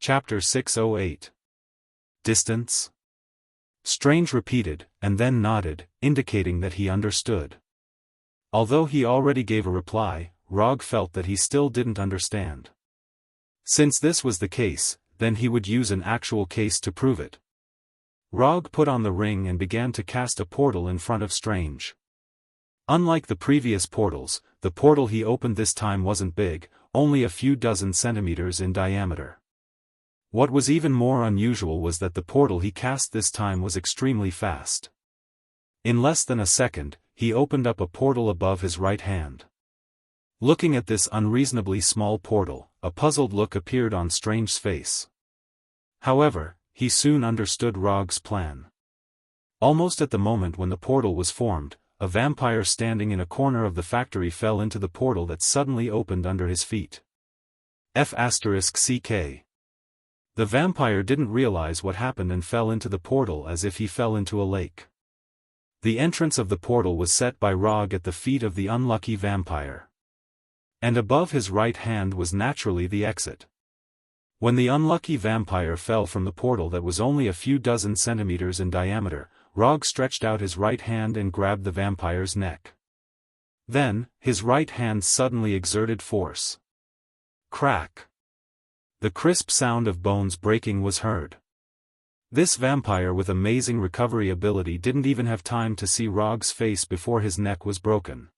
Chapter 608. Distance? Strange repeated, and then nodded, indicating that he understood. Although he already gave a reply, Rog felt that he still didn't understand. Since this was the case, then he would use an actual case to prove it. Rog put on the ring and began to cast a portal in front of Strange. Unlike the previous portals, the portal he opened this time wasn't big, only a few dozen centimeters in diameter. What was even more unusual was that the portal he cast this time was extremely fast. In less than a second, he opened up a portal above his right hand. Looking at this unreasonably small portal, a puzzled look appeared on Strange's face. However, he soon understood Rog's plan. Almost at the moment when the portal was formed, a vampire standing in a corner of the factory fell into the portal that suddenly opened under his feet. F***CK. The vampire didn't realize what happened and fell into the portal as if he fell into a lake. The entrance of the portal was set by Rog at the feet of the unlucky vampire. And above his right hand was naturally the exit. When the unlucky vampire fell from the portal that was only a few dozen centimeters in diameter, Rog stretched out his right hand and grabbed the vampire's neck. Then, his right hand suddenly exerted force. Crack! The crisp sound of bones breaking was heard. This vampire with amazing recovery ability didn't even have time to see Rog's face before his neck was broken.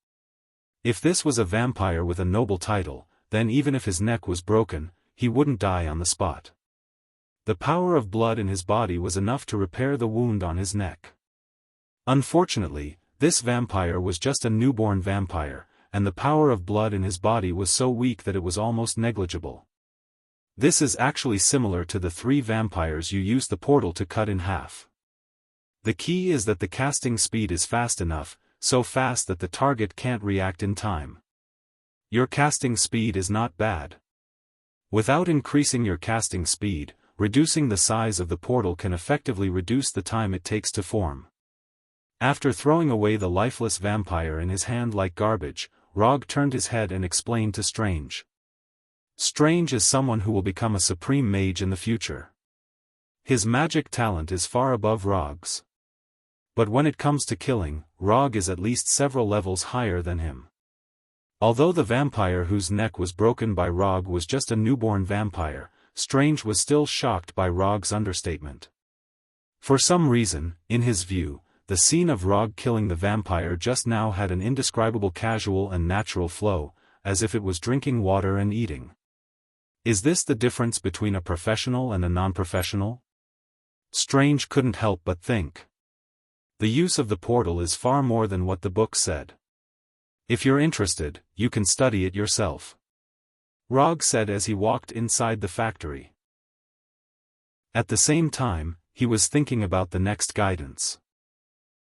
If this was a vampire with a noble title, then even if his neck was broken, he wouldn't die on the spot. The power of blood in his body was enough to repair the wound on his neck. Unfortunately, this vampire was just a newborn vampire, and the power of blood in his body was so weak that it was almost negligible. This is actually similar to the 3 vampires you use the portal to cut in half. The key is that the casting speed is fast enough, so fast that the target can't react in time. Your casting speed is not bad. Without increasing your casting speed, reducing the size of the portal can effectively reduce the time it takes to form. After throwing away the lifeless vampire in his hand like garbage, Rog turned his head and explained to Strange. Strange is someone who will become a supreme mage in the future. His magic talent is far above Rog's. But when it comes to killing, Rog is at least several levels higher than him. Although the vampire whose neck was broken by Rog was just a newborn vampire, Strange was still shocked by Rog's understatement. For some reason, in his view, the scene of Rog killing the vampire just now had an indescribable casual and natural flow, as if it was drinking water and eating. Is this the difference between a professional and a non-professional? Strange couldn't help but think. The use of the portal is far more than what the book said. If you're interested, you can study it yourself. Rog said as he walked inside the factory. At the same time, he was thinking about the next guidance.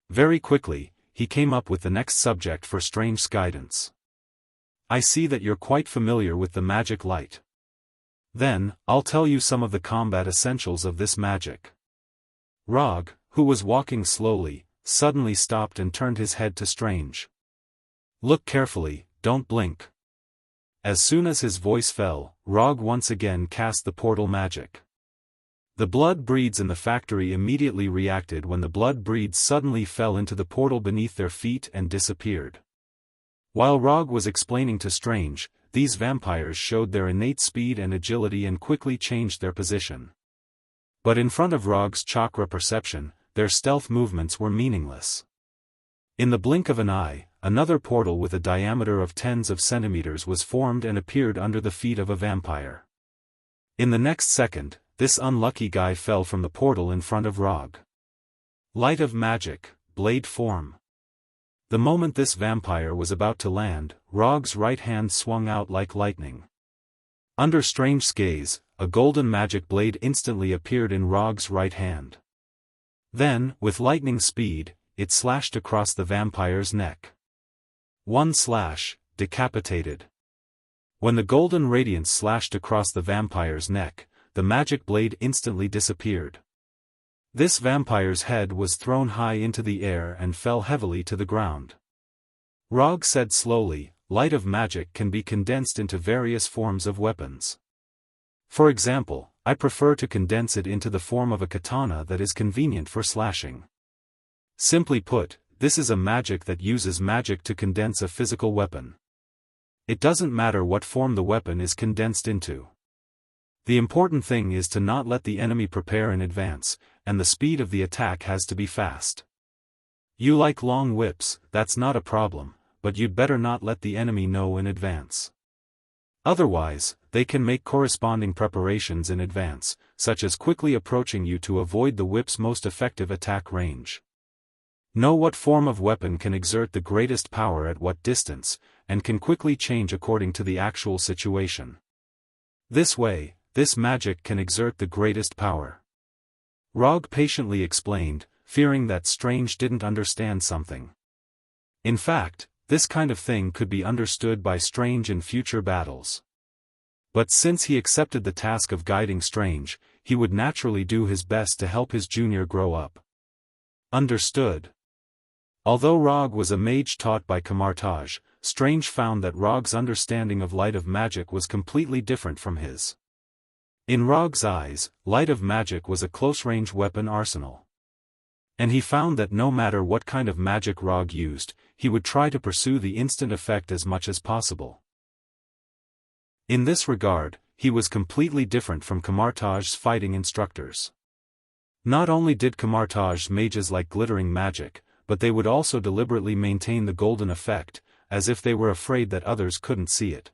Very quickly, he came up with the next subject for Strange's guidance. I see that you're quite familiar with the magic light. Then, I'll tell you some of the combat essentials of this magic. Rog, who was walking slowly, suddenly stopped and turned his head to Strange. Look carefully, don't blink. As soon as his voice fell, Rog once again cast the portal magic. The blood breeds in the factory immediately reacted when the blood breeds suddenly fell into the portal beneath their feet and disappeared. While Rog was explaining to Strange, these vampires showed their innate speed and agility and quickly changed their position. But in front of Rog's chakra perception, their stealth movements were meaningless. In the blink of an eye, another portal with a diameter of tens of centimeters was formed and appeared under the feet of a vampire. In the next second, this unlucky guy fell from the portal in front of Rog. Light of magic, blade form. The moment this vampire was about to land, Rog's right hand swung out like lightning. Under Strange's gaze, a golden magic blade instantly appeared in Rog's right hand. Then, with lightning speed, it slashed across the vampire's neck. One slash, decapitated. When the golden radiance slashed across the vampire's neck, the magic blade instantly disappeared. This vampire's head was thrown high into the air and fell heavily to the ground. Rog said slowly, light of magic can be condensed into various forms of weapons. For example, I prefer to condense it into the form of a katana that is convenient for slashing. Simply put, this is a magic that uses magic to condense a physical weapon. It doesn't matter what form the weapon is condensed into. The important thing is to not let the enemy prepare in advance, and the speed of the attack has to be fast. You like long whips, that's not a problem, but you'd better not let the enemy know in advance. Otherwise, they can make corresponding preparations in advance, such as quickly approaching you to avoid the whip's most effective attack range. Know what form of weapon can exert the greatest power at what distance, and can quickly change according to the actual situation. This way, this magic can exert the greatest power. Rog patiently explained, fearing that Strange didn't understand something. In fact, this kind of thing could be understood by Strange in future battles. But since he accepted the task of guiding Strange, he would naturally do his best to help his junior grow up. Understood. Although Rog was a mage taught by Kamartaj, Strange found that Rog's understanding of light of magic was completely different from his. In Rog's eyes, light of magic was a close-range weapon arsenal. And he found that no matter what kind of magic Rog used, he would try to pursue the instant effect as much as possible. In this regard, he was completely different from Kamartaj's fighting instructors. Not only did Kamartaj's mages like glittering magic, but they would also deliberately maintain the golden effect, as if they were afraid that others couldn't see it.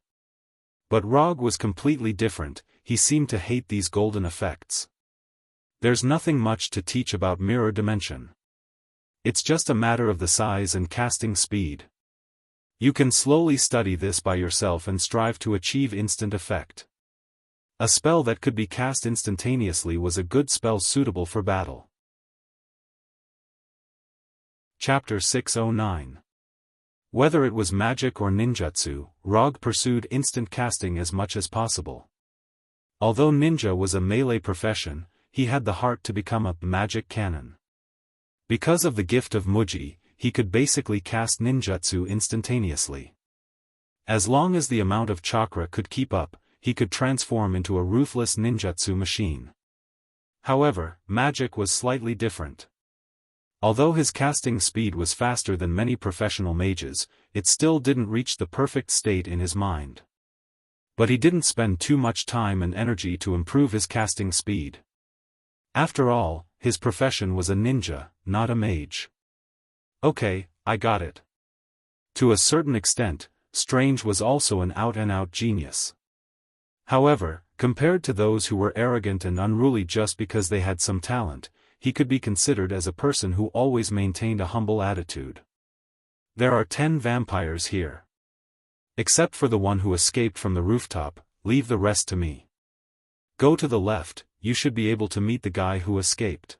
But Rog was completely different, he seemed to hate these golden effects. There's nothing much to teach about mirror dimension. It's just a matter of the size and casting speed. You can slowly study this by yourself and strive to achieve instant effect. A spell that could be cast instantaneously was a good spell suitable for battle. Chapter 609. Whether it was magic or ninjutsu, Rog pursued instant casting as much as possible. Although ninja was a melee profession, he had the heart to become a magic canon. Because of the gift of Muji, he could basically cast ninjutsu instantaneously. As long as the amount of chakra could keep up, he could transform into a ruthless ninjutsu machine. However, magic was slightly different. Although his casting speed was faster than many professional mages, it still didn't reach the perfect state in his mind. But he didn't spend too much time and energy to improve his casting speed. After all, his profession was a ninja, not a mage. Okay, I got it. To a certain extent, Strange was also an out-and-out genius. However, compared to those who were arrogant and unruly just because they had some talent, he could be considered as a person who always maintained a humble attitude. There are 10 vampires here. Except for the one who escaped from the rooftop, leave the rest to me. Go to the left, you should be able to meet the guy who escaped.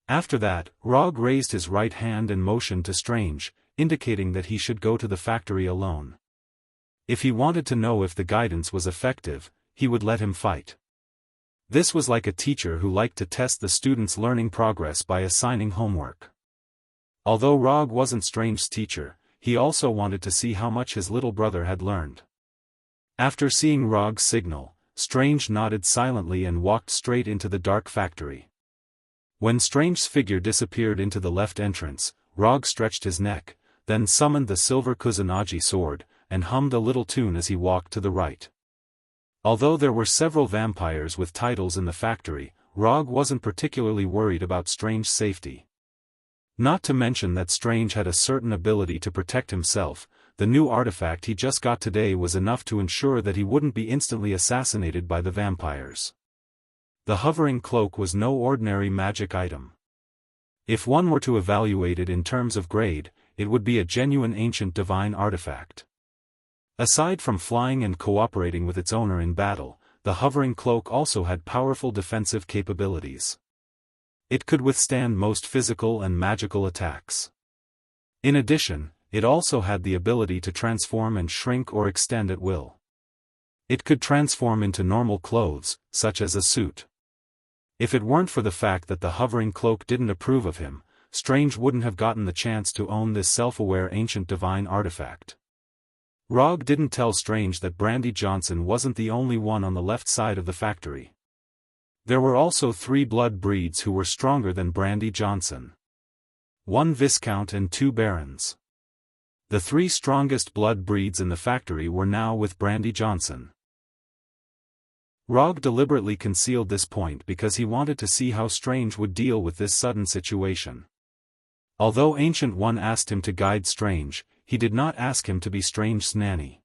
After that, Rog raised his right hand and motioned to Strange, indicating that he should go to the factory alone. If he wanted to know if the guidance was effective, he would let him fight. This was like a teacher who liked to test the student's learning progress by assigning homework. Although Rog wasn't Strange's teacher, he also wanted to see how much his little brother had learned. After seeing Rog's signal, Strange nodded silently and walked straight into the dark factory. When Strange's figure disappeared into the left entrance, Rog stretched his neck, then summoned the silver Kusanagi sword, and hummed a little tune as he walked to the right. Although there were several vampires with titles in the factory, Rog wasn't particularly worried about Strange's safety. Not to mention that Strange had a certain ability to protect himself, the new artifact he just got today was enough to ensure that he wouldn't be instantly assassinated by the vampires. The hovering cloak was no ordinary magic item. If one were to evaluate it in terms of grade, it would be a genuine ancient divine artifact. Aside from flying and cooperating with its owner in battle, the hovering cloak also had powerful defensive capabilities. It could withstand most physical and magical attacks. In addition, it also had the ability to transform and shrink or extend at will. It could transform into normal clothes, such as a suit. If it weren't for the fact that the hovering cloak didn't approve of him, Strange wouldn't have gotten the chance to own this self-aware ancient divine artifact. Rog didn't tell Strange that Brandy Johnson wasn't the only one on the left side of the factory. There were also 3 blood breeds who were stronger than Brandy Johnson. 1 viscount and 2 barons. The 3 strongest blood breeds in the factory were now with Brandy Johnson. Rog deliberately concealed this point because he wanted to see how Strange would deal with this sudden situation. Although Ancient One asked him to guide Strange, he did not ask him to be Strange's nanny.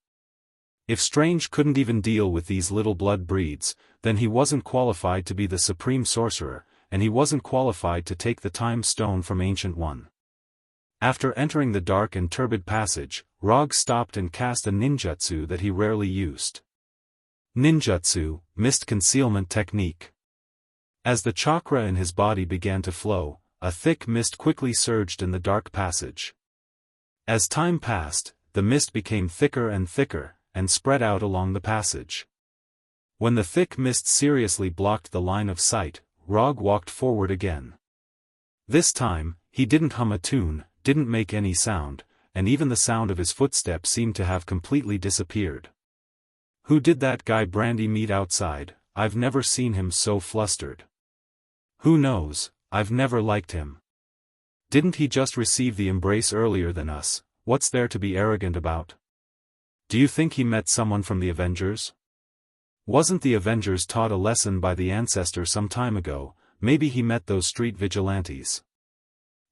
If Strange couldn't even deal with these little blood breeds, then he wasn't qualified to be the supreme sorcerer, and he wasn't qualified to take the time stone from Ancient One. After entering the dark and turbid passage, Rog stopped and cast a ninjutsu that he rarely used. Ninjutsu, Mist Concealment Technique. As the chakra in his body began to flow, a thick mist quickly surged in the dark passage. As time passed, the mist became thicker and thicker, and spread out along the passage. When the thick mist seriously blocked the line of sight, Rog walked forward again. This time, he didn't hum a tune, didn't make any sound, and even the sound of his footsteps seemed to have completely disappeared. Who did that guy Brandy meet outside? I've never seen him so flustered. Who knows, I've never liked him. Didn't he just receive the embrace earlier than us? What's there to be arrogant about? Do you think he met someone from the Avengers? Wasn't the Avengers taught a lesson by the ancestor some time ago? Maybe he met those street vigilantes.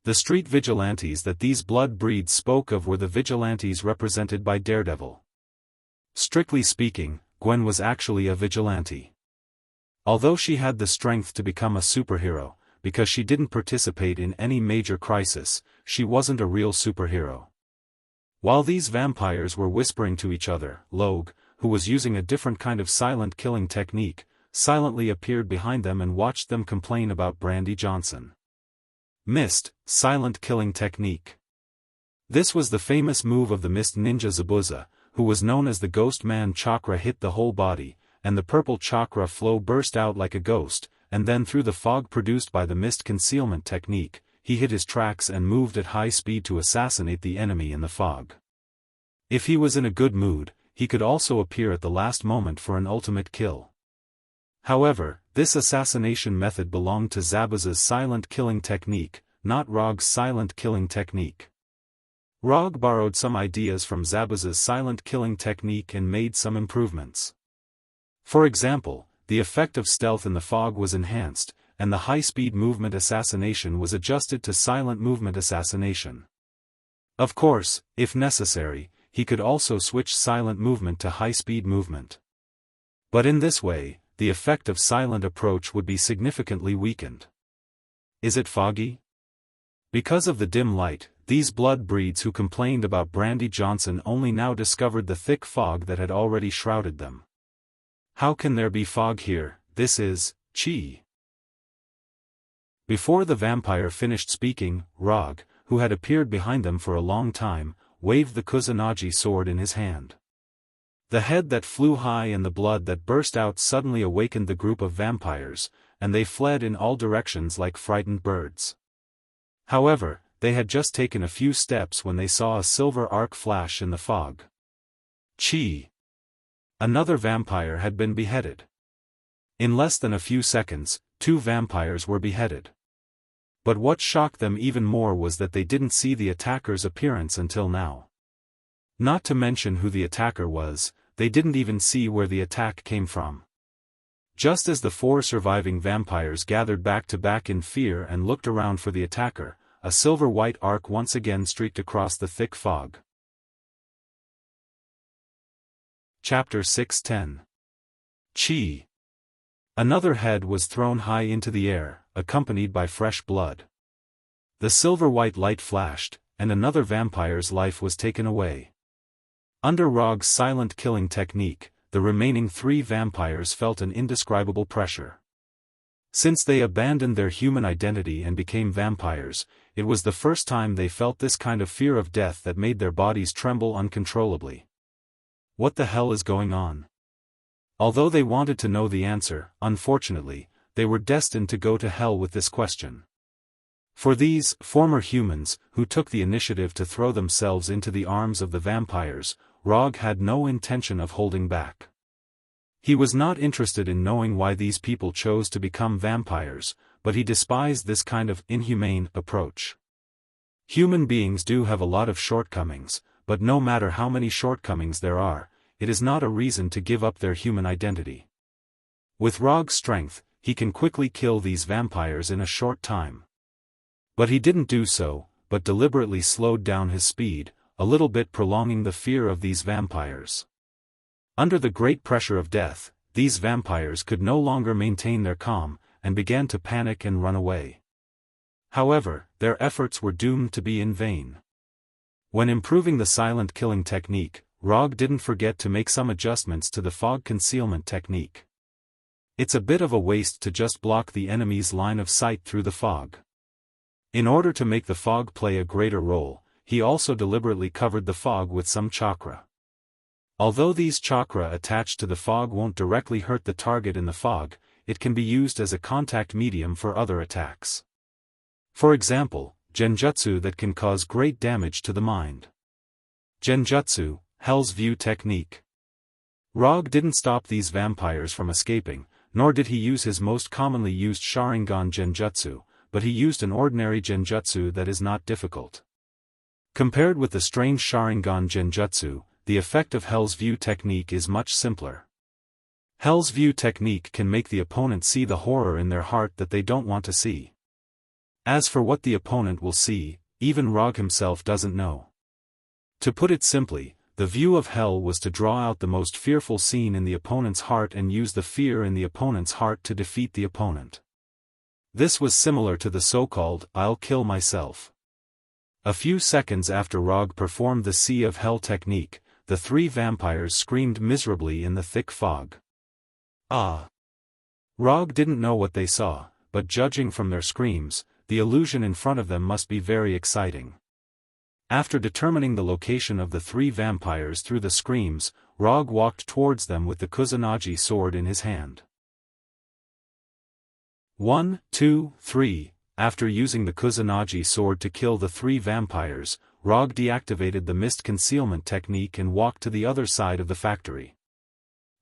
The street vigilantes that these blood breeds spoke of were the vigilantes represented by Daredevil. Strictly speaking, Gwen was actually a vigilante. Although she had the strength to become a superhero, because she didn't participate in any major crisis, she wasn't a real superhero. While these vampires were whispering to each other, Logue, who was using a different kind of silent killing technique, silently appeared behind them and watched them complain about Brandy Johnson. Mist, Silent Killing Technique. This was the famous move of the Mist Ninja Zabuza, who was known as the Ghost Man. Chakra hit the whole body, and the purple chakra flow burst out like a ghost, and then through the fog produced by the Mist Concealment Technique, he hit his tracks and moved at high speed to assassinate the enemy in the fog. If he was in a good mood, he could also appear at the last moment for an ultimate kill. However, this assassination method belonged to Zabuza's silent killing technique, not Rog's silent killing technique. Rog borrowed some ideas from Zabuza's silent killing technique and made some improvements. For example, the effect of stealth in the fog was enhanced, and the high-speed movement assassination was adjusted to silent movement assassination. Of course, if necessary, he could also switch silent movement to high-speed movement. But in this way, the effect of silent approach would be significantly weakened. Is it foggy? Because of the dim light, these blood breeds who complained about Brandy Johnson only now discovered the thick fog that had already shrouded them. How can there be fog here? This is chi. Before the vampire finished speaking, Rog, who had appeared behind them for a long time, waved the Kusanagi sword in his hand. The head that flew high and the blood that burst out suddenly awakened the group of vampires, and they fled in all directions like frightened birds. However, they had just taken a few steps when they saw a silver arc flash in the fog. Chi! Another vampire had been beheaded. In less than a few seconds, 2 vampires were beheaded. But what shocked them even more was that they didn't see the attacker's appearance until now. Not to mention who the attacker was, they didn't even see where the attack came from. Just as the 4 surviving vampires gathered back to back in fear and looked around for the attacker, a silver-white arc once again streaked across the thick fog. Chapter 6:10. Chi. Another head was thrown high into the air, accompanied by fresh blood. The silver-white light flashed, and another vampire's life was taken away. Under Rog's silent killing technique, the remaining 3 vampires felt an indescribable pressure. Since they abandoned their human identity and became vampires, it was the first time they felt this kind of fear of death that made their bodies tremble uncontrollably. What the hell is going on? Although they wanted to know the answer, unfortunately, they were destined to go to hell with this question. For these former humans, who took the initiative to throw themselves into the arms of the vampires, Rog had no intention of holding back. He was not interested in knowing why these people chose to become vampires, but he despised this kind of inhumane approach. Human beings do have a lot of shortcomings, but no matter how many shortcomings there are, it is not a reason to give up their human identity. With Rog's strength, he can quickly kill these vampires in a short time. But he didn't do so, but deliberately slowed down his speed, a little bit prolonging the fear of these vampires. Under the great pressure of death, these vampires could no longer maintain their calm, and began to panic and run away. However, their efforts were doomed to be in vain. When improving the silent killing technique, Rog didn't forget to make some adjustments to the fog concealment technique. It's a bit of a waste to just block the enemy's line of sight through the fog. In order to make the fog play a greater role, he also deliberately covered the fog with some chakra. Although these chakra attached to the fog won't directly hurt the target in the fog, it can be used as a contact medium for other attacks. For example, genjutsu that can cause great damage to the mind. Genjutsu, Hell's View technique. Rog didn't stop these vampires from escaping, nor did he use his most commonly used Sharingan genjutsu, but he used an ordinary genjutsu that is not difficult. Compared with the strange Sharingan genjutsu, the effect of Hell's View technique is much simpler. Hell's View technique can make the opponent see the horror in their heart that they don't want to see. As for what the opponent will see, even Rog himself doesn't know. To put it simply, the view of hell was to draw out the most fearful scene in the opponent's heart and use the fear in the opponent's heart to defeat the opponent. This was similar to the so-called "I'll kill myself." A few seconds after Rog performed the Sea of Hell technique, the three vampires screamed miserably in the thick fog. Ah! Rog didn't know what they saw, but judging from their screams, the illusion in front of them must be very exciting. After determining the location of the three vampires through the screams, Rog walked towards them with the Kusanagi sword in his hand. 1, 2, 3. After using the Kusanagi sword to kill the three vampires, Rog deactivated the mist concealment technique and walked to the other side of the factory.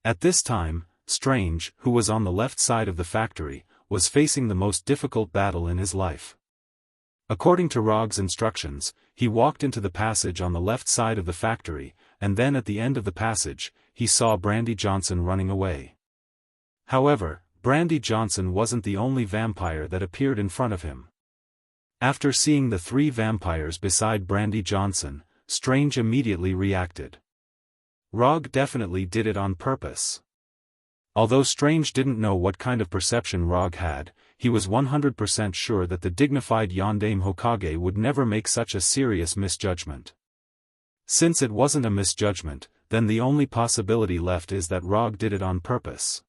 At this time, Strange, who was on the left side of the factory, was facing the most difficult battle in his life. According to Rog's instructions, he walked into the passage on the left side of the factory, and then at the end of the passage, he saw Brandy Johnson running away. However, Brandy Johnson wasn't the only vampire that appeared in front of him. After seeing the three vampires beside Brandy Johnson, Strange immediately reacted. Rog definitely did it on purpose. Although Strange didn't know what kind of perception Rog had, he was 100% sure that the dignified Yondaime Hokage would never make such a serious misjudgment. Since it wasn't a misjudgment, then the only possibility left is that Rog did it on purpose.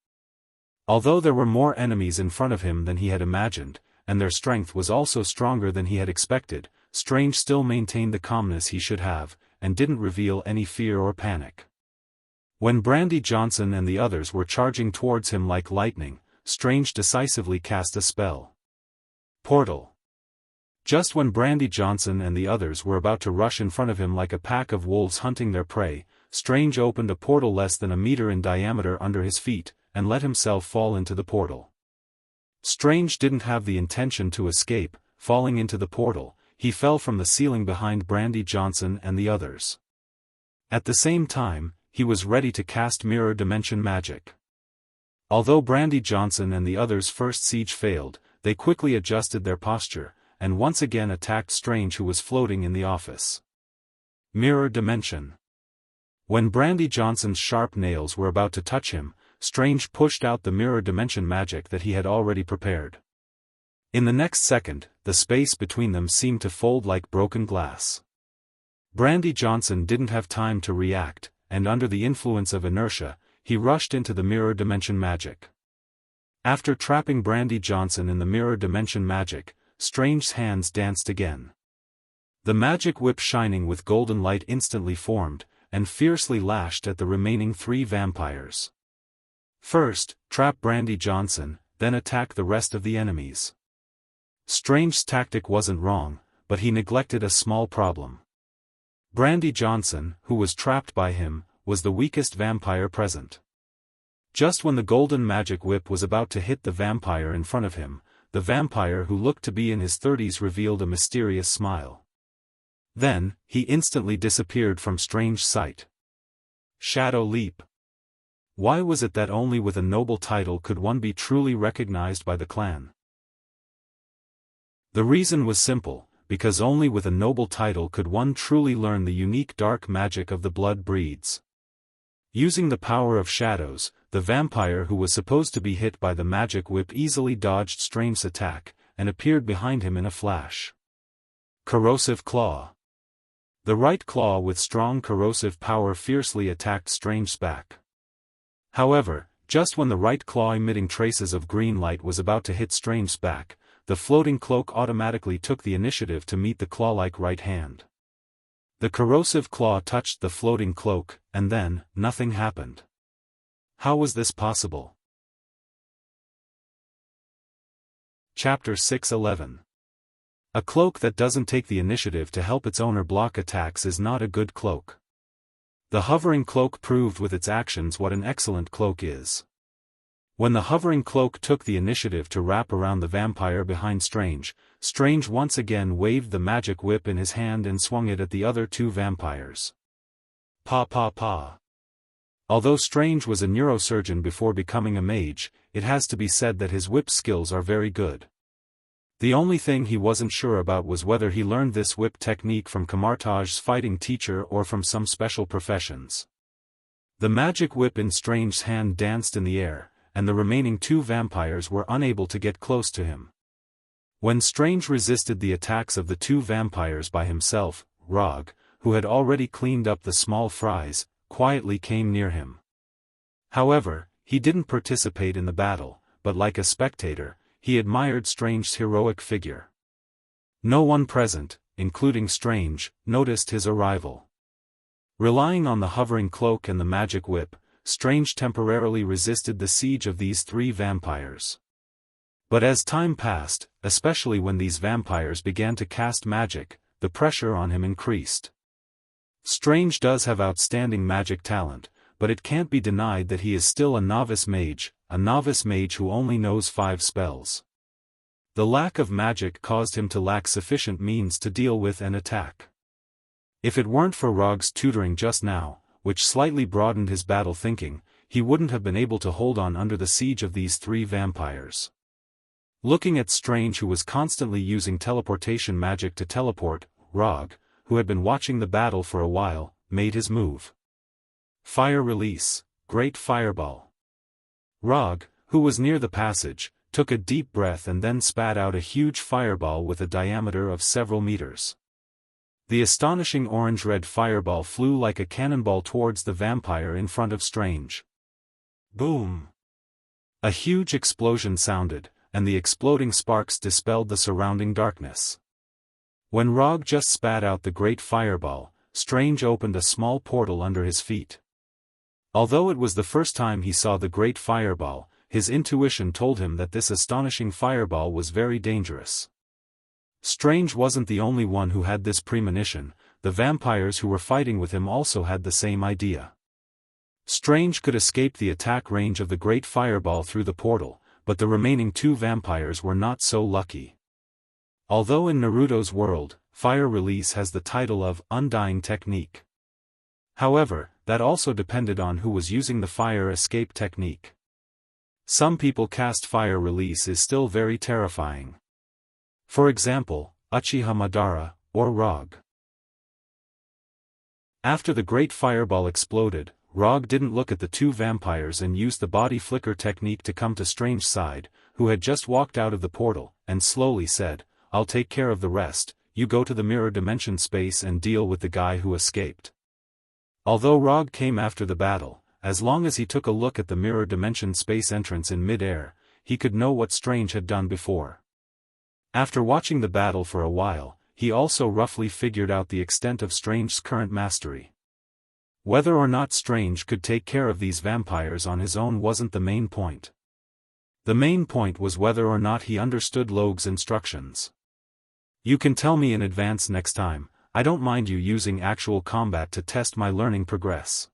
Although there were more enemies in front of him than he had imagined, and their strength was also stronger than he had expected, Strange still maintained the calmness he should have, and didn't reveal any fear or panic. When Brandy Johnson and the others were charging towards him like lightning, Strange decisively cast a spell. Portal. Just when Brandy Johnson and the others were about to rush in front of him like a pack of wolves hunting their prey, Strange opened a portal less than a meter in diameter under his feet, and let himself fall into the portal. Strange didn't have the intention to escape. Falling into the portal, he fell from the ceiling behind Brandy Johnson and the others. At the same time, he was ready to cast mirror dimension magic. Although Brandy Johnson and the others' first siege failed, they quickly adjusted their posture, and once again attacked Strange, who was floating in the office. Mirror dimension. When Brandy Johnson's sharp nails were about to touch him, Strange pushed out the mirror dimension magic that he had already prepared. In the next second, the space between them seemed to fold like broken glass. Brandy Johnson didn't have time to react, and under the influence of inertia, he rushed into the mirror dimension magic. After trapping Brandy Johnson in the mirror dimension magic, Strange's hands danced again. The magic whip shining with golden light instantly formed, and fiercely lashed at the remaining three vampires. First, trap Brandy Johnson, then attack the rest of the enemies. Strange's tactic wasn't wrong, but he neglected a small problem. Brandy Johnson, who was trapped by him, was the weakest vampire present. Just when the golden magic whip was about to hit the vampire in front of him, the vampire who looked to be in his 30s revealed a mysterious smile. Then, he instantly disappeared from strange sight. Shadow leap. Why was it that only with a noble title could one be truly recognized by the clan? The reason was simple, because only with a noble title could one truly learn the unique dark magic of the blood breeds. Using the power of shadows, the vampire who was supposed to be hit by the magic whip easily dodged Strange's attack, and appeared behind him in a flash. Corrosive Claw. The right claw with strong corrosive power fiercely attacked Strange's back. However, just when the right claw emitting traces of green light was about to hit Strange's back, the floating cloak automatically took the initiative to meet the claw-like right hand. The corrosive claw touched the floating cloak, and then, nothing happened. How was this possible? Chapter 6:11. A cloak that doesn't take the initiative to help its owner block attacks is not a good cloak. The hovering cloak proved with its actions what an excellent cloak is. When the hovering cloak took the initiative to wrap around the vampire behind Strange, Strange once again waved the magic whip in his hand and swung it at the other two vampires. Pa pa pa. Although Strange was a neurosurgeon before becoming a mage, it has to be said that his whip skills are very good. The only thing he wasn't sure about was whether he learned this whip technique from Kamartaj's fighting teacher or from some special professions. The magic whip in Strange's hand danced in the air, and the remaining two vampires were unable to get close to him. When Strange resisted the attacks of the two vampires by himself, Rog, who had already cleaned up the small fries, quietly came near him. However, he didn't participate in the battle, but like a spectator, he admired Strange's heroic figure. No one present, including Strange, noticed his arrival. Relying on the hovering cloak and the magic whip, Strange temporarily resisted the siege of these three vampires. But as time passed, especially when these vampires began to cast magic, the pressure on him increased. Strange does have outstanding magic talent, but it can't be denied that he is still a novice mage who only knows 5 spells. The lack of magic caused him to lack sufficient means to deal with and attack. If it weren't for Rog's tutoring just now, which slightly broadened his battle thinking, he wouldn't have been able to hold on under the siege of these three vampires. Looking at Strange, who was constantly using teleportation magic to teleport, Rog, who had been watching the battle for a while, made his move. Fire release, Great Fireball. Rog, who was near the passage, took a deep breath and then spat out a huge fireball with a diameter of several meters. The astonishing orange-red fireball flew like a cannonball towards the vampire in front of Strange. Boom! A huge explosion sounded, and the exploding sparks dispelled the surrounding darkness. When Rog just spat out the great fireball, Strange opened a small portal under his feet. Although it was the first time he saw the great fireball, his intuition told him that this astonishing fireball was very dangerous. Strange wasn't the only one who had this premonition, the vampires who were fighting with him also had the same idea. Strange could escape the attack range of the great fireball through the portal, but the remaining two vampires were not so lucky. Although in Naruto's world, fire release has the title of Undying Technique. However, that also depended on who was using the fire escape technique. Some people cast fire release is still very terrifying. For example, Uchiha Madara, or Rog. After the great fireball exploded, Rog didn't look at the two vampires and used the body flicker technique to come to Strange's side, who had just walked out of the portal, and slowly said, "I'll take care of the rest, you go to the mirror dimension space and deal with the guy who escaped." Although Rog came after the battle, as long as he took a look at the mirror dimension space entrance in mid-air, he could know what Strange had done before. After watching the battle for a while, he also roughly figured out the extent of Strange's current mastery. Whether or not Strange could take care of these vampires on his own wasn't the main point. The main point was whether or not he understood Logue's instructions. "You can tell me in advance next time, I don't mind you using actual combat to test my learning progress.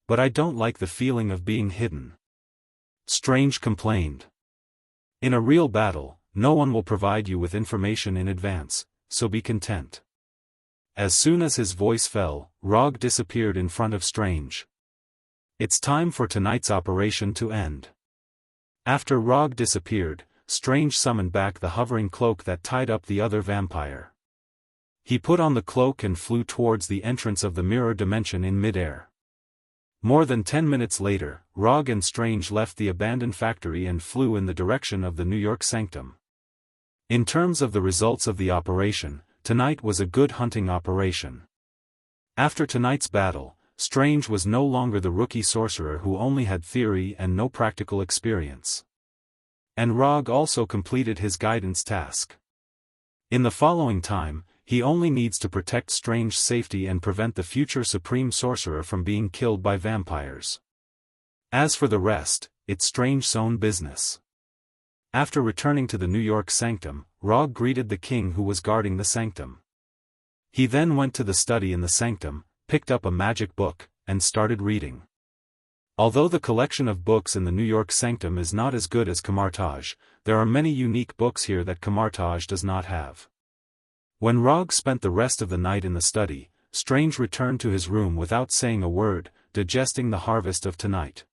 But I don't like the feeling of being hidden." Strange complained. In a real battle, no one will provide you with information in advance, so be content. As soon as his voice fell, Rog disappeared in front of Strange. It's time for tonight's operation to end. After Rog disappeared, Strange summoned back the hovering cloak that tied up the other vampire. He put on the cloak and flew towards the entrance of the mirror dimension in midair. More than 10 minutes later, Rog and Strange left the abandoned factory and flew in the direction of the New York Sanctum. In terms of the results of the operation, tonight was a good hunting operation. After tonight's battle, Strange was no longer the rookie sorcerer who only had theory and no practical experience. And Rog also completed his guidance task. In the following time, he only needs to protect Strange's safety and prevent the future Supreme Sorcerer from being killed by vampires. As for the rest, it's Strange's own business. After returning to the New York Sanctum, Rog greeted the king who was guarding the sanctum. He then went to the study in the sanctum, picked up a magic book, and started reading. Although the collection of books in the New York Sanctum is not as good as Camartage, there are many unique books here that Camartage does not have. When Rog spent the rest of the night in the study, Strange returned to his room without saying a word, digesting the harvest of tonight.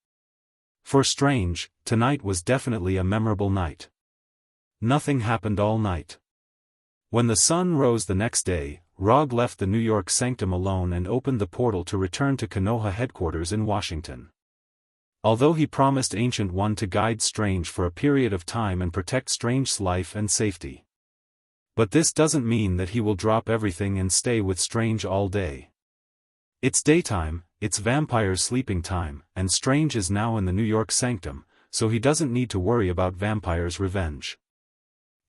For Strange, tonight was definitely a memorable night. Nothing happened all night. When the sun rose the next day, Rog left the New York Sanctum alone and opened the portal to return to Konoha headquarters in Washington. Although he promised Ancient One to guide Strange for a period of time and protect Strange's life and safety. But this doesn't mean that he will drop everything and stay with Strange all day. It's daytime, it's vampires' sleeping time, and Strange is now in the New York Sanctum, so he doesn't need to worry about vampires' revenge.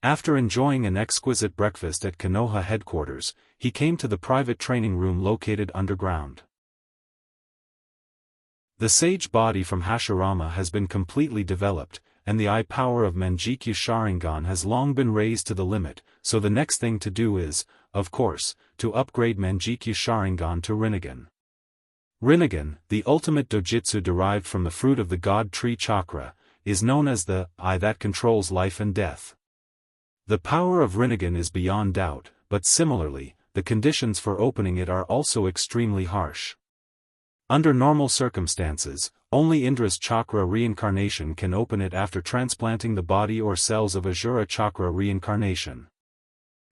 After enjoying an exquisite breakfast at Konoha headquarters, he came to the private training room located underground. The sage body from Hashirama has been completely developed, and the eye power of Manjikyu Sharingan has long been raised to the limit, so the next thing to do is, of course, to upgrade Manjikyu Sharingan to Rinnegan. Rinnegan, the ultimate dojutsu derived from the fruit of the God Tree Chakra, is known as the eye that controls life and death. The power of Rinnegan is beyond doubt, but similarly, the conditions for opening it are also extremely harsh. Under normal circumstances, only Indra's chakra reincarnation can open it after transplanting the body or cells of Ajura chakra reincarnation.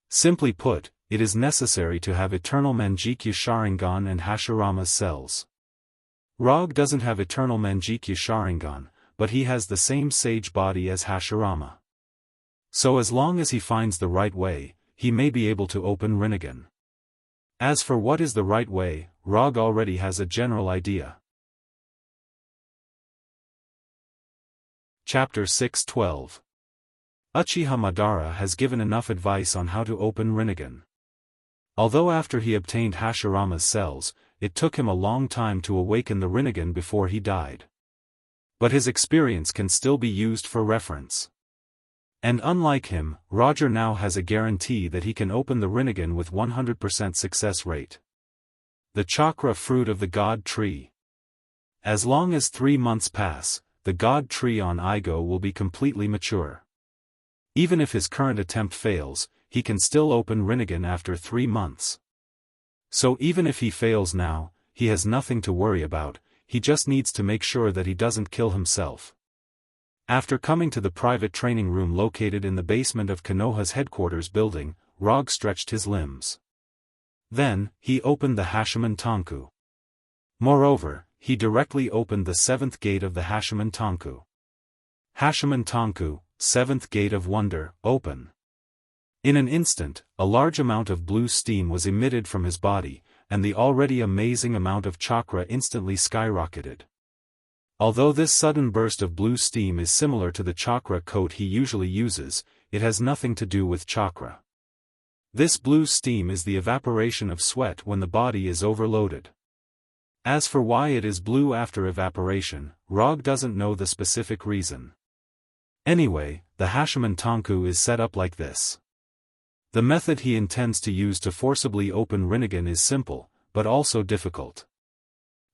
Simply put, it is necessary to have eternal Manjikyu Sharingan and Hashirama's cells. Rog doesn't have eternal Manjikyu Sharingan, but he has the same sage body as Hashirama. So as long as he finds the right way, he may be able to open Rinnegan. As for what is the right way, Rog already has a general idea. Chapter 6:12. Uchiha Madara has given enough advice on how to open Rinnegan. Although after he obtained Hashirama's cells, it took him a long time to awaken the Rinnegan before he died. But his experience can still be used for reference. And unlike him, Roger now has a guarantee that he can open the Rinnegan with 100% success rate. The chakra fruit of the God Tree. As long as 3 months pass, the God Tree on Igo will be completely mature. Even if his current attempt fails, he can still open Rinnegan after 3 months. So even if he fails now, he has nothing to worry about, he just needs to make sure that he doesn't kill himself. After coming to the private training room located in the basement of Konoha's headquarters building, Rog stretched his limbs. Then, he opened the Hashiman Tanku. Moreover, he directly opened the 7th gate of the Hashiman Tanku. Hashiman Tanku, 7th gate of wonder, open. In an instant, a large amount of blue steam was emitted from his body, and the already amazing amount of chakra instantly skyrocketed. Although this sudden burst of blue steam is similar to the chakra coat he usually uses, it has nothing to do with chakra. This blue steam is the evaporation of sweat when the body is overloaded. As for why it is blue after evaporation, Rog doesn't know the specific reason. Anyway, the Hashiman Tanku is set up like this. The method he intends to use to forcibly open Rinnegan is simple, but also difficult.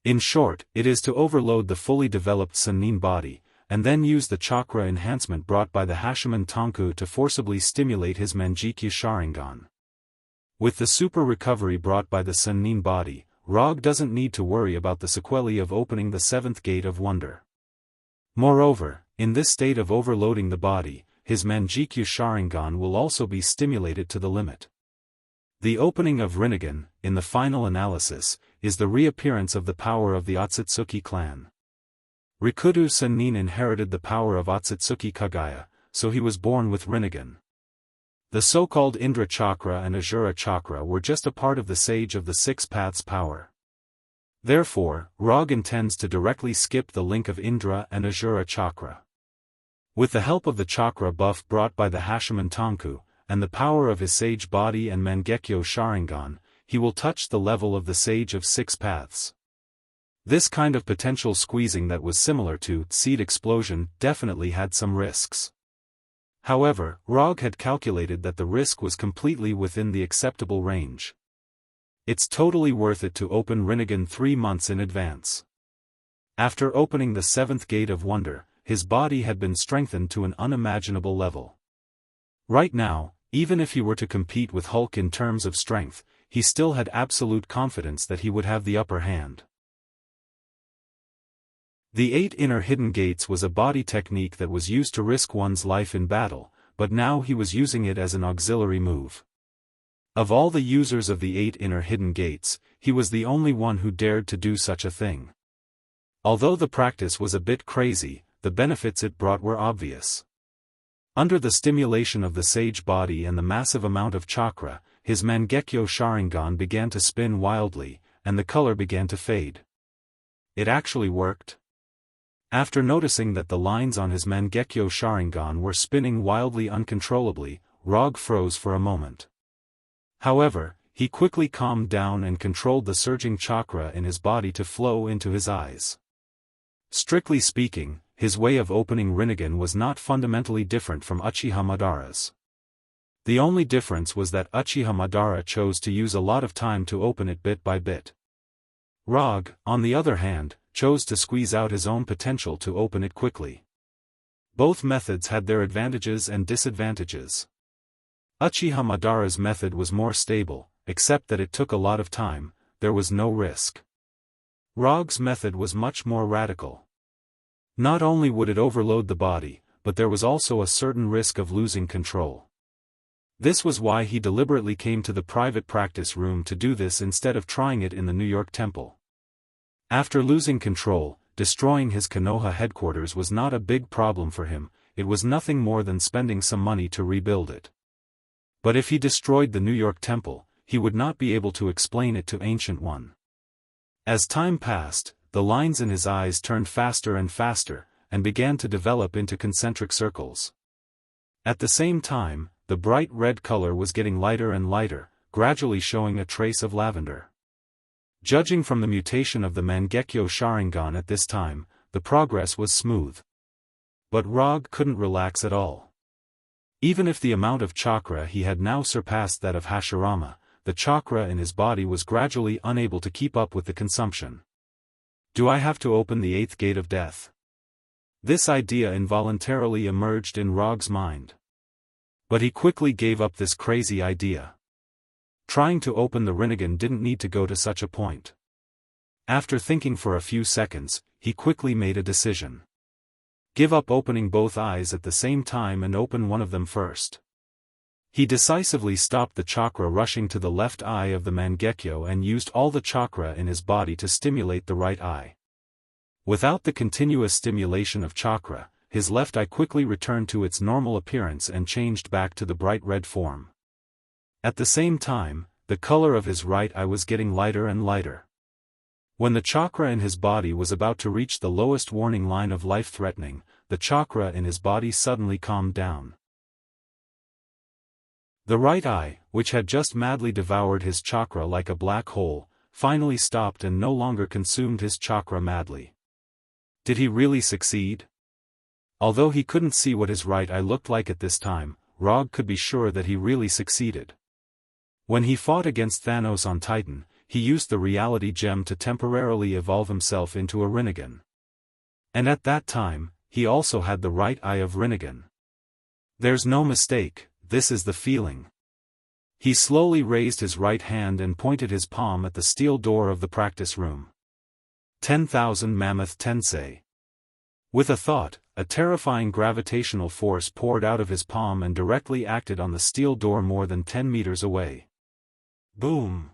In short, it is to overload the fully developed Sannin body, and then used the chakra enhancement brought by the Hachiman Tonku to forcibly stimulate his Mangekyo Sharingan. With the super recovery brought by the Sennin body, Rog doesn't need to worry about the sequelae of opening the seventh gate of wonder. Moreover, in this state of overloading the body, his Mangekyo Sharingan will also be stimulated to the limit. The opening of Rinnegan, in the final analysis, is the reappearance of the power of the Otsutsuki clan. Rikudo Sennin inherited the power of Otsutsuki Kagaya, so he was born with Rinnegan. The so-called Indra Chakra and Ajura Chakra were just a part of the Sage of the Six Paths power. Therefore, Rog intends to directly skip the link of Indra and Ajura Chakra. With the help of the chakra buff brought by the Hachiman Tonku, and the power of his Sage body and Mangekyo Sharingan, he will touch the level of the Sage of Six Paths. This kind of potential squeezing that was similar to Seed Explosion definitely had some risks. However, Rog had calculated that the risk was completely within the acceptable range. It's totally worth it to open Rinnegan 3 months in advance. After opening the seventh gate of wonder, his body had been strengthened to an unimaginable level. Right now, even if he were to compete with Hulk in terms of strength, he still had absolute confidence that he would have the upper hand. The 8 inner hidden gates was a body technique that was used to risk one's life in battle, but now he was using it as an auxiliary move. Of all the users of the 8 inner hidden gates, he was the only one who dared to do such a thing. Although the practice was a bit crazy, the benefits it brought were obvious. Under the stimulation of the sage body and the massive amount of chakra, his Mangekyo Sharingan began to spin wildly, and the color began to fade. It actually worked. After noticing that the lines on his Mangekyo Sharingan were spinning wildly uncontrollably, Rog froze for a moment. However, he quickly calmed down and controlled the surging chakra in his body to flow into his eyes. Strictly speaking, his way of opening Rinnegan was not fundamentally different from Uchiha Madara's. The only difference was that Uchiha Madara chose to use a lot of time to open it bit by bit. Rog, on the other hand, chose to squeeze out his own potential to open it quickly. Both methods had their advantages and disadvantages. Uchiha Madara's method was more stable, except that it took a lot of time, there was no risk. Rog's method was much more radical. Not only would it overload the body, but there was also a certain risk of losing control. This was why he deliberately came to the private practice room to do this instead of trying it in the New York temple. After losing control, destroying his Konoha headquarters was not a big problem for him, it was nothing more than spending some money to rebuild it. But if he destroyed the New York temple, he would not be able to explain it to Ancient One. As time passed, the lines in his eyes turned faster and faster, and began to develop into concentric circles. At the same time, the bright red color was getting lighter and lighter, gradually showing a trace of lavender. Judging from the mutation of the Mangekyo Sharingan at this time, the progress was smooth. But Rog couldn't relax at all. Even if the amount of chakra he had now surpassed that of Hashirama, the chakra in his body was gradually unable to keep up with the consumption. Do I have to open the 8th gate of death? This idea involuntarily emerged in Rog's mind. But he quickly gave up this crazy idea. Trying to open the Rinnegan didn't need to go to such a point. After thinking for a few seconds, he quickly made a decision. Give up opening both eyes at the same time and open one of them first. He decisively stopped the chakra rushing to the left eye of the Mangekyo and used all the chakra in his body to stimulate the right eye. Without the continuous stimulation of chakra, his left eye quickly returned to its normal appearance and changed back to the bright red form. At the same time, the color of his right eye was getting lighter and lighter. When the chakra in his body was about to reach the lowest warning line of life-threatening, the chakra in his body suddenly calmed down. The right eye, which had just madly devoured his chakra like a black hole, finally stopped and no longer consumed his chakra madly. Did he really succeed? Although he couldn't see what his right eye looked like at this time, Rog could be sure that he really succeeded. When he fought against Thanos on Titan, he used the reality gem to temporarily evolve himself into a Rinnegan. And at that time, he also had the right eye of Rinnegan. There's no mistake, this is the feeling. He slowly raised his right hand and pointed his palm at the steel door of the practice room. 10,000 Mammoth Tensei. With a thought, a terrifying gravitational force poured out of his palm and directly acted on the steel door more than 10 meters away. Boom!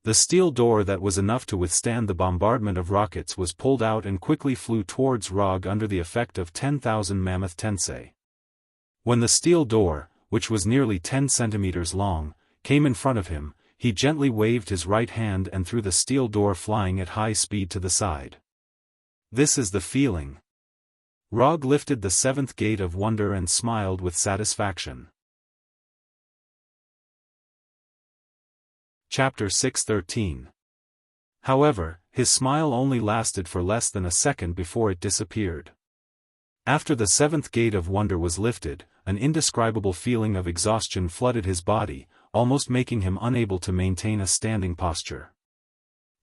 The steel door that was enough to withstand the bombardment of rockets was pulled out and quickly flew towards Rog under the effect of 10,000 Mammoth Tensei. When the steel door, which was nearly 10 centimeters long, came in front of him, he gently waved his right hand and threw the steel door flying at high speed to the side. This is the feeling. Rog lifted the seventh gate of wonder and smiled with satisfaction. Chapter 6:13. However, his smile only lasted for less than a second before it disappeared. After the seventh gate of wonder was lifted, an indescribable feeling of exhaustion flooded his body, almost making him unable to maintain a standing posture.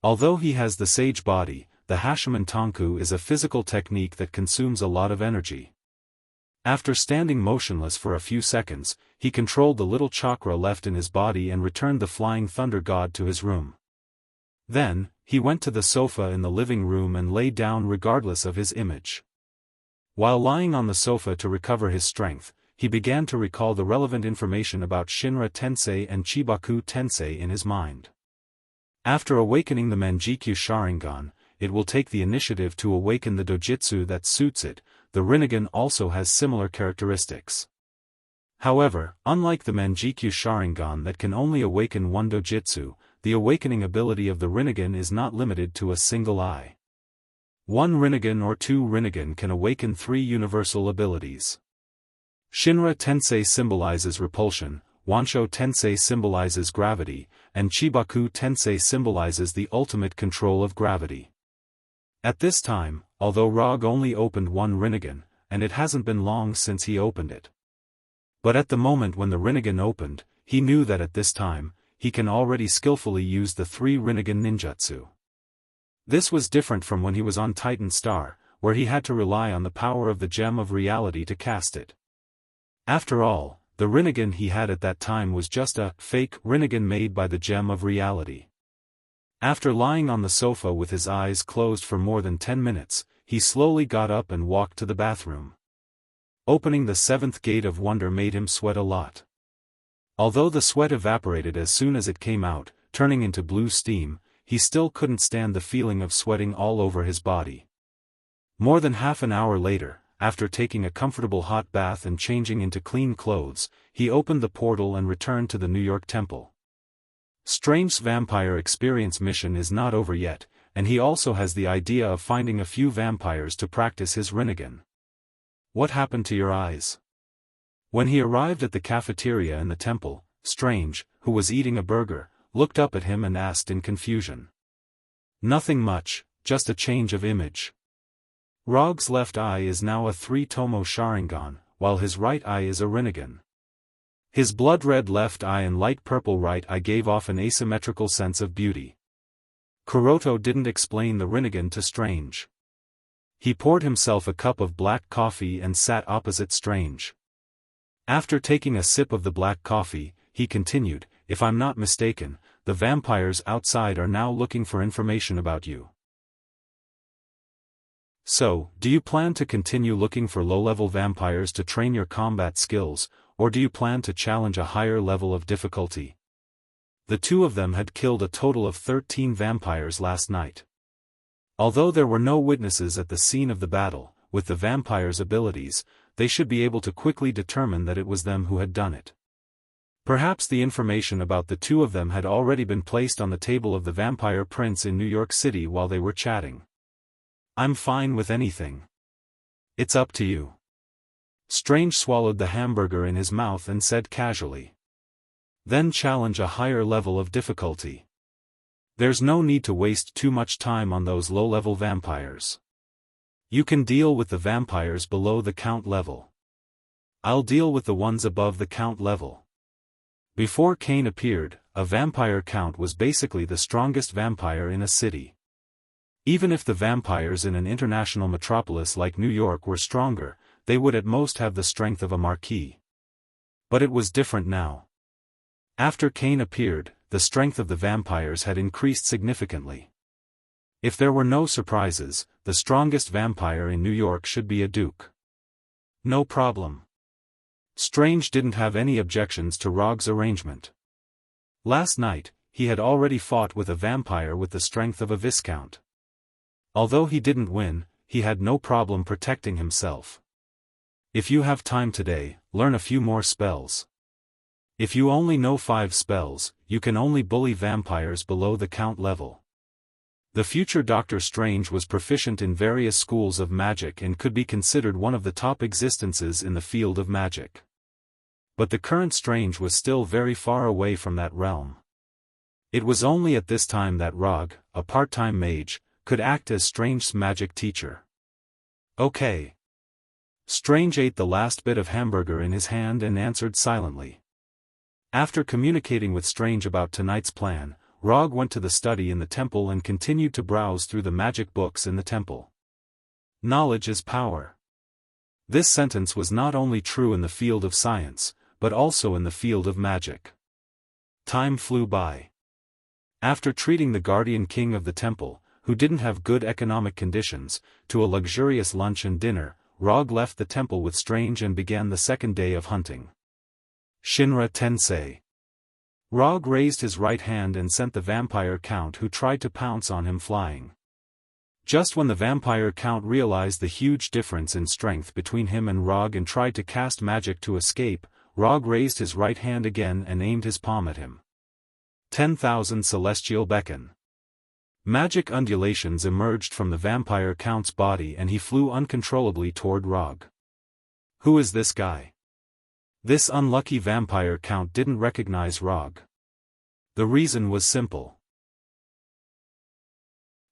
Although he has the sage body, the Hashiman Tonku is a physical technique that consumes a lot of energy. After standing motionless for a few seconds, he controlled the little chakra left in his body and returned the flying thunder god to his room. Then, he went to the sofa in the living room and lay down regardless of his image. While lying on the sofa to recover his strength, he began to recall the relevant information about Shinra Tensei and Chibaku Tensei in his mind. After awakening the Manjikyu Sharingan, it will take the initiative to awaken the dojitsu that suits it. The Rinnegan also has similar characteristics. However, unlike the Manjikyu Sharingan that can only awaken one dojitsu, the awakening ability of the Rinnegan is not limited to a single eye. One Rinnegan or two Rinnegan can awaken three universal abilities. Shinra Tensei symbolizes repulsion, Wansho Tensei symbolizes gravity, and Chibaku Tensei symbolizes the ultimate control of gravity. At this time, although Rog only opened one Rinnegan, and it hasn't been long since he opened it. But at the moment when the Rinnegan opened, he knew that at this time, he can already skillfully use the three Rinnegan ninjutsu. This was different from when he was on Titan Star, where he had to rely on the power of the Gem of Reality to cast it. After all, the Rinnegan he had at that time was just a fake Rinnegan made by the Gem of Reality. After lying on the sofa with his eyes closed for more than 10 minutes, he slowly got up and walked to the bathroom. Opening the seventh gate of wonder made him sweat a lot. Although the sweat evaporated as soon as it came out, turning into blue steam, he still couldn't stand the feeling of sweating all over his body. More than half an hour later, after taking a comfortable hot bath and changing into clean clothes, he opened the portal and returned to the New York Temple. Strange's vampire experience mission is not over yet, and he also has the idea of finding a few vampires to practice his Rinnegan. What happened to your eyes? When he arrived at the cafeteria in the temple, Strange, who was eating a burger, looked up at him and asked in confusion. Nothing much, just a change of image. Rog's left eye is now a 3-tomo Sharingan, while his right eye is a Rinnegan. His blood-red left eye and light-purple right eye gave off an asymmetrical sense of beauty. Kuroto didn't explain the Rinnegan to Strange. He poured himself a cup of black coffee and sat opposite Strange. After taking a sip of the black coffee, he continued, "If I'm not mistaken, the vampires outside are now looking for information about you. So, do you plan to continue looking for low-level vampires to train your combat skills, or do you plan to challenge a higher level of difficulty?" The two of them had killed a total of 13 vampires last night. Although there were no witnesses at the scene of the battle, with the vampires' abilities, they should be able to quickly determine that it was them who had done it. Perhaps the information about the two of them had already been placed on the table of the vampire prince in New York City while they were chatting. "I'm fine with anything. It's up to you." Strange swallowed the hamburger in his mouth and said casually. "Then challenge a higher level of difficulty. There's no need to waste too much time on those low-level vampires. You can deal with the vampires below the count level. I'll deal with the ones above the count level." Before Kane appeared, a vampire count was basically the strongest vampire in a city. Even if the vampires in an international metropolis like New York were stronger, they would at most have the strength of a marquis. But it was different now. After Cain appeared, the strength of the vampires had increased significantly. If there were no surprises, the strongest vampire in New York should be a duke. No problem. Strange didn't have any objections to Rog's arrangement. Last night, he had already fought with a vampire with the strength of a viscount. Although he didn't win, he had no problem protecting himself. If you have time today, learn a few more spells. If you only know 5 spells, you can only bully vampires below the count level. The future Doctor Strange was proficient in various schools of magic and could be considered one of the top existences in the field of magic. But the current Strange was still very far away from that realm. It was only at this time that Rog, a part-time mage, could act as Strange's magic teacher. Okay. Strange ate the last bit of hamburger in his hand and answered silently. After communicating with Strange about tonight's plan, Rog went to the study in the temple and continued to browse through the magic books in the temple. Knowledge is power. This sentence was not only true in the field of science, but also in the field of magic. Time flew by. After treating the guardian king of the temple, who didn't have good economic conditions, to a luxurious lunch and dinner, Rog left the temple with Strange and began the second day of hunting. Shinra Tensei. Rog raised his right hand and sent the vampire count who tried to pounce on him flying. Just when the vampire count realized the huge difference in strength between him and Rog and tried to cast magic to escape, Rog raised his right hand again and aimed his palm at him. 10,000 Celestial Beacon. Magic undulations emerged from the vampire count's body and he flew uncontrollably toward Rog. Who is this guy? This unlucky vampire count didn't recognize Rog. The reason was simple.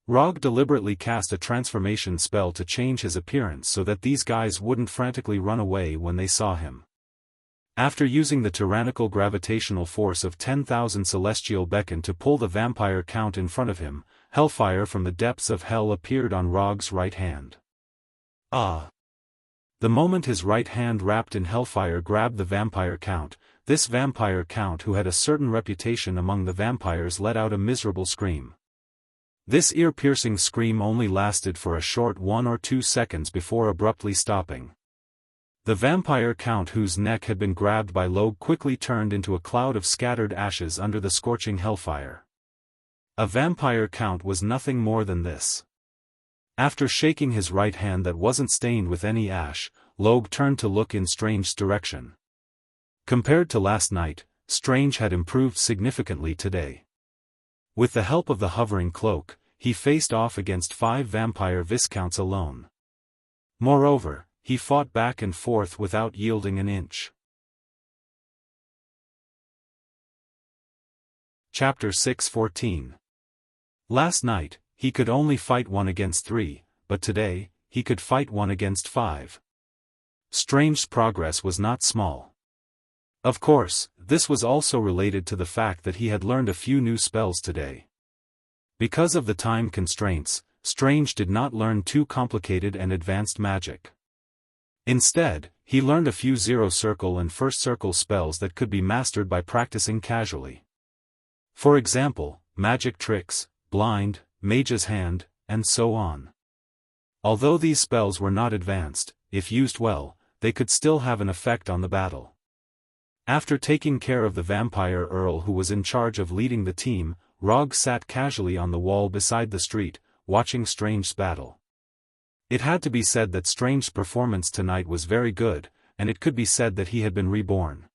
Rog deliberately cast a transformation spell to change his appearance so that these guys wouldn't frantically run away when they saw him. After using the tyrannical gravitational force of 10,000 Celestial Beacon to pull the vampire count in front of him, hellfire from the depths of hell appeared on Rog's right hand. Ah! The moment his right hand wrapped in hellfire grabbed the vampire count, this vampire count who had a certain reputation among the vampires let out a miserable scream. This ear-piercing scream only lasted for a short 1 or 2 seconds before abruptly stopping. The vampire count whose neck had been grabbed by Logue quickly turned into a cloud of scattered ashes under the scorching hellfire. A vampire count was nothing more than this. After shaking his right hand that wasn't stained with any ash, Logue turned to look in Strange's direction. Compared to last night, Strange had improved significantly today. With the help of the hovering cloak, he faced off against 5 vampire viscounts alone. Moreover, he fought back and forth without yielding an inch. Chapter 6:14. Last night, he could only fight 1 against 3, but today, he could fight 1 against 5. Strange's progress was not small. Of course, this was also related to the fact that he had learned a few new spells today. Because of the time constraints, Strange did not learn too complicated and advanced magic. Instead, he learned a few Zero Circle and First Circle spells that could be mastered by practicing casually. For example, magic tricks, blind, mage's hand, and so on. Although these spells were not advanced, if used well, they could still have an effect on the battle. After taking care of the vampire Earl who was in charge of leading the team, Rog sat casually on the wall beside the street, watching Strange's battle. It had to be said that Strange's performance tonight was very good, and it could be said that he had been reborn.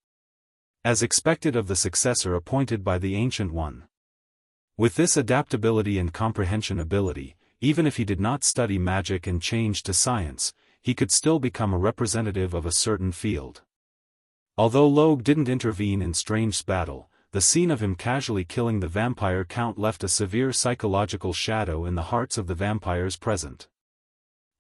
As expected of the successor appointed by the Ancient One. With this adaptability and comprehension ability, even if he did not study magic and change to science, he could still become a representative of a certain field. Although Logue didn't intervene in Strange's battle, the scene of him casually killing the vampire count left a severe psychological shadow in the hearts of the vampires present.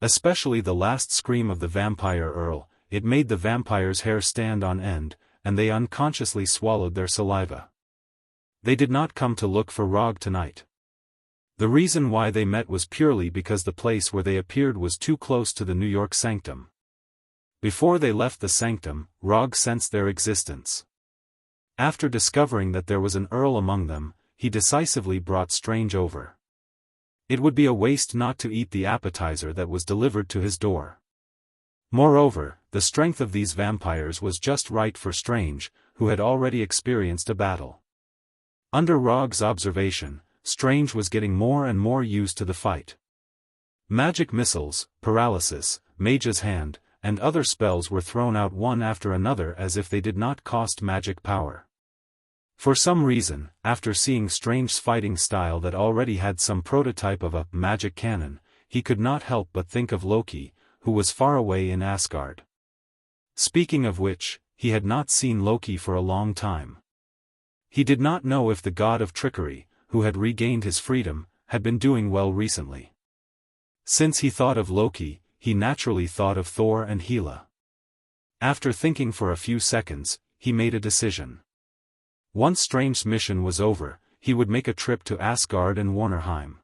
Especially the last scream of the vampire Earl, it made the vampires' hair stand on end, and they unconsciously swallowed their saliva. They did not come to look for Rog tonight. The reason why they met was purely because the place where they appeared was too close to the New York sanctum. Before they left the sanctum, Rog sensed their existence. After discovering that there was an earl among them, he decisively brought Strange over. It would be a waste not to eat the appetizer that was delivered to his door. Moreover, the strength of these vampires was just right for Strange, who had already experienced a battle. Under Rog's observation, Strange was getting more and more used to the fight. Magic missiles, paralysis, mage's hand, and other spells were thrown out one after another as if they did not cost magic power. For some reason, after seeing Strange's fighting style that already had some prototype of a magic cannon, he could not help but think of Loki, who was far away in Asgard. Speaking of which, he had not seen Loki for a long time. He did not know if the god of trickery, who had regained his freedom, had been doing well recently. Since he thought of Loki, he naturally thought of Thor and Hela. After thinking for a few seconds, he made a decision. Once Strange's mission was over, he would make a trip to Asgard and Warnerheim.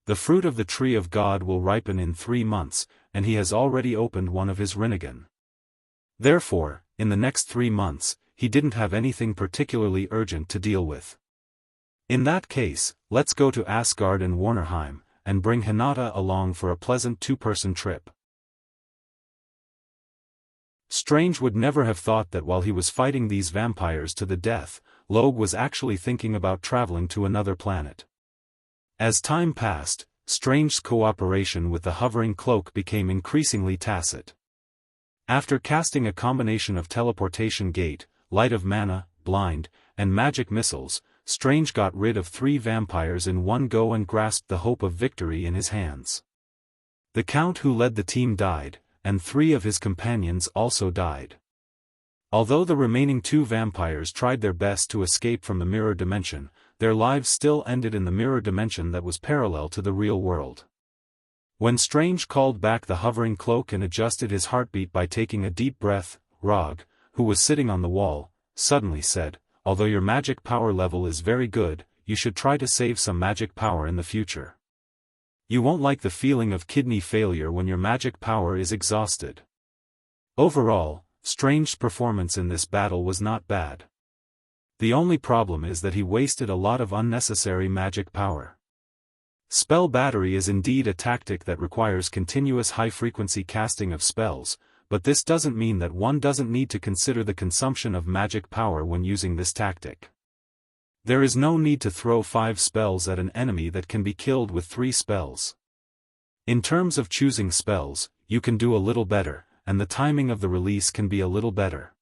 The fruit of the tree of God will ripen in 3 months, and he has already opened one of his Rinnegan. Therefore, in the next 3 months, he didn't have anything particularly urgent to deal with. In that case, let's go to Asgard and Warnerheim, and bring Hinata along for a pleasant 2-person trip. Strange would never have thought that while he was fighting these vampires to the death, Logue was actually thinking about traveling to another planet. As time passed, Strange's cooperation with the hovering cloak became increasingly tacit. After casting a combination of teleportation gate, light of mana, blind, and magic missiles, Strange got rid of 3 vampires in one go and grasped the hope of victory in his hands. The count who led the team died, and 3 of his companions also died. Although the remaining 2 vampires tried their best to escape from the mirror dimension, their lives still ended in the mirror dimension that was parallel to the real world. When Strange called back the hovering cloak and adjusted his heartbeat by taking a deep breath, Rog, who was sitting on the wall, suddenly said, "Although your magic power level is very good, you should try to save some magic power in the future. You won't like the feeling of kidney failure when your magic power is exhausted." Overall, Strange's performance in this battle was not bad. The only problem is that he wasted a lot of unnecessary magic power. Spell battery is indeed a tactic that requires continuous high-frequency casting of spells, but this doesn't mean that one doesn't need to consider the consumption of magic power when using this tactic. There is no need to throw 5 spells at an enemy that can be killed with 3 spells. In terms of choosing spells, you can do a little better, and the timing of the release can be a little better.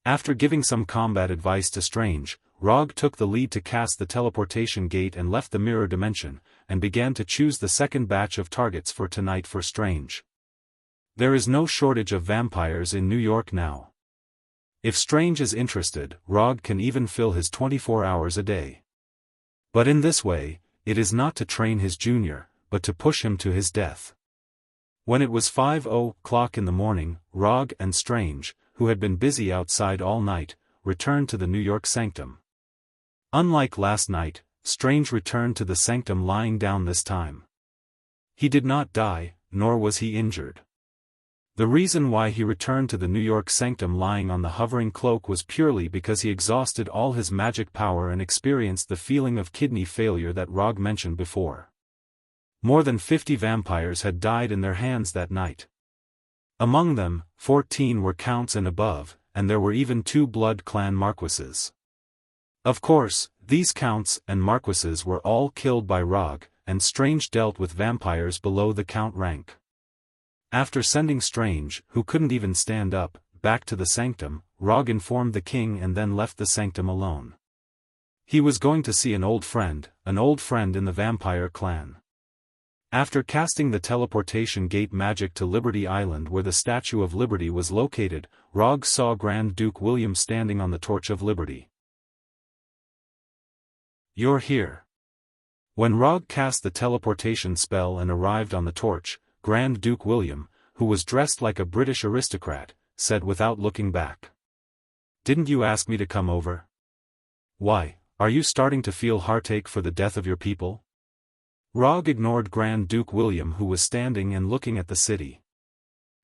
After giving some combat advice to Strange, Rog took the lead to cast the teleportation gate and left the mirror dimension, and began to choose the second batch of targets for tonight for Strange. There is no shortage of vampires in New York now. If Strange is interested, Rog can even fill his 24 hours a day. But in this way, it is not to train his junior, but to push him to his death. When it was 5:00 in the morning, Rog and Strange, who had been busy outside all night, returned to the New York sanctum. Unlike last night, Strange returned to the sanctum lying down this time. He did not die, nor was he injured. The reason why he returned to the New York sanctum lying on the hovering cloak was purely because he exhausted all his magic power and experienced the feeling of kidney failure that Rog mentioned before. More than 50 vampires had died in their hands that night. Among them, 14 were counts and above, and there were even 2 blood clan marquises. Of course, these counts and marquises were all killed by Rog, and Strange dealt with vampires below the count rank. After sending Strange, who couldn't even stand up, back to the sanctum, Rog informed the king and then left the sanctum alone. He was going to see an old friend in the vampire clan. After casting the teleportation gate magic to Liberty Island where the Statue of Liberty was located, Rog saw Grand Duke William standing on the Torch of Liberty. "You're here." When Rog cast the teleportation spell and arrived on the torch, Grand Duke William, who was dressed like a British aristocrat, said without looking back, "Didn't you ask me to come over? Why, are you starting to feel heartache for the death of your people?" Rog ignored Grand Duke William, who was standing and looking at the city.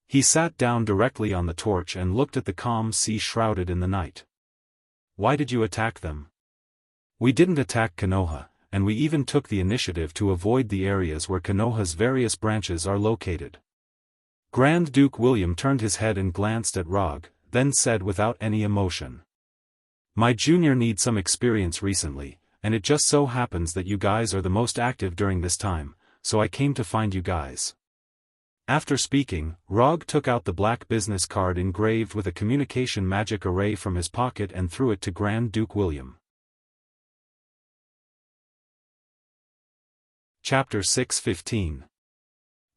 He sat down directly on the torch and looked at the calm sea shrouded in the night. Why did you attack them? We didn't attack Konoha, and we even took the initiative to avoid the areas where Konoha's various branches are located. Grand Duke William turned his head and glanced at Rog, then said without any emotion. My junior needs some experience recently, and it just so happens that you guys are the most active during this time, so I came to find you guys. After speaking, Rog took out the black business card engraved with a communication magic array from his pocket and threw it to Grand Duke William. Chapter 6:15.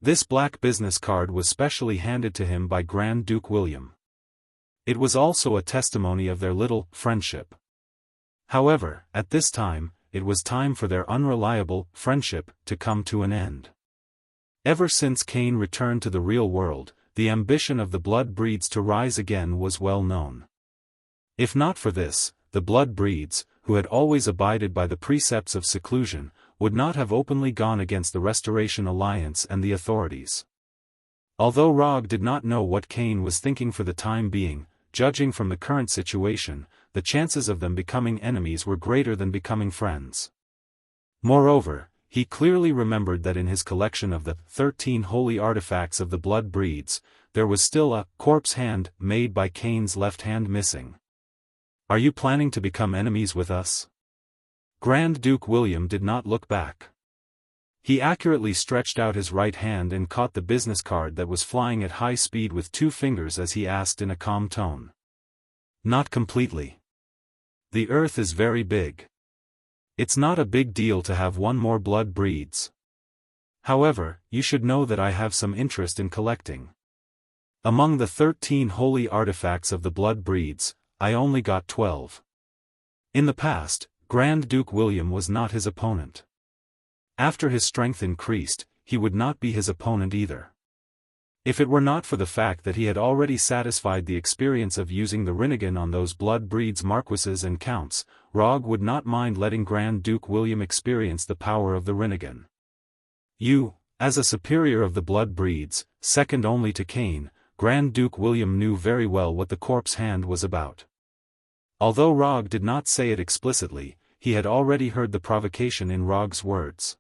This black business card was specially handed to him by Grand Duke William. It was also a testimony of their little friendship. However, at this time, it was time for their unreliable friendship to come to an end. Ever since Cain returned to the real world, the ambition of the blood breeds to rise again was well known. If not for this, the blood breeds, who had always abided by the precepts of seclusion, would not have openly gone against the Restoration Alliance and the authorities. Although Rog did not know what Cain was thinking for the time being, judging from the current situation, the chances of them becoming enemies were greater than becoming friends. Moreover, he clearly remembered that in his collection of the 13 holy artifacts of the blood breeds, there was still a corpse hand made by Cain's left hand missing. Are you planning to become enemies with us? Grand Duke William did not look back. He accurately stretched out his right hand and caught the business card that was flying at high speed with 2 fingers as he asked in a calm tone. Not completely. The earth is very big. It's not a big deal to have one more blood breeds. However, you should know that I have some interest in collecting. Among the 13 holy artifacts of the blood breeds, I only got 12. In the past, Grand Duke William was not his opponent. After his strength increased, he would not be his opponent either. If it were not for the fact that he had already satisfied the experience of using the Rinnegan on those blood breeds marquises and counts, Rog would not mind letting Grand Duke William experience the power of the Rinnegan. You, as a superior of the blood breeds, second only to Cain, Grand Duke William knew very well what the corpse hand was about. Although Rog did not say it explicitly, he had already heard the provocation in Rog's words.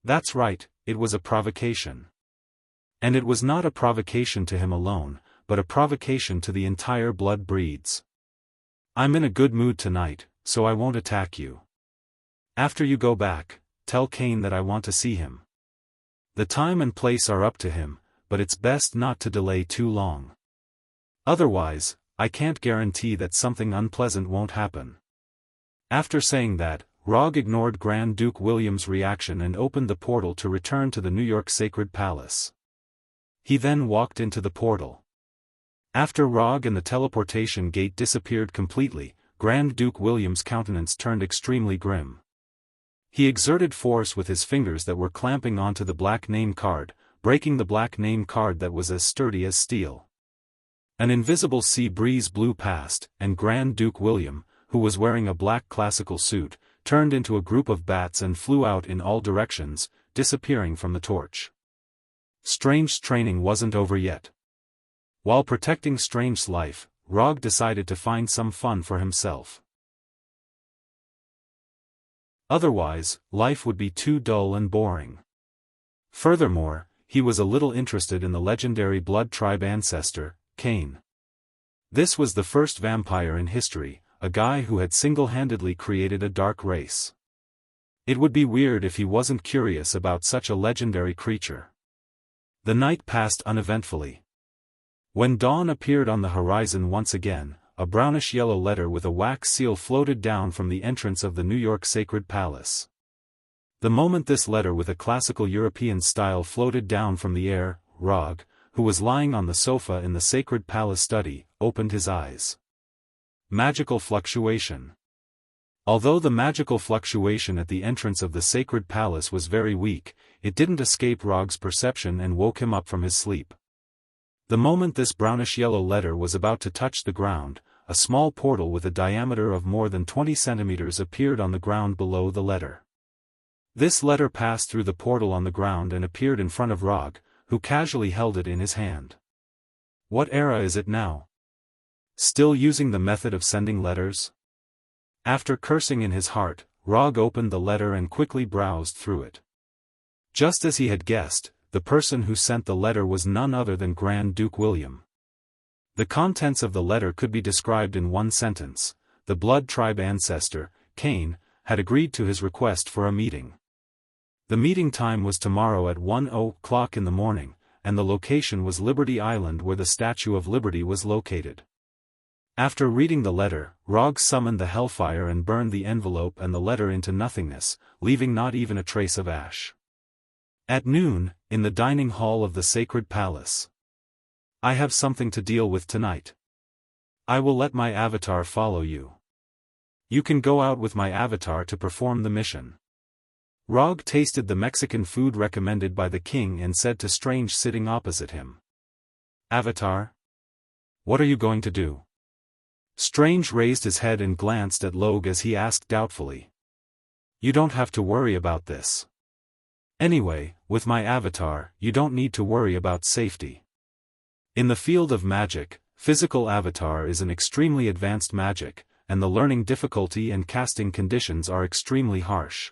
That's right, it was a provocation. And it was not a provocation to him alone, but a provocation to the entire blood breeds. I'm in a good mood tonight, so I won't attack you. After you go back, tell Cain that I want to see him. The time and place are up to him, but it's best not to delay too long. Otherwise, I can't guarantee that something unpleasant won't happen. After saying that, Rog ignored Grand Duke William's reaction and opened the portal to return to the New York Sacred Palace. He then walked into the portal. After Rog and the teleportation gate disappeared completely, Grand Duke William's countenance turned extremely grim. He exerted force with his fingers that were clamping onto the black name card, breaking the black name card that was as sturdy as steel. An invisible sea breeze blew past, and Grand Duke William, who was wearing a black classical suit, turned into a group of bats and flew out in all directions, disappearing from the torch. Strange's training wasn't over yet. While protecting Strange's life, Rog decided to find some fun for himself. Otherwise, life would be too dull and boring. Furthermore, he was a little interested in the legendary blood tribe ancestor, Cain. This was the first vampire in history, a guy who had single-handedly created a dark race. It would be weird if he wasn't curious about such a legendary creature. The night passed uneventfully. When dawn appeared on the horizon once again, a brownish-yellow letter with a wax seal floated down from the entrance of the New York Sacred Palace. The moment this letter with a classical European style floated down from the air, Rog, who was lying on the sofa in the Sacred Palace study, opened his eyes. Magical fluctuation. Although the magical fluctuation at the entrance of the Sacred Palace was very weak, it didn't escape Rog's perception and woke him up from his sleep. The moment this brownish-yellow letter was about to touch the ground, a small portal with a diameter of more than 20 centimeters appeared on the ground below the letter. This letter passed through the portal on the ground and appeared in front of Rog, who casually held it in his hand. What era is it now? Still using the method of sending letters? After cursing in his heart, Rog opened the letter and quickly browsed through it. Just as he had guessed, the person who sent the letter was none other than Grand Duke William. The contents of the letter could be described in one sentence: the blood tribe ancestor, Cain, had agreed to his request for a meeting. The meeting time was tomorrow at 1:00 in the morning, and the location was Liberty Island, where the Statue of Liberty was located. After reading the letter, Rog summoned the hellfire and burned the envelope and the letter into nothingness, leaving not even a trace of ash. At noon, in the dining hall of the sacred palace. I have something to deal with tonight. I will let my avatar follow you. You can go out with my avatar to perform the mission. Rog tasted the Mexican food recommended by the king and said to Strange sitting opposite him. Avatar? What are you going to do? Strange raised his head and glanced at Logue as he asked doubtfully. You don't have to worry about this. Anyway, with my avatar, you don't need to worry about safety. In the field of magic, physical avatar is an extremely advanced magic, and the learning difficulty and casting conditions are extremely harsh.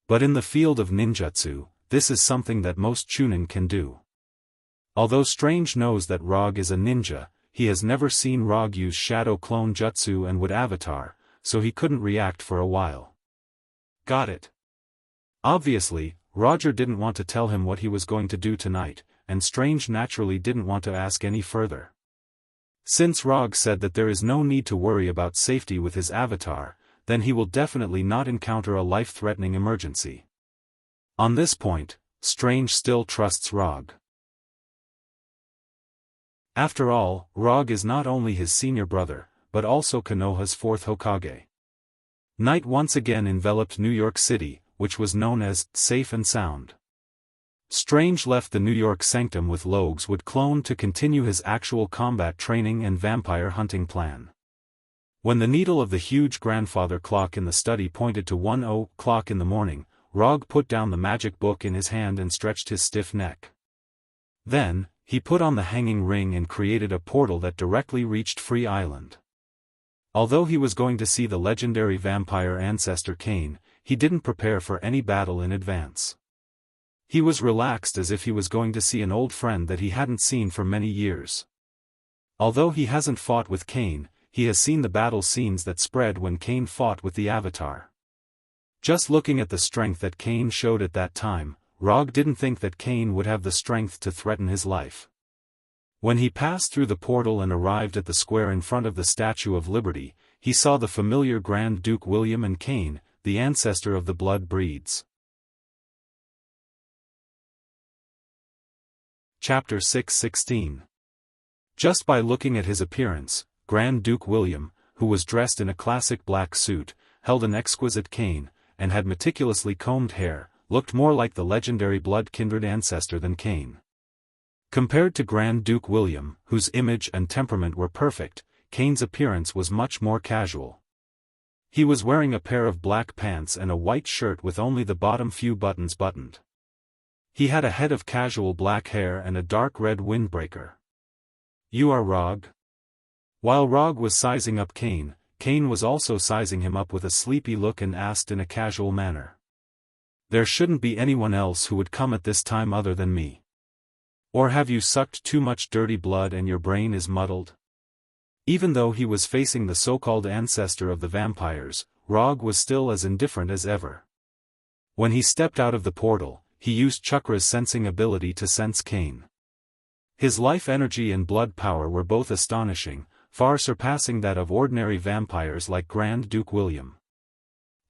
But in the field of ninjutsu, this is something that most chunin can do. Although Strange knows that Rog is a ninja, he has never seen Rog use shadow clone jutsu and would avatar, so he couldn't react for a while. Got it. Obviously, Roger didn't want to tell him what he was going to do tonight, and Strange naturally didn't want to ask any further. Since Rog said that there is no need to worry about safety with his avatar, then he will definitely not encounter a life-threatening emergency. On this point, Strange still trusts Rog. After all, Rog is not only his senior brother, but also Konoha's fourth Hokage. Night once again enveloped New York City, which was known as safe and sound. Strange left the New York sanctum with Logue's wood clone to continue his actual combat training and vampire hunting plan. When the needle of the huge grandfather clock in the study pointed to 1:00 in the morning, Rog put down the magic book in his hand and stretched his stiff neck. Then, he put on the hanging ring and created a portal that directly reached Free Island. Although he was going to see the legendary vampire ancestor Cain, he didn't prepare for any battle in advance. He was relaxed as if he was going to see an old friend that he hadn't seen for many years. Although he hasn't fought with Cain, he has seen the battle scenes that spread when Cain fought with the Avatar. Just looking at the strength that Cain showed at that time, Rog didn't think that Cain would have the strength to threaten his life. When he passed through the portal and arrived at the square in front of the Statue of Liberty, he saw the familiar Grand Duke William and Cain, the ancestor of the blood breeds. Chapter 6:16. Just by looking at his appearance, Grand Duke William, who was dressed in a classic black suit, held an exquisite cane, and had meticulously combed hair, looked more like the legendary blood-kindred ancestor than Cain. Compared to Grand Duke William, whose image and temperament were perfect, Cain's appearance was much more casual. He was wearing a pair of black pants and a white shirt with only the bottom few buttons buttoned. He had a head of casual black hair and a dark red windbreaker. "You are Rog?" While Rog was sizing up Cain, Cain was also sizing him up with a sleepy look and asked in a casual manner. "There shouldn't be anyone else who would come at this time other than me. Or have you sucked too much dirty blood and your brain is muddled?" Even though he was facing the so-called ancestor of the vampires, Rog was still as indifferent as ever. When he stepped out of the portal, he used Chakra's sensing ability to sense Cain. His life energy and blood power were both astonishing, far surpassing that of ordinary vampires like Grand Duke William.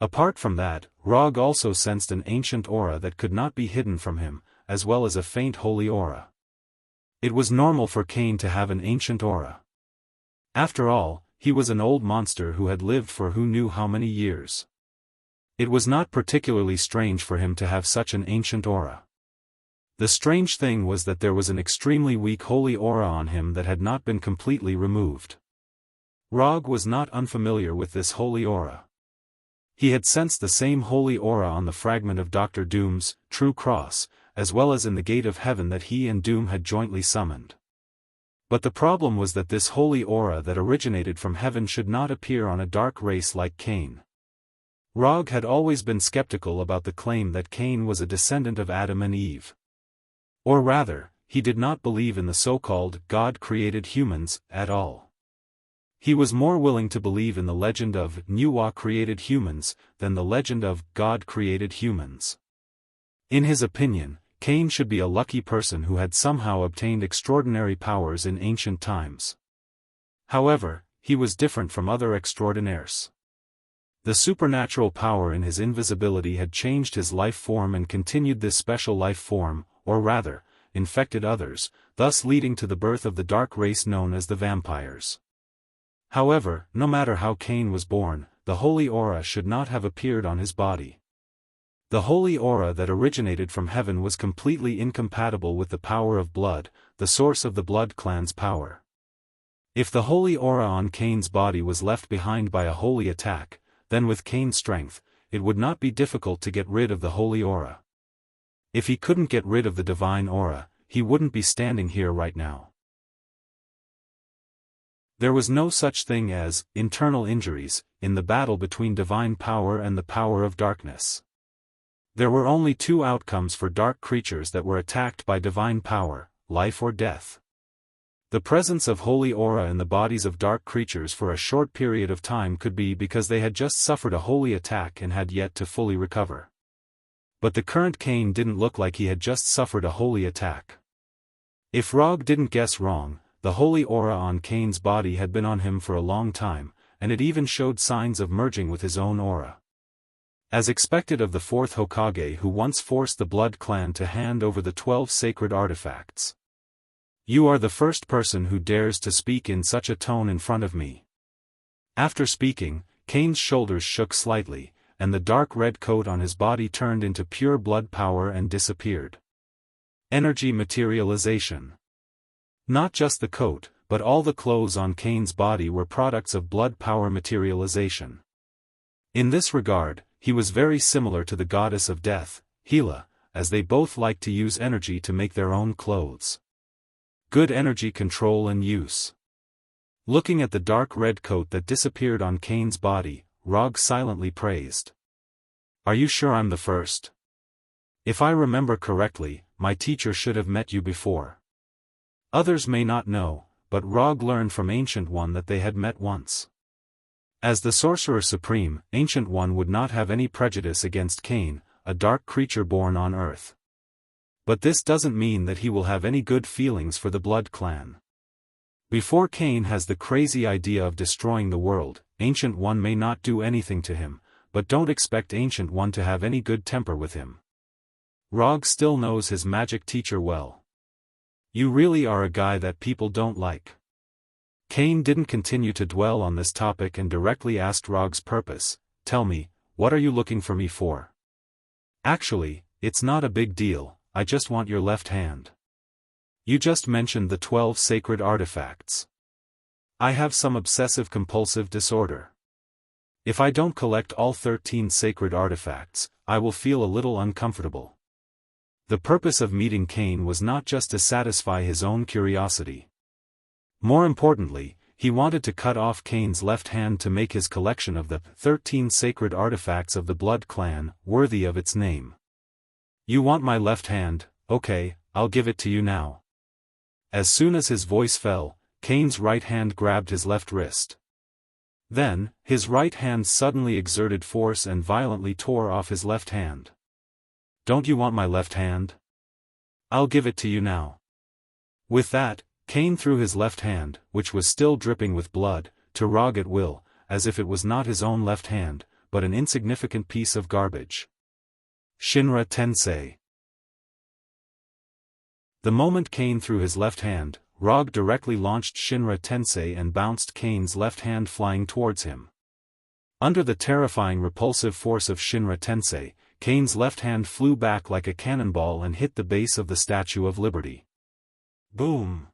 Apart from that, Rog also sensed an ancient aura that could not be hidden from him, as well as a faint holy aura. It was normal for Cain to have an ancient aura. After all, he was an old monster who had lived for who knew how many years. It was not particularly strange for him to have such an ancient aura. The strange thing was that there was an extremely weak holy aura on him that had not been completely removed. Rog was not unfamiliar with this holy aura. He had sensed the same holy aura on the fragment of Dr. Doom's true cross, as well as in the gate of heaven that he and Doom had jointly summoned. But the problem was that this holy aura that originated from heaven should not appear on a dark race like Cain. Rog had always been skeptical about the claim that Cain was a descendant of Adam and Eve. Or rather, he did not believe in the so-called God-created humans at all. He was more willing to believe in the legend of Nuwa-created humans than the legend of God-created humans. In his opinion, Cain should be a lucky person who had somehow obtained extraordinary powers in ancient times. However, he was different from other extraordinaires. The supernatural power in his invisibility had changed his life form and continued this special life form, or rather, infected others, thus leading to the birth of the dark race known as the vampires. However, no matter how Cain was born, the holy aura should not have appeared on his body. The holy aura that originated from heaven was completely incompatible with the power of blood, the source of the blood clan's power. If the holy aura on Cain's body was left behind by a holy attack, then with Cain's strength, it would not be difficult to get rid of the holy aura. If he couldn't get rid of the divine aura, he wouldn't be standing here right now. There was no such thing as internal injuries in the battle between divine power and the power of darkness. There were only two outcomes for dark creatures that were attacked by divine power, life or death. The presence of holy aura in the bodies of dark creatures for a short period of time could be because they had just suffered a holy attack and had yet to fully recover. But the current Cain didn't look like he had just suffered a holy attack. If Rog didn't guess wrong, the holy aura on Cain's body had been on him for a long time, and it even showed signs of merging with his own aura. As expected of the fourth Hokage who once forced the Blood Clan to hand over the 12 sacred artifacts. You are the first person who dares to speak in such a tone in front of me. After speaking, Cain's shoulders shook slightly, and the dark red coat on his body turned into pure blood power and disappeared. Energy materialization. Not just the coat, but all the clothes on Cain's body were products of blood power materialization. In this regard, he was very similar to the goddess of death, Hela, as they both liked to use energy to make their own clothes. Good energy control and use. Looking at the dark red coat that disappeared on Cain's body, Rog silently praised. Are you sure I'm the first? If I remember correctly, my teacher should have met you before. Others may not know, but Rog learned from Ancient One that they had met once. As the Sorcerer Supreme, Ancient One would not have any prejudice against Cain, a dark creature born on Earth. But this doesn't mean that he will have any good feelings for the Blood Clan. Before Cain has the crazy idea of destroying the world, Ancient One may not do anything to him, but don't expect Ancient One to have any good temper with him. Rog still knows his magic teacher well. You really are a guy that people don't like. Cain didn't continue to dwell on this topic and directly asked Rog's purpose. Tell me, what are you looking for me for? Actually, it's not a big deal, I just want your left hand. You just mentioned the 12 sacred artifacts. I have some obsessive-compulsive disorder. If I don't collect all 13 sacred artifacts, I will feel a little uncomfortable. The purpose of meeting Cain was not just to satisfy his own curiosity. More importantly, he wanted to cut off Cain's left hand to make his collection of the 13 sacred artifacts of the Blood Clan worthy of its name. You want my left hand? Okay, I'll give it to you now. As soon as his voice fell, Cain's right hand grabbed his left wrist. Then, his right hand suddenly exerted force and violently tore off his left hand. Don't you want my left hand? I'll give it to you now. With that, Cain threw his left hand, which was still dripping with blood, to Rog at will, as if it was not his own left hand, but an insignificant piece of garbage. Shinra Tensei. The moment Cain threw his left hand, Rog directly launched Shinra Tensei and bounced Cain's left hand flying towards him. Under the terrifying repulsive force of Shinra Tensei, Cain's left hand flew back like a cannonball and hit the base of the Statue of Liberty. Boom!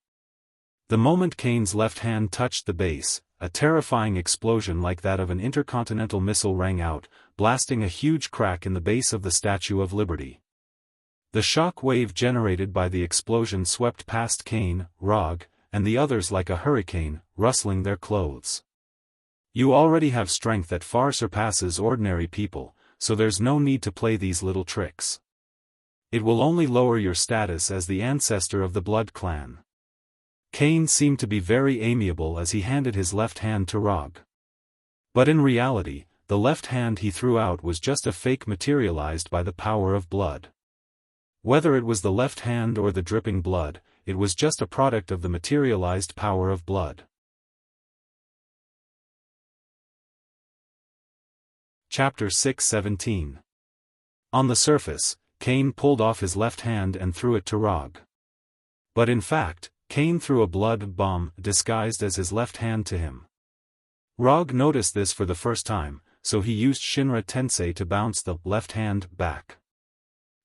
The moment Cain's left hand touched the base, a terrifying explosion like that of an intercontinental missile rang out, blasting a huge crack in the base of the Statue of Liberty. The shock wave generated by the explosion swept past Kane, Rog, and the others like a hurricane, rustling their clothes. You already have strength that far surpasses ordinary people, so there's no need to play these little tricks. It will only lower your status as the ancestor of the Blood Clan. Kane seemed to be very amiable as he handed his left hand to Rog. But in reality, the left hand he threw out was just a fake materialized by the power of blood. Whether it was the left hand or the dripping blood, it was just a product of the materialized power of blood. Chapter 6:17. On the surface, Kane pulled off his left hand and threw it to Rog. But in fact, Kane threw a blood bomb disguised as his left hand to him. Rog noticed this for the first time, so he used Shinra Tensei to bounce the left hand back.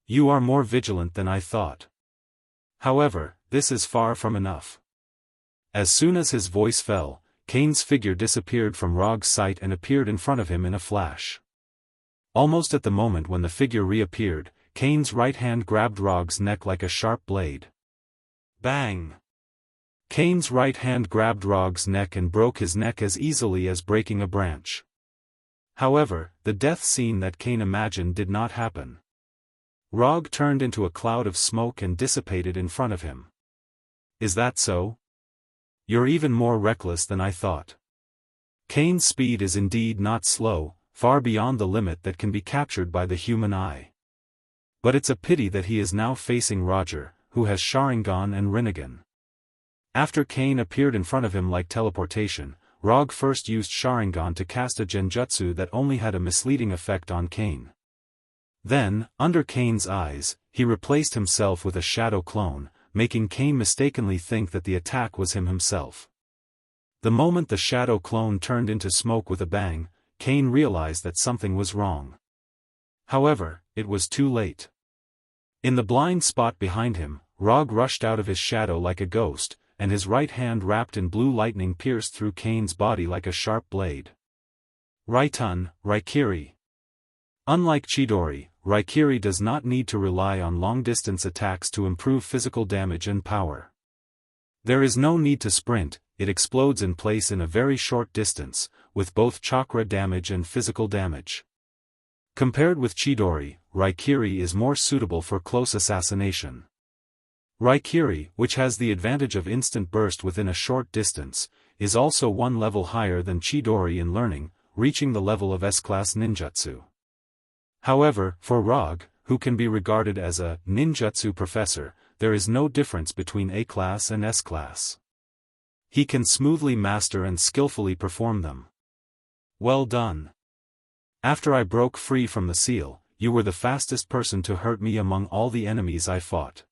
You are more vigilant than I thought. However, this is far from enough. As soon as his voice fell, Kane's figure disappeared from Rog's sight and appeared in front of him in a flash. Almost at the moment when the figure reappeared, Kane's right hand grabbed Rog's neck like a sharp blade. Bang! Kane's right hand grabbed Rog's neck and broke his neck as easily as breaking a branch. However, the death scene that Kane imagined did not happen. Rog turned into a cloud of smoke and dissipated in front of him. Is that so? You're even more reckless than I thought. Kane's speed is indeed not slow, far beyond the limit that can be captured by the human eye. But it's a pity that he is now facing Roger, who has Sharingan and Rinnegan. After Kane appeared in front of him like teleportation, Rog first used Sharingan to cast a genjutsu that only had a misleading effect on Kane. Then, under Kane's eyes, he replaced himself with a shadow clone, making Kane mistakenly think that the attack was him himself. The moment the shadow clone turned into smoke with a bang, Kane realized that something was wrong. However, it was too late. In the blind spot behind him, Rog rushed out of his shadow like a ghost, and his right hand wrapped in blue lightning pierced through Kane's body like a sharp blade. Raitun, Raikiri. Unlike Chidori, Raikiri does not need to rely on long-distance attacks to improve physical damage and power. There is no need to sprint, it explodes in place in a very short distance, with both chakra damage and physical damage. Compared with Chidori, Raikiri is more suitable for close assassination. Raikiri, which has the advantage of instant burst within a short distance, is also one level higher than Chidori in learning, reaching the level of S-class ninjutsu. However, for Rog, who can be regarded as a ninjutsu professor, there is no difference between A-class and S-class. He can smoothly master and skillfully perform them. Well done. After I broke free from the seal, you were the fastest person to hurt me among all the enemies I fought.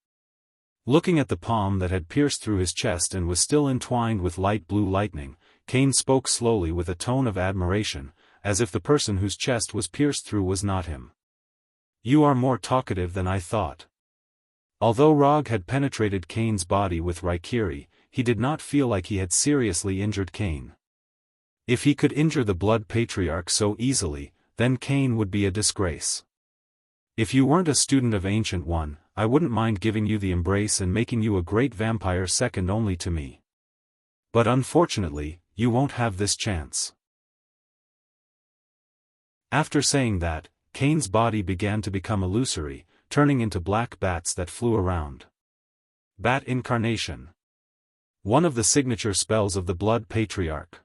Looking at the palm that had pierced through his chest and was still entwined with light blue lightning, Kane spoke slowly with a tone of admiration, as if the person whose chest was pierced through was not him. You are more talkative than I thought. Although Rog had penetrated Kane's body with Raikiri, he did not feel like he had seriously injured Kane. If he could injure the Blood Patriarch so easily, then Kane would be a disgrace. If you weren't a student of Ancient One, I wouldn't mind giving you the embrace and making you a great vampire second only to me. But unfortunately, you won't have this chance. After saying that, Kane's body began to become illusory, turning into black bats that flew around. Bat Incarnation. One of the signature spells of the Blood Patriarch.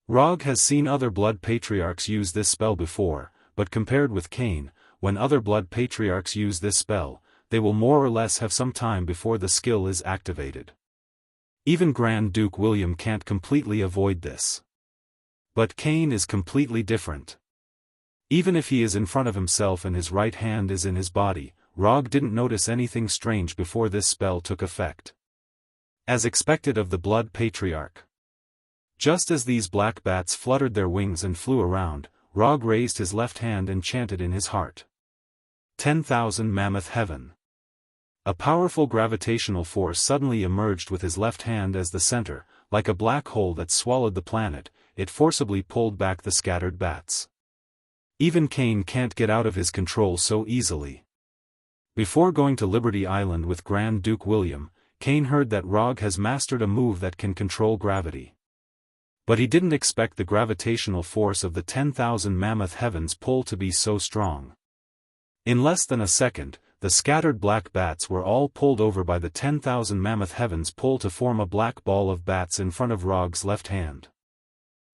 Rog has seen other Blood Patriarchs use this spell before, but compared with Kane, when other Blood Patriarchs use this spell, they will more or less have some time before the skill is activated. Even Grand Duke William can't completely avoid this. But Kane is completely different. Even if he is in front of himself and his right hand is in his body, Rog didn't notice anything strange before this spell took effect. As expected of the Blood Patriarch. Just as these black bats fluttered their wings and flew around, Rog raised his left hand and chanted in his heart. 10,000 Mammoth Heaven. A powerful gravitational force suddenly emerged with his left hand as the center, like a black hole that swallowed the planet, it forcibly pulled back the scattered bats. Even Cain can't get out of his control so easily. Before going to Liberty Island with Grand Duke William, Cain heard that Rog has mastered a move that can control gravity. But he didn't expect the gravitational force of the 10,000 mammoth heavens pull to be so strong. In less than a second, the scattered black bats were all pulled over by the 10,000 mammoth heavens pull to form a black ball of bats in front of Rog's left hand.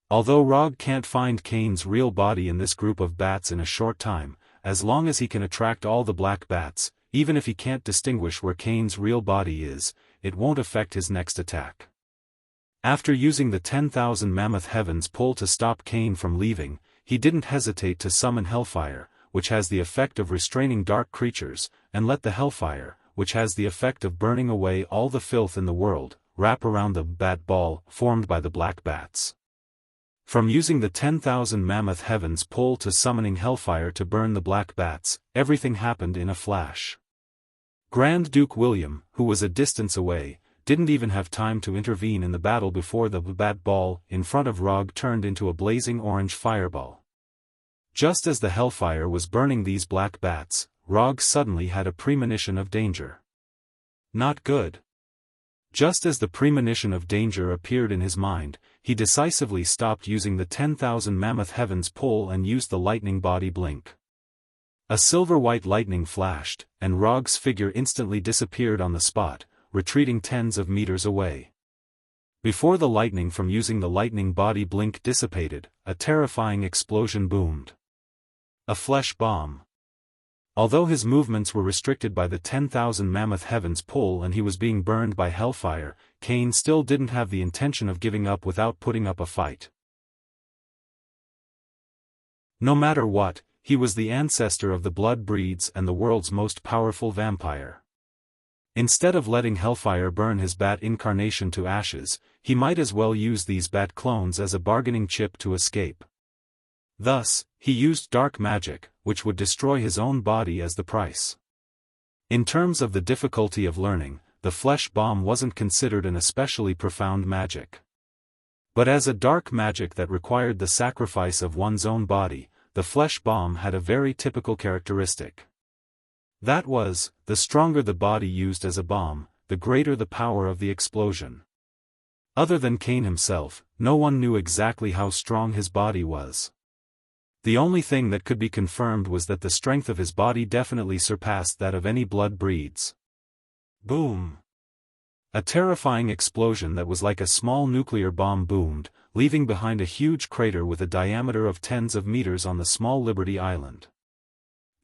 Although Rog can't find Cain's real body in this group of bats in a short time, as long as he can attract all the black bats, even if he can't distinguish where Cain's real body is, it won't affect his next attack. After using the 10,000 mammoth heavens pull to stop Cain from leaving, he didn't hesitate to summon Hellfire, which has the effect of restraining dark creatures, and let the Hellfire, which has the effect of burning away all the filth in the world, wrap around the bat ball formed by the black bats. From using the 10,000 mammoth heavens pull to summoning Hellfire to burn the black bats, everything happened in a flash. Grand Duke William, who was a distance away, didn't even have time to intervene in the battle before the bat ball in front of Rog turned into a blazing orange fireball. Just as the Hellfire was burning these black bats, Rog suddenly had a premonition of danger. Not good. Just as the premonition of danger appeared in his mind, he decisively stopped using the 10,000 mammoth heavens pull and used the lightning body blink. A silver-white lightning flashed, and Rog's figure instantly disappeared on the spot, retreating tens of meters away. Before the lightning from using the lightning body blink dissipated, a terrifying explosion boomed. A flesh bomb. Although his movements were restricted by the 10,000 mammoth heavens pull and he was being burned by Hellfire, Cain still didn't have the intention of giving up without putting up a fight. No matter what, he was the ancestor of the blood breeds and the world's most powerful vampire. Instead of letting Hellfire burn his bat incarnation to ashes, he might as well use these bat clones as a bargaining chip to escape. Thus, he used dark magic, which would destroy his own body as the price. In terms of the difficulty of learning, the flesh bomb wasn't considered an especially profound magic. But as a dark magic that required the sacrifice of one's own body, the flesh bomb had a very typical characteristic. That was, the stronger the body used as a bomb, the greater the power of the explosion. Other than Cain himself, no one knew exactly how strong his body was. The only thing that could be confirmed was that the strength of his body definitely surpassed that of any blood breeds. Boom! A terrifying explosion that was like a small nuclear bomb boomed, leaving behind a huge crater with a diameter of tens of meters on the small Liberty Island.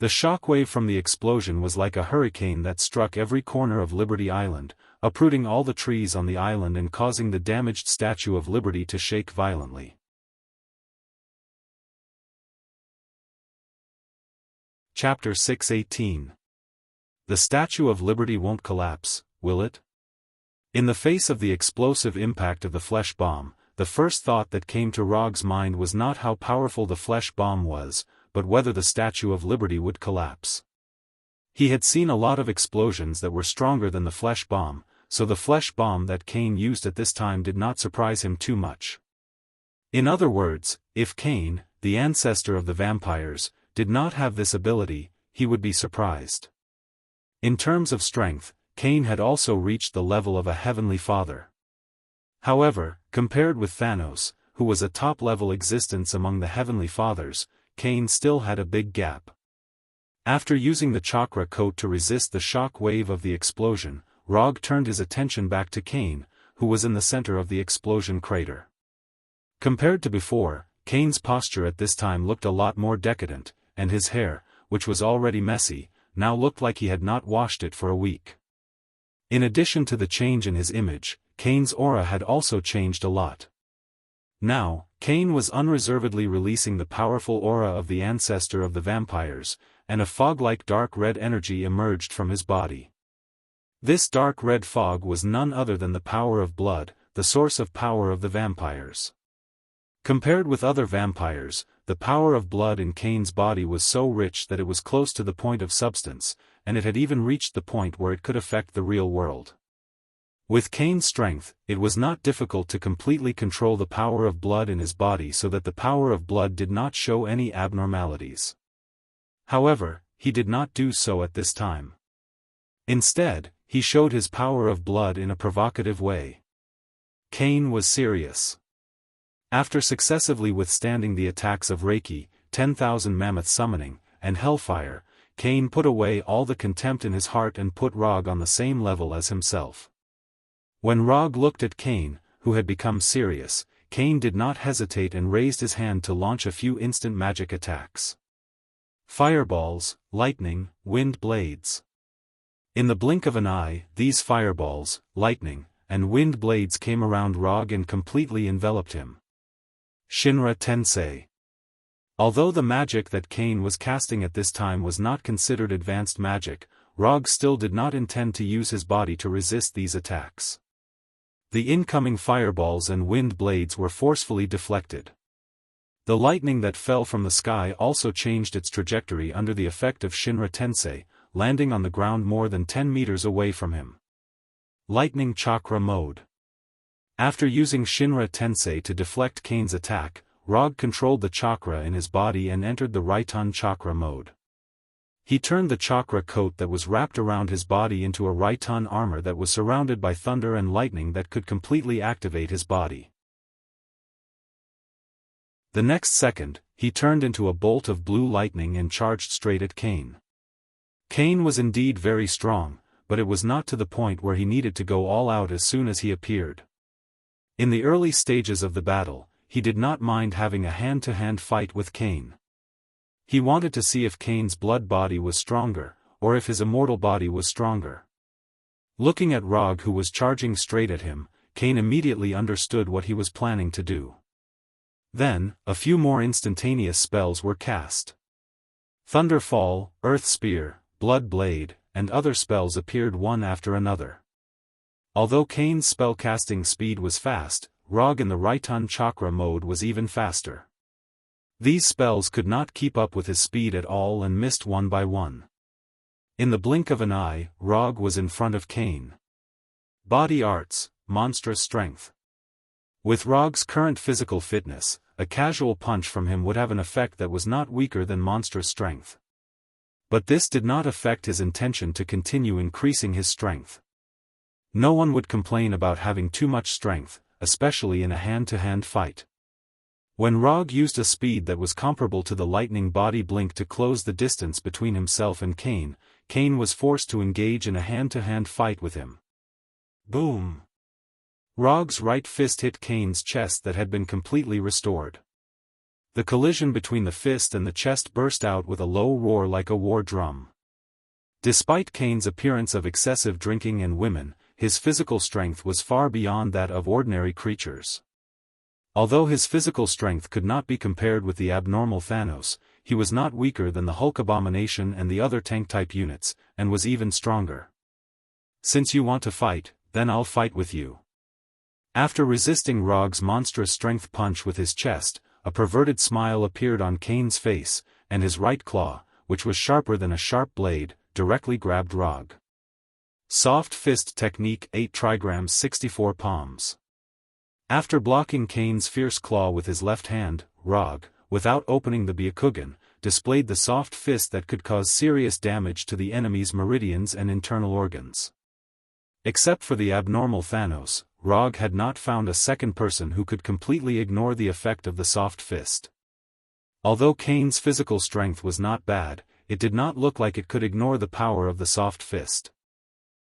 The shockwave from the explosion was like a hurricane that struck every corner of Liberty Island, uprooting all the trees on the island and causing the damaged Statue of Liberty to shake violently. Chapter 6:18. The Statue of Liberty won't collapse, will it? In the face of the explosive impact of the flesh bomb, the first thought that came to Rog's mind was not how powerful the flesh bomb was, but whether the Statue of Liberty would collapse. He had seen a lot of explosions that were stronger than the flesh bomb, so the flesh bomb that Cain used at this time did not surprise him too much. In other words, if Cain, the ancestor of the vampires, did not have this ability, he would be surprised. In terms of strength, Cain had also reached the level of a heavenly father. However, compared with Thanos, who was a top-level existence among the heavenly fathers, Cain still had a big gap. After using the chakra coat to resist the shock wave of the explosion, Rog turned his attention back to Cain, who was in the center of the explosion crater. Compared to before, Cain's posture at this time looked a lot more decadent, and his hair, which was already messy, now looked like he had not washed it for a week. In addition to the change in his image, Cain's aura had also changed a lot. Now, Cain was unreservedly releasing the powerful aura of the ancestor of the vampires, and a fog-like dark red energy emerged from his body. This dark red fog was none other than the power of blood, the source of power of the vampires. Compared with other vampires, the power of blood in Cain's body was so rich that it was close to the point of substance, and it had even reached the point where it could affect the real world. With Kane's strength, it was not difficult to completely control the power of blood in his body so that the power of blood did not show any abnormalities. However, he did not do so at this time. Instead, he showed his power of blood in a provocative way. Kane was serious. After successively withstanding the attacks of Reiki, 10,000 Mammoth Summoning, and Hellfire, Kane put away all the contempt in his heart and put Rog on the same level as himself. When Rog looked at Kane, who had become serious, Kane did not hesitate and raised his hand to launch a few instant magic attacks. Fireballs, lightning, wind blades. In the blink of an eye, these fireballs, lightning, and wind blades came around Rog and completely enveloped him. Shinra Tensei. Although the magic that Kane was casting at this time was not considered advanced magic, Rog still did not intend to use his body to resist these attacks. The incoming fireballs and wind blades were forcefully deflected. The lightning that fell from the sky also changed its trajectory under the effect of Shinra Tensei, landing on the ground more than 10 meters away from him. Lightning Chakra Mode. After using Shinra Tensei to deflect Kane's attack, Rog controlled the chakra in his body and entered the Raiton Chakra mode. He turned the chakra coat that was wrapped around his body into a Raiton armor that was surrounded by thunder and lightning that could completely activate his body. The next second, he turned into a bolt of blue lightning and charged straight at Kane. Kane was indeed very strong, but it was not to the point where he needed to go all out as soon as he appeared. In the early stages of the battle, he did not mind having a hand-to-hand fight with Kane. He wanted to see if Kane's blood body was stronger, or if his immortal body was stronger. Looking at Rog who was charging straight at him, Kane immediately understood what he was planning to do. Then, a few more instantaneous spells were cast. Thunderfall, Earth Spear, Blood Blade, and other spells appeared one after another. Although Kane's spellcasting speed was fast, Rog in the Raiton Chakra mode was even faster. These spells could not keep up with his speed at all and missed one by one. In the blink of an eye, Rog was in front of Kane. Body Arts, Monstrous Strength. With Rog's current physical fitness, a casual punch from him would have an effect that was not weaker than Monstrous Strength. But this did not affect his intention to continue increasing his strength. No one would complain about having too much strength, especially in a hand-to-hand fight. When Rog used a speed that was comparable to the lightning body blink to close the distance between himself and Kane, Kane was forced to engage in a hand-to-hand fight with him. Boom! Rog's right fist hit Kane's chest that had been completely restored. The collision between the fist and the chest burst out with a low roar like a war drum. Despite Kane's appearance of excessive drinking and women, his physical strength was far beyond that of ordinary creatures. Although his physical strength could not be compared with the abnormal Thanos, he was not weaker than the Hulk Abomination and the other tank-type units, and was even stronger. Since you want to fight, then I'll fight with you. After resisting Rog's monstrous strength punch with his chest, a perverted smile appeared on Kane's face, and his right claw, which was sharper than a sharp blade, directly grabbed Rog. Soft Fist Technique 8 trigrams 64 palms. After blocking Kane's fierce claw with his left hand, Rog, without opening the Byakugan, displayed the soft fist that could cause serious damage to the enemy's meridians and internal organs. Except for the abnormal Thanos, Rog had not found a second person who could completely ignore the effect of the soft fist. Although Kane's physical strength was not bad, it did not look like it could ignore the power of the soft fist.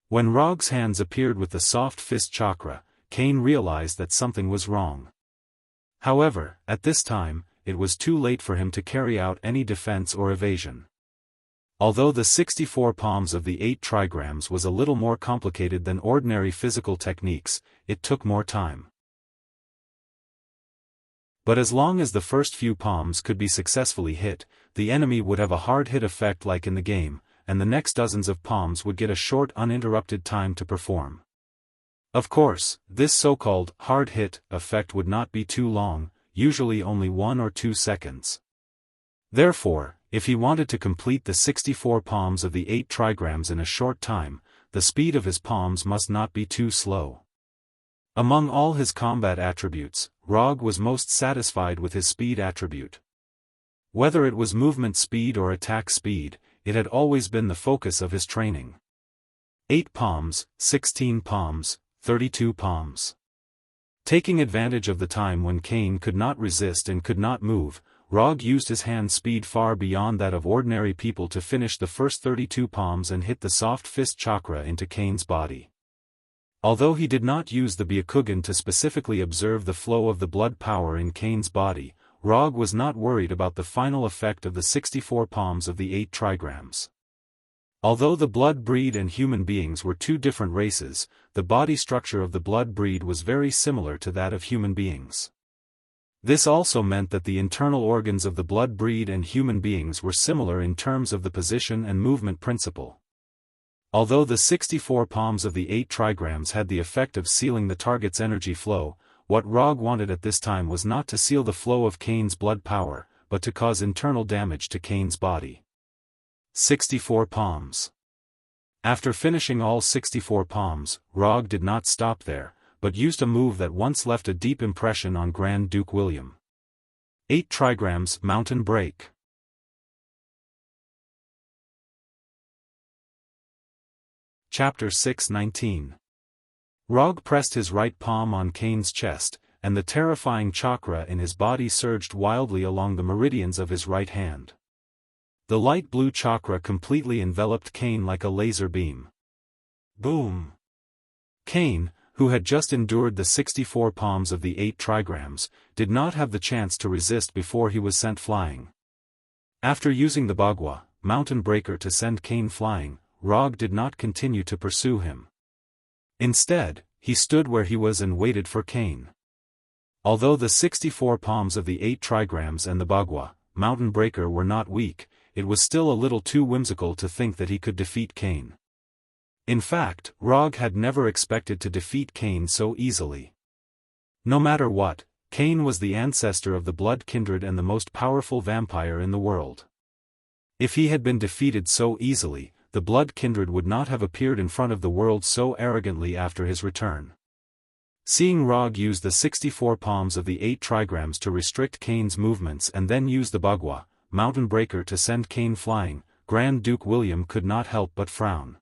When Rog's hands appeared with the soft fist chakra, Kane realized that something was wrong. However, at this time, it was too late for him to carry out any defense or evasion. Although the 64 palms of the 8 trigrams was a little more complicated than ordinary physical techniques, it took more time. But as long as the first few palms could be successfully hit, the enemy would have a hard-hit effect like in the game, and the next dozens of palms would get a short uninterrupted time to perform. Of course, this so-called hard-hit effect would not be too long, usually only 1 or 2 seconds. Therefore, if he wanted to complete the 64 palms of the 8 trigrams in a short time, the speed of his palms must not be too slow. Among all his combat attributes, Rog was most satisfied with his speed attribute. Whether it was movement speed or attack speed, it had always been the focus of his training. 8 palms, 16 palms, 32 palms. Taking advantage of the time when Cain could not resist and could not move, Rog used his hand speed far beyond that of ordinary people to finish the first 32 palms and hit the soft fist chakra into Cain's body. Although he did not use the Byakugan to specifically observe the flow of the blood power in Cain's body, Rog was not worried about the final effect of the 64 palms of the 8 trigrams. Although the blood breed and human beings were two different races, the body structure of the blood breed was very similar to that of human beings. This also meant that the internal organs of the blood breed and human beings were similar in terms of the position and movement principle. Although the 64 palms of the 8 trigrams had the effect of sealing the target's energy flow, what Rog wanted at this time was not to seal the flow of Cain's blood power, but to cause internal damage to Cain's body. 64 palms. After finishing all 64 palms, Rog did not stop there, but used a move that once left a deep impression on Grand Duke William. 8 trigrams Mountain Break. Chapter 6:19. Rog pressed his right palm on Cain's chest, and the terrifying chakra in his body surged wildly along the meridians of his right hand. The light blue chakra completely enveloped Cain like a laser beam. Boom! Cain, who had just endured the 64 palms of the 8 trigrams, did not have the chance to resist before he was sent flying. After using the Bagua, mountain breaker to send Cain flying, Rog did not continue to pursue him. Instead, he stood where he was and waited for Cain. Although the 64 palms of the 8 trigrams and the Bagua, mountain breaker were not weak, it was still a little too whimsical to think that he could defeat Cain. In fact, Rog had never expected to defeat Cain so easily. No matter what, Cain was the ancestor of the blood kindred and the most powerful vampire in the world. If he had been defeated so easily, the blood kindred would not have appeared in front of the world so arrogantly after his return. Seeing Rog use the 64 palms of the 8 trigrams to restrict Cain's movements and then use the Bagua, mountain breaker to send Cain flying, Grand Duke William could not help but frown.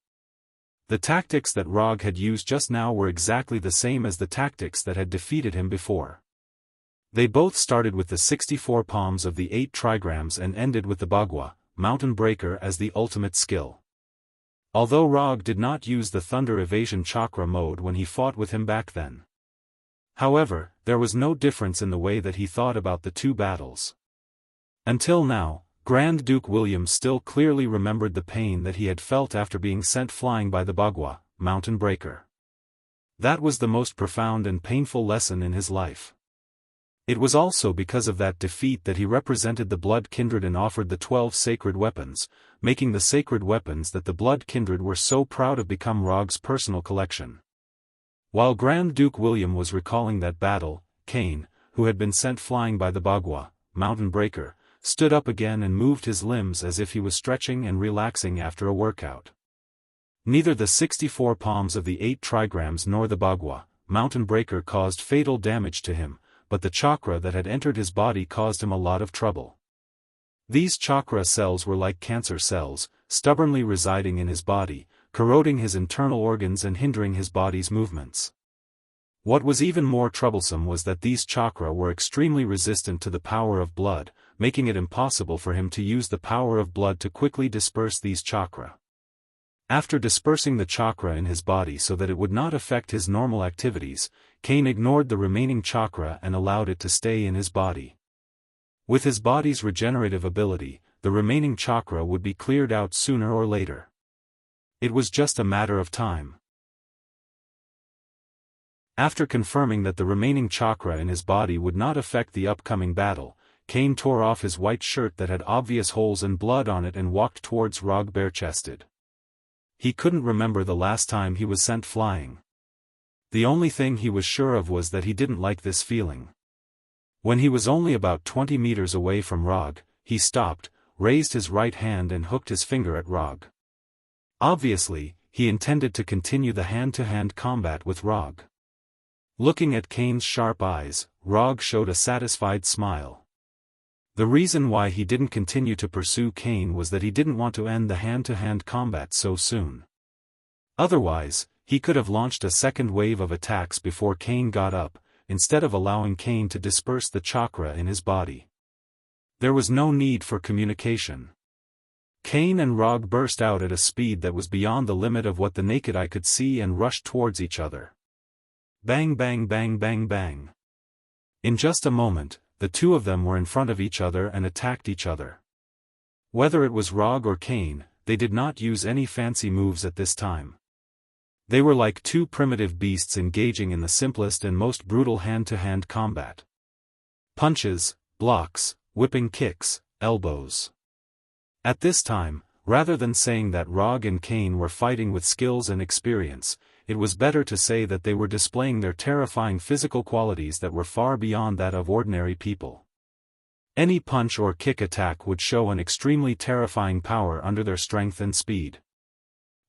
The tactics that Rog had used just now were exactly the same as the tactics that had defeated him before. They both started with the 64 palms of the 8 trigrams and ended with the Bagua, mountain breaker as the ultimate skill. Although Rog did not use the thunder evasion chakra mode when he fought with him back then. However, there was no difference in the way that he thought about the two battles. Until now, Grand Duke William still clearly remembered the pain that he had felt after being sent flying by the Bagua, mountain breaker. That was the most profound and painful lesson in his life. It was also because of that defeat that he represented the blood kindred and offered the 12 sacred weapons, making the sacred weapons that the blood kindred were so proud of become Rog's personal collection. While Grand Duke William was recalling that battle, Cain, who had been sent flying by the Bagua, mountain breaker, stood up again and moved his limbs as if he was stretching and relaxing after a workout. Neither the 64 palms of the 8 trigrams nor the Bagua, mountain breaker caused fatal damage to him, but the chakra that had entered his body caused him a lot of trouble. These chakra cells were like cancer cells, stubbornly residing in his body, corroding his internal organs and hindering his body's movements. What was even more troublesome was that these chakra were extremely resistant to the power of blood, making it impossible for him to use the power of blood to quickly disperse these chakra. After dispersing the chakra in his body so that it would not affect his normal activities, Cain ignored the remaining chakra and allowed it to stay in his body. With his body's regenerative ability, the remaining chakra would be cleared out sooner or later. It was just a matter of time. After confirming that the remaining chakra in his body would not affect the upcoming battle, Cain tore off his white shirt that had obvious holes and blood on it and walked towards Rog bare-chested. He couldn't remember the last time he was sent flying. The only thing he was sure of was that he didn't like this feeling. When he was only about 20 meters away from Rog, he stopped, raised his right hand and hooked his finger at Rog. Obviously, he intended to continue the hand-to-hand combat with Rog. Looking at Kane's sharp eyes, Rog showed a satisfied smile. The reason why he didn't continue to pursue Kane was that he didn't want to end the hand-to-hand combat so soon. Otherwise, he could have launched a second wave of attacks before Kane got up, instead of allowing Kane to disperse the chakra in his body. There was no need for communication. Kane and Rog burst out at a speed that was beyond the limit of what the naked eye could see and rushed towards each other. Bang bang bang bang bang. In just a moment, the two of them were in front of each other and attacked each other. Whether it was Rog or Kane, they did not use any fancy moves at this time. They were like two primitive beasts engaging in the simplest and most brutal hand-to-hand combat. Punches, blocks, whipping kicks, elbows. At this time, rather than saying that Rog and Kane were fighting with skills and experience, it was better to say that they were displaying their terrifying physical qualities that were far beyond that of ordinary people. Any punch or kick attack would show an extremely terrifying power under their strength and speed.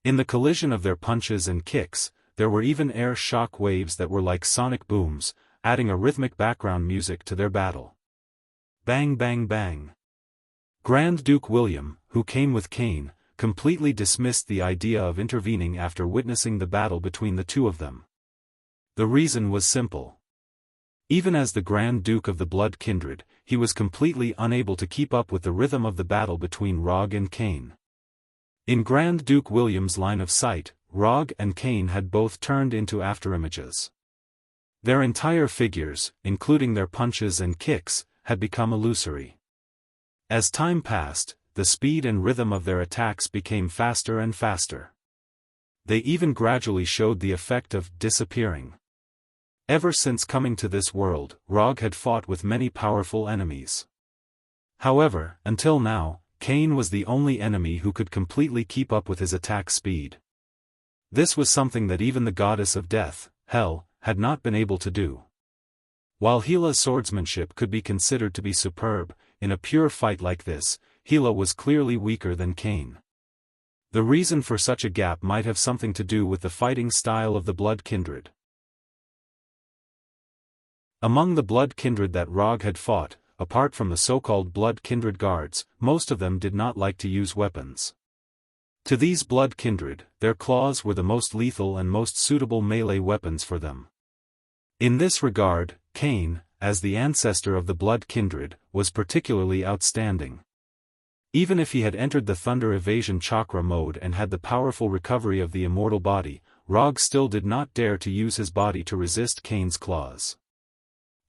In the collision of their punches and kicks, there were even air shock waves that were like sonic booms, adding a rhythmic background music to their battle. Bang bang bang. Grand Duke William, who came with Kane, completely dismissed the idea of intervening after witnessing the battle between the two of them. The reason was simple. Even as the Grand Duke of the Blood Kindred, he was completely unable to keep up with the rhythm of the battle between Rog and Kane. In Grand Duke William's line of sight, Rog and Kane had both turned into afterimages. Their entire figures, including their punches and kicks, had become illusory. As time passed, the speed and rhythm of their attacks became faster and faster. They even gradually showed the effect of disappearing. Ever since coming to this world, Rog had fought with many powerful enemies. However, until now, Kane was the only enemy who could completely keep up with his attack speed. This was something that even the goddess of death, Hel, had not been able to do. While Hila's swordsmanship could be considered to be superb, in a pure fight like this, Hila was clearly weaker than Kane. The reason for such a gap might have something to do with the fighting style of the Blood Kindred. Among the Blood Kindred that Rog had fought, apart from the so-called Blood Kindred guards, most of them did not like to use weapons. To these Blood Kindred, their claws were the most lethal and most suitable melee weapons for them. In this regard, Kane, as the ancestor of the Blood Kindred, was particularly outstanding. Even if he had entered the Thunder Evasion Chakra mode and had the powerful recovery of the immortal body, Rog still did not dare to use his body to resist Kane's claws.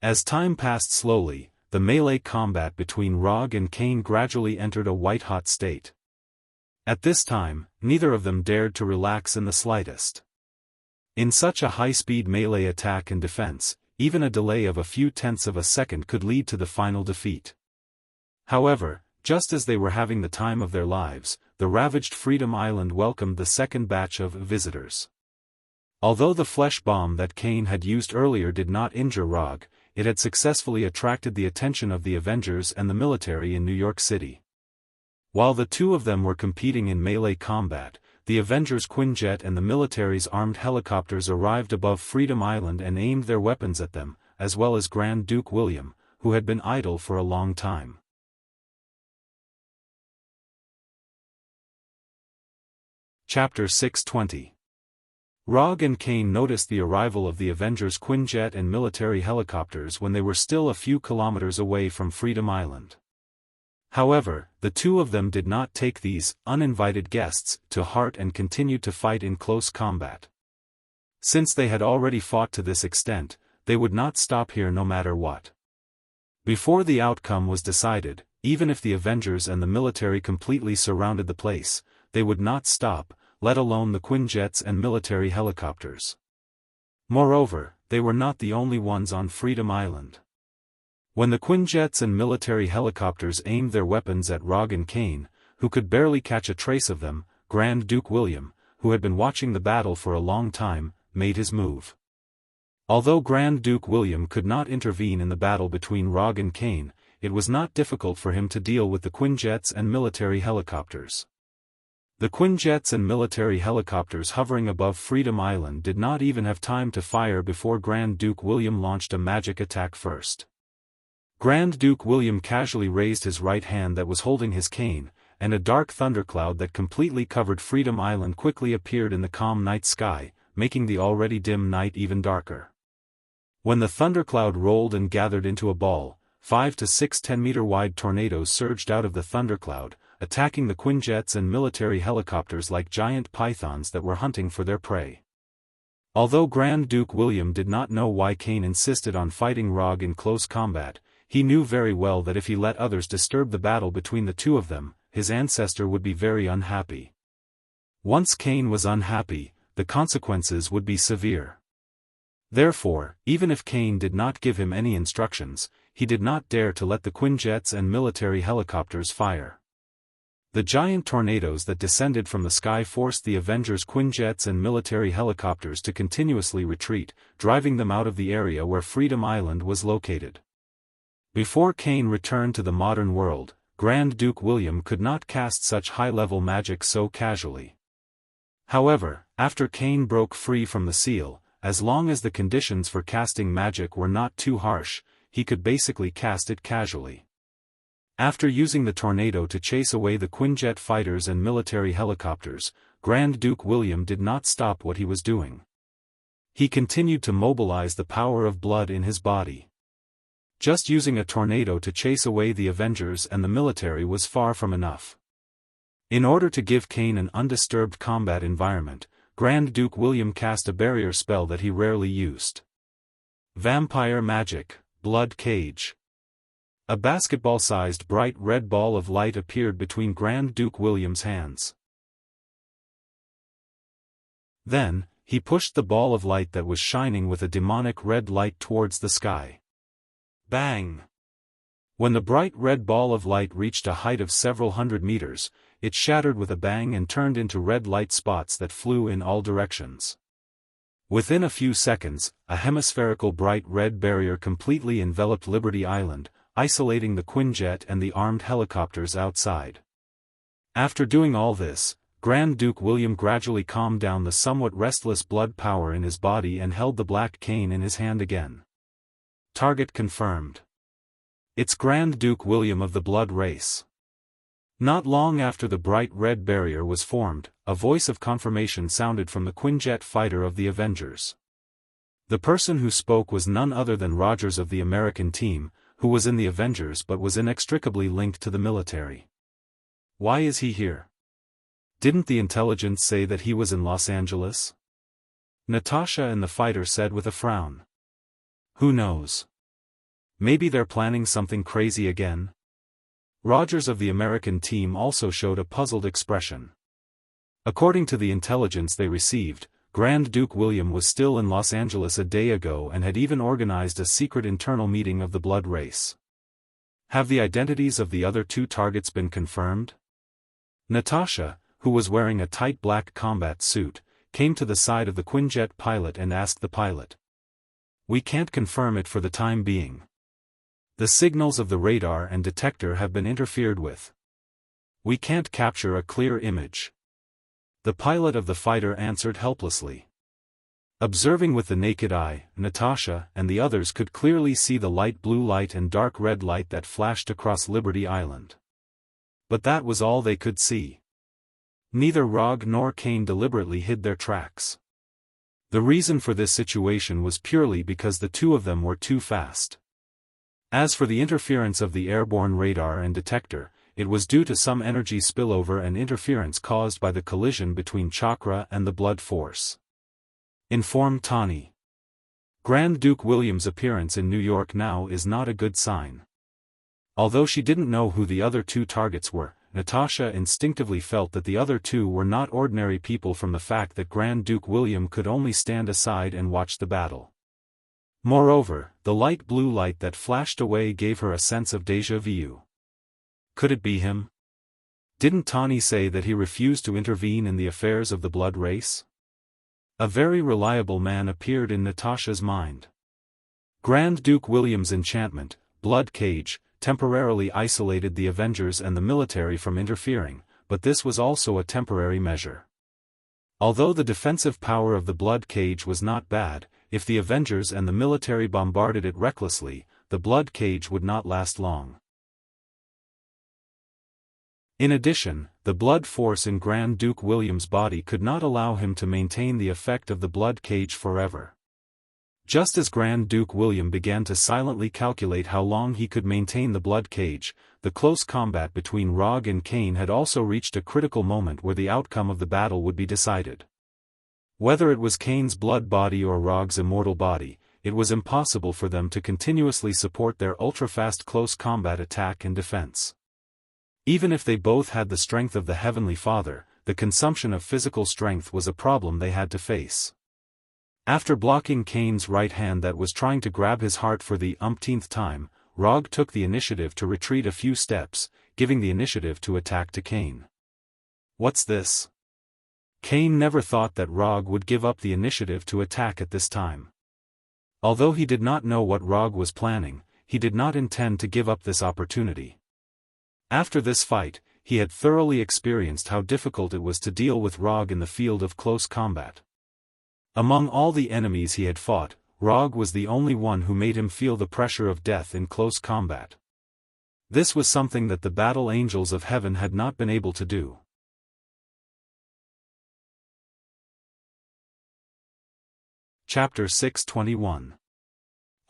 As time passed slowly, the melee combat between Rog and Kane gradually entered a white-hot state. At this time, neither of them dared to relax in the slightest. In such a high-speed melee attack and defense, even a delay of a few tenths of a second could lead to the final defeat. However, just as they were having the time of their lives, the ravaged Freedom Island welcomed the second batch of visitors. Although the flesh bomb that Kane had used earlier did not injure Rog, it had successfully attracted the attention of the Avengers and the military in New York City. While the two of them were competing in melee combat, the Avengers' Quinjet and the military's armed helicopters arrived above Freedom Island and aimed their weapons at them, as well as Grand Duke William, who had been idle for a long time. Chapter 620. Rog and Kane noticed the arrival of the Avengers' Quinjet and military helicopters when they were still a few kilometers away from Freedom Island. However, the two of them did not take these uninvited guests to heart and continued to fight in close combat. Since they had already fought to this extent, they would not stop here no matter what. Before the outcome was decided, even if the Avengers and the military completely surrounded the place, they would not stop, let alone the Quinjets and military helicopters. Moreover, they were not the only ones on Freedom Island. When the Quinjets and military helicopters aimed their weapons at Rog and Kane, who could barely catch a trace of them, Grand Duke William, who had been watching the battle for a long time, made his move. Although Grand Duke William could not intervene in the battle between Rog and Kane, it was not difficult for him to deal with the Quinjets and military helicopters. The Quinjets and military helicopters hovering above Freedom Island did not even have time to fire before Grand Duke William launched a magic attack first. Grand Duke William casually raised his right hand that was holding his cane, and a dark thundercloud that completely covered Freedom Island quickly appeared in the calm night sky, making the already dim night even darker. When the thundercloud rolled and gathered into a ball, 5 to 6 10-meter-wide tornadoes surged out of the thundercloud, attacking the Quinjets and military helicopters like giant pythons that were hunting for their prey. Although Grand Duke William did not know why Kane insisted on fighting Rog in close combat, he knew very well that if he let others disturb the battle between the two of them, his ancestor would be very unhappy. Once Kane was unhappy, the consequences would be severe. Therefore, even if Kane did not give him any instructions, he did not dare to let the Quinjets and military helicopters fire. The giant tornadoes that descended from the sky forced the Avengers' Quinjets and military helicopters to continuously retreat, driving them out of the area where Freedom Island was located. Before Kane returned to the modern world, Grand Duke William could not cast such high-level magic so casually. However, after Kane broke free from the seal, as long as the conditions for casting magic were not too harsh, he could basically cast it casually. After using the tornado to chase away the Quinjet fighters and military helicopters, Grand Duke William did not stop what he was doing. He continued to mobilize the power of blood in his body. Just using a tornado to chase away the Avengers and the military was far from enough. In order to give Kane an undisturbed combat environment, Grand Duke William cast a barrier spell that he rarely used. Vampire Magic, Blood Cage. A basketball-sized bright red ball of light appeared between Grand Duke William's hands. Then, he pushed the ball of light that was shining with a demonic red light towards the sky. Bang! When the bright red ball of light reached a height of several hundred meters, it shattered with a bang and turned into red light spots that flew in all directions. Within a few seconds, a hemispherical bright red barrier completely enveloped Liberty Island, isolating the Quinjet and the armed helicopters outside. After doing all this, Grand Duke William gradually calmed down the somewhat restless blood power in his body and held the black cane in his hand again. Target confirmed. It's Grand Duke William of the blood race. Not long after the bright red barrier was formed, a voice of confirmation sounded from the Quinjet fighter of the Avengers. The person who spoke was none other than Rogers of the American team, who was in the Avengers but was inextricably linked to the military. Why is he here? Didn't the intelligence say that he was in Los Angeles? Natasha and the fighter said with a frown. Who knows? Maybe they're planning something crazy again? Rogers of the American team also showed a puzzled expression. According to the intelligence they received, Grand Duke William was still in Los Angeles a day ago and had even organized a secret internal meeting of the blood race. Have the identities of the other two targets been confirmed? Natasha, who was wearing a tight black combat suit, came to the side of the Quinjet pilot and asked the pilot. We can't confirm it for the time being. The signals of the radar and detector have been interfered with. We can't capture a clear image. The pilot of the fighter answered helplessly. Observing with the naked eye, Natasha and the others could clearly see the light blue light and dark red light that flashed across Liberty Island. But that was all they could see. Neither Rog nor Kane deliberately hid their tracks. The reason for this situation was purely because the two of them were too fast. As for the interference of the airborne radar and detector, it was due to some energy spillover and interference caused by the collision between chakra and the blood force. Informed Tani. Grand Duke William's appearance in New York now is not a good sign. Although she didn't know who the other two targets were, Natasha instinctively felt that the other two were not ordinary people from the fact that Grand Duke William could only stand aside and watch the battle. Moreover, the light blue light that flashed away gave her a sense of déjà vu. Could it be him? Didn't Tani say that he refused to intervene in the affairs of the blood race? A very reliable man appeared in Natasha's mind. Grand Duke William's enchantment, Blood Cage, temporarily isolated the Avengers and the military from interfering, but this was also a temporary measure. Although the defensive power of the blood cage was not bad, if the Avengers and the military bombarded it recklessly, the blood cage would not last long. In addition, the blood force in Grand Duke William's body could not allow him to maintain the effect of the blood cage forever. Just as Grand Duke William began to silently calculate how long he could maintain the blood cage, the close combat between Rog and Cain had also reached a critical moment where the outcome of the battle would be decided. Whether it was Cain's blood body or Rog's immortal body, it was impossible for them to continuously support their ultra-fast close combat attack and defense. Even if they both had the strength of the Heavenly Father, the consumption of physical strength was a problem they had to face. After blocking Cain's right hand that was trying to grab his heart for the umpteenth time, Rog took the initiative to retreat a few steps, giving the initiative to attack to Cain. What's this? Cain never thought that Rog would give up the initiative to attack at this time. Although he did not know what Rog was planning, he did not intend to give up this opportunity. After this fight, he had thoroughly experienced how difficult it was to deal with Rog in the field of close combat. Among all the enemies he had fought, Rog was the only one who made him feel the pressure of death in close combat. This was something that the battle angels of heaven had not been able to do. Chapter 621.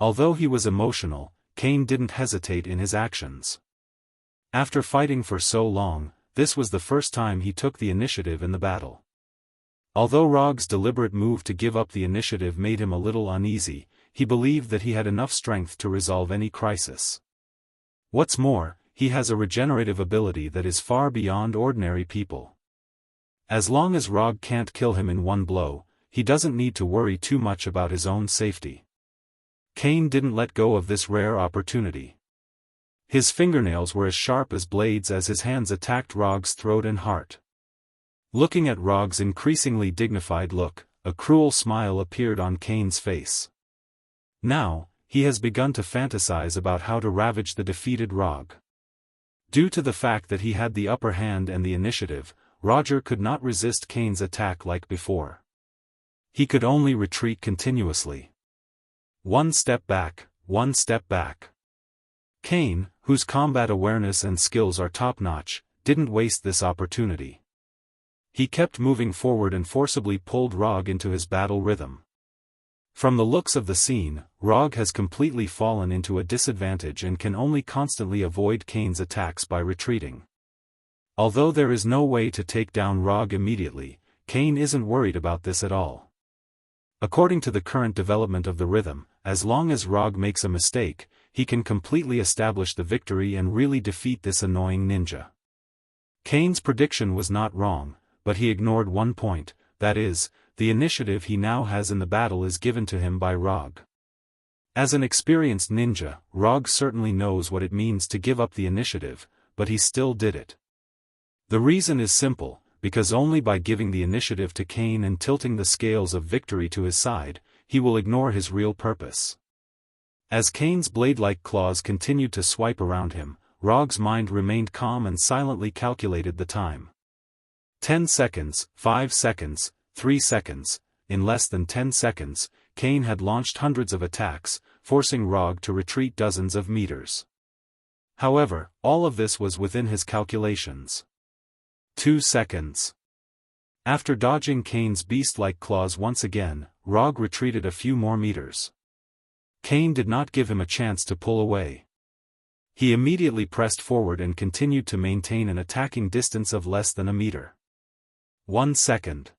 Although he was emotional, Cain didn't hesitate in his actions. After fighting for so long, this was the first time he took the initiative in the battle. Although Rog's deliberate move to give up the initiative made him a little uneasy, he believed that he had enough strength to resolve any crisis. What's more, he has a regenerative ability that is far beyond ordinary people. As long as Rog can't kill him in one blow, he doesn't need to worry too much about his own safety. Cain didn't let go of this rare opportunity. His fingernails were as sharp as blades as his hands attacked Rog's throat and heart. Looking at Rog's increasingly dignified look, a cruel smile appeared on Cain's face. Now, he has begun to fantasize about how to ravage the defeated Rog. Due to the fact that he had the upper hand and the initiative, Roger could not resist Cain's attack like before. He could only retreat continuously. One step back, one step back. Cain, whose combat awareness and skills are top-notch, didn't waste this opportunity. He kept moving forward and forcibly pulled Rog into his battle rhythm. From the looks of the scene, Rog has completely fallen into a disadvantage and can only constantly avoid Cain's attacks by retreating. Although there is no way to take down Rog immediately, Cain isn't worried about this at all. According to the current development of the rhythm, as long as Rog makes a mistake, he can completely establish the victory and really defeat this annoying ninja. Cain's prediction was not wrong, but he ignored one point, that is, the initiative he now has in the battle is given to him by Rog. As an experienced ninja, Rog certainly knows what it means to give up the initiative, but he still did it. The reason is simple, because only by giving the initiative to Cain and tilting the scales of victory to his side, he will ignore his real purpose. As Cain's blade-like claws continued to swipe around him, Rog's mind remained calm and silently calculated the time. 10 seconds, 5 seconds, 3 seconds, in less than 10 seconds, Cain had launched hundreds of attacks, forcing Rog to retreat dozens of meters. However, all of this was within his calculations. 2 seconds. After dodging Cain's beast-like claws once again, Rog retreated a few more meters. Cain did not give him a chance to pull away. He immediately pressed forward and continued to maintain an attacking distance of less than a meter. 1 second.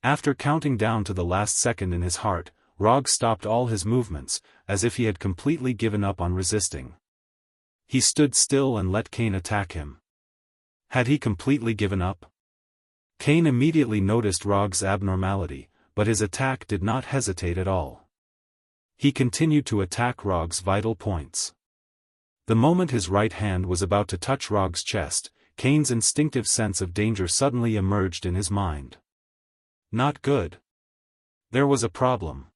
After counting down to the last second in his heart, Rog stopped all his movements, as if he had completely given up on resisting. He stood still and let Cain attack him. Had he completely given up? Cain immediately noticed Rog's abnormality, but his attack did not hesitate at all. He continued to attack Rog's vital points. The moment his right hand was about to touch Rog's chest, Cain's instinctive sense of danger suddenly emerged in his mind. Not good. There was a problem.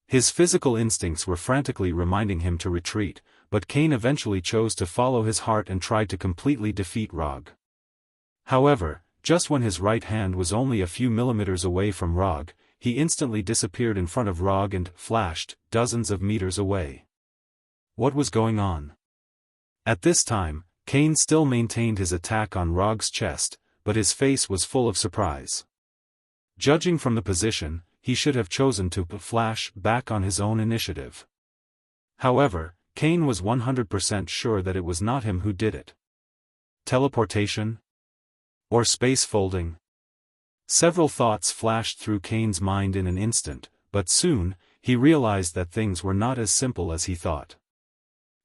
His physical instincts were frantically reminding him to retreat, but Cain eventually chose to follow his heart and tried to completely defeat Rog. However, just when his right hand was only a few millimeters away from Rog, he instantly disappeared in front of Rog and flashed dozens of meters away. What was going on? At this time, Cain still maintained his attack on Rog's chest, but his face was full of surprise. Judging from the position, he should have chosen to flash back on his own initiative. However, Cain was 100% sure that it was not him who did it. Teleportation? Or space folding? Several thoughts flashed through Cain's mind in an instant, but soon, he realized that things were not as simple as he thought.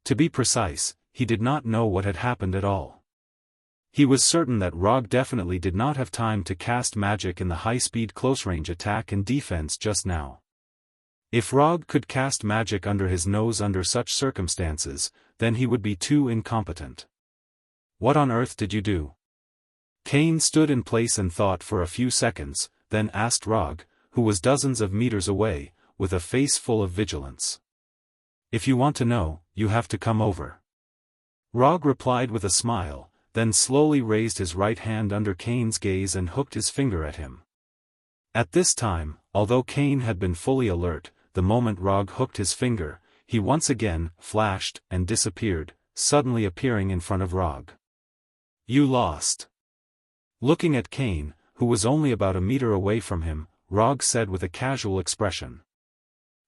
To be precise, he did not know what had happened at all. He was certain that Rog definitely did not have time to cast magic in the high-speed close-range attack and defense just now. If Rog could cast magic under his nose under such circumstances, then he would be too incompetent. What on earth did you do? Cain stood in place and thought for a few seconds, then asked Rog, who was dozens of meters away, with a face full of vigilance. If you want to know, you have to come over. Rog replied with a smile, then slowly raised his right hand under Cain's gaze and hooked his finger at him. At this time, although Cain had been fully alert, the moment Rog hooked his finger, he once again flashed and disappeared, suddenly appearing in front of Rog. You lost. Looking at Cain, who was only about a meter away from him, Rog said with a casual expression.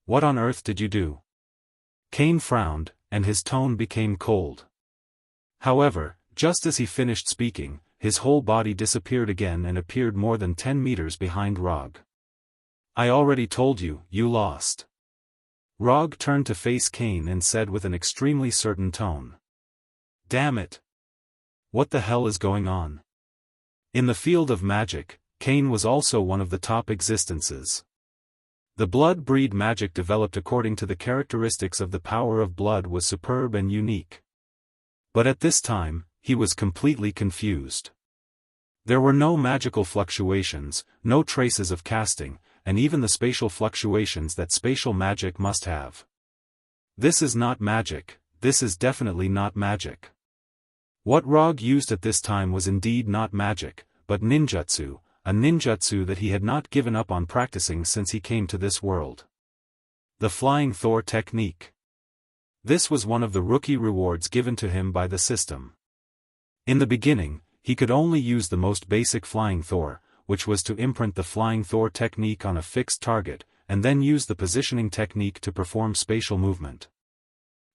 What on earth did you do? Cain frowned, and his tone became cold. However, just as he finished speaking, his whole body disappeared again and appeared more than 10 meters behind Rog. I already told you, you lost. Rog turned to face Cain and said with an extremely certain tone. Damn it! What the hell is going on? In the field of magic, Cain was also one of the top existences. The blood breed magic developed according to the characteristics of the power of blood was superb and unique. But at this time, he was completely confused. There were no magical fluctuations, no traces of casting, and even the spatial fluctuations that spatial magic must have. This is not magic, this is definitely not magic. What Rog used at this time was indeed not magic, but ninjutsu, a ninjutsu that he had not given up on practicing since he came to this world. The Flying Thor technique. This was one of the rookie rewards given to him by the system. In the beginning, he could only use the most basic Flying Thor, which was to imprint the Flying Thor technique on a fixed target, and then use the positioning technique to perform spatial movement.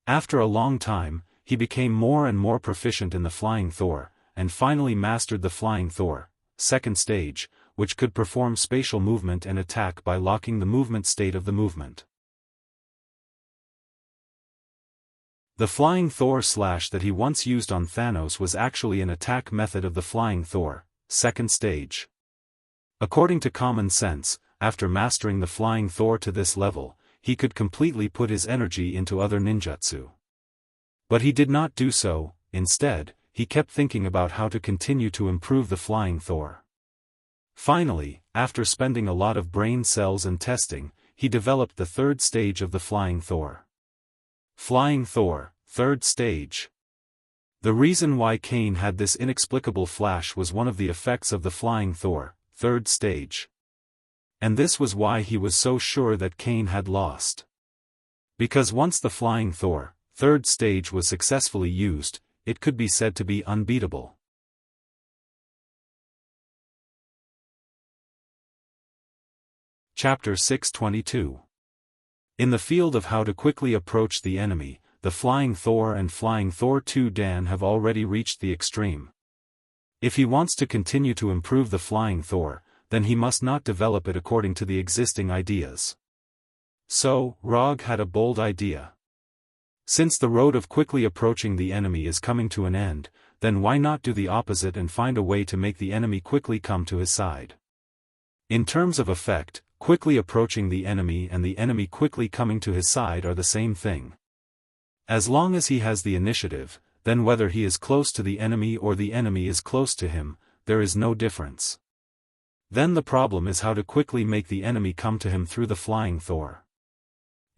After a long time, he became more and more proficient in the Flying Thor, and finally mastered the Flying Thor, second stage, which could perform spatial movement and attack by locking the movement state of the movement. The Flying Thor slash that he once used on Thanos was actually an attack method of the Flying Thor, second stage. According to common sense, after mastering the Flying Thor to this level, he could completely put his energy into other ninjutsu. But he did not do so. Instead, he kept thinking about how to continue to improve the Flying Thor. Finally, after spending a lot of brain cells and testing, he developed the third stage of the Flying Thor. Flying Thor, third stage. The reason why Cain had this inexplicable flash was one of the effects of the Flying Thor, third stage. And this was why he was so sure that Cain had lost. Because once the Flying Thor, third stage was successfully used, it could be said to be unbeatable. Chapter 622. In the field of how to quickly approach the enemy, the Flying Thor and Flying Thor 2 Dan have already reached the extreme. If he wants to continue to improve the Flying Thor, then he must not develop it according to the existing ideas. So, Rog had a bold idea. Since the road of quickly approaching the enemy is coming to an end, then why not do the opposite and find a way to make the enemy quickly come to his side? In terms of effect, quickly approaching the enemy and the enemy quickly coming to his side are the same thing. As long as he has the initiative, then whether he is close to the enemy or the enemy is close to him, there is no difference. Then the problem is how to quickly make the enemy come to him through the Flying Thor.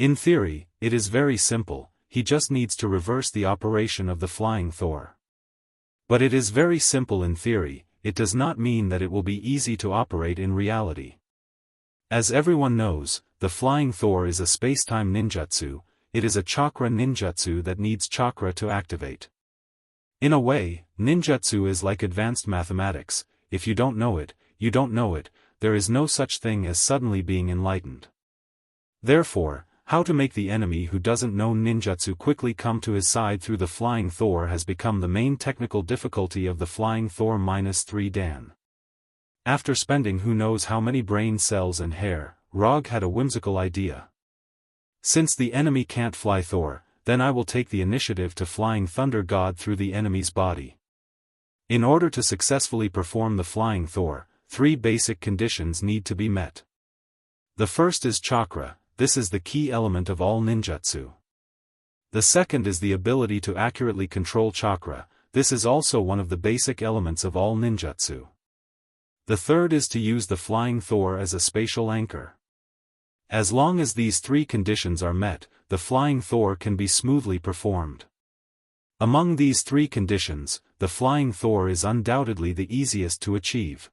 In theory, it is very simple, he just needs to reverse the operation of the flying Thor. But it is very simple in theory, it does not mean that it will be easy to operate in reality. As everyone knows, the flying Thor is a spacetime ninjutsu, it is a chakra ninjutsu that needs chakra to activate. In a way, ninjutsu is like advanced mathematics, if you don't know it, you don't know it, there is no such thing as suddenly being enlightened. Therefore, how to make the enemy who doesn't know ninjutsu quickly come to his side through the flying Thor has become the main technical difficulty of the flying Thor -3 Dan. After spending who knows how many brain cells and hair, Rog had a whimsical idea. Since the enemy can't fly Thor, then I will take the initiative to flying Thunder God through the enemy's body. In order to successfully perform the flying Thor, 3 basic conditions need to be met. The first is chakra. This is the key element of all ninjutsu. The second is the ability to accurately control chakra, this is also one of the basic elements of all ninjutsu. The third is to use the flying Thor as a spatial anchor. As long as these 3 conditions are met, the flying Thor can be smoothly performed. Among these 3 conditions, the flying Thor is undoubtedly the easiest to achieve.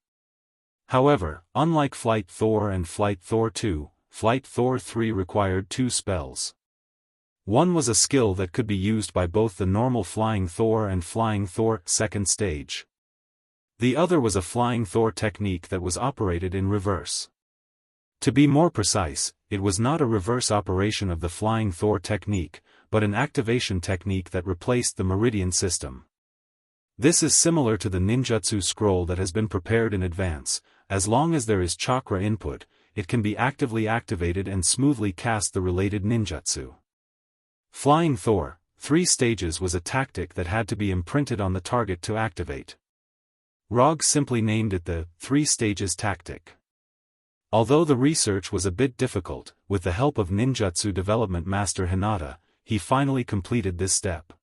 However, unlike Flight Thor and Flight Thor 2, Flight Thor 3 required 2 spells. One was a skill that could be used by both the normal Flying Thor and Flying Thor second stage. The other was a Flying Thor technique that was operated in reverse. To be more precise, it was not a reverse operation of the Flying Thor technique, but an activation technique that replaced the meridian system. This is similar to the ninjutsu scroll that has been prepared in advance. As long as there is chakra input, it can be actively activated and smoothly cast the related ninjutsu. Flying Thor, 3 stages was a tactic that had to be imprinted on the target to activate. Rog simply named it the 3 stages tactic. Although the research was a bit difficult, with the help of ninjutsu development master Hinata, he finally completed this step.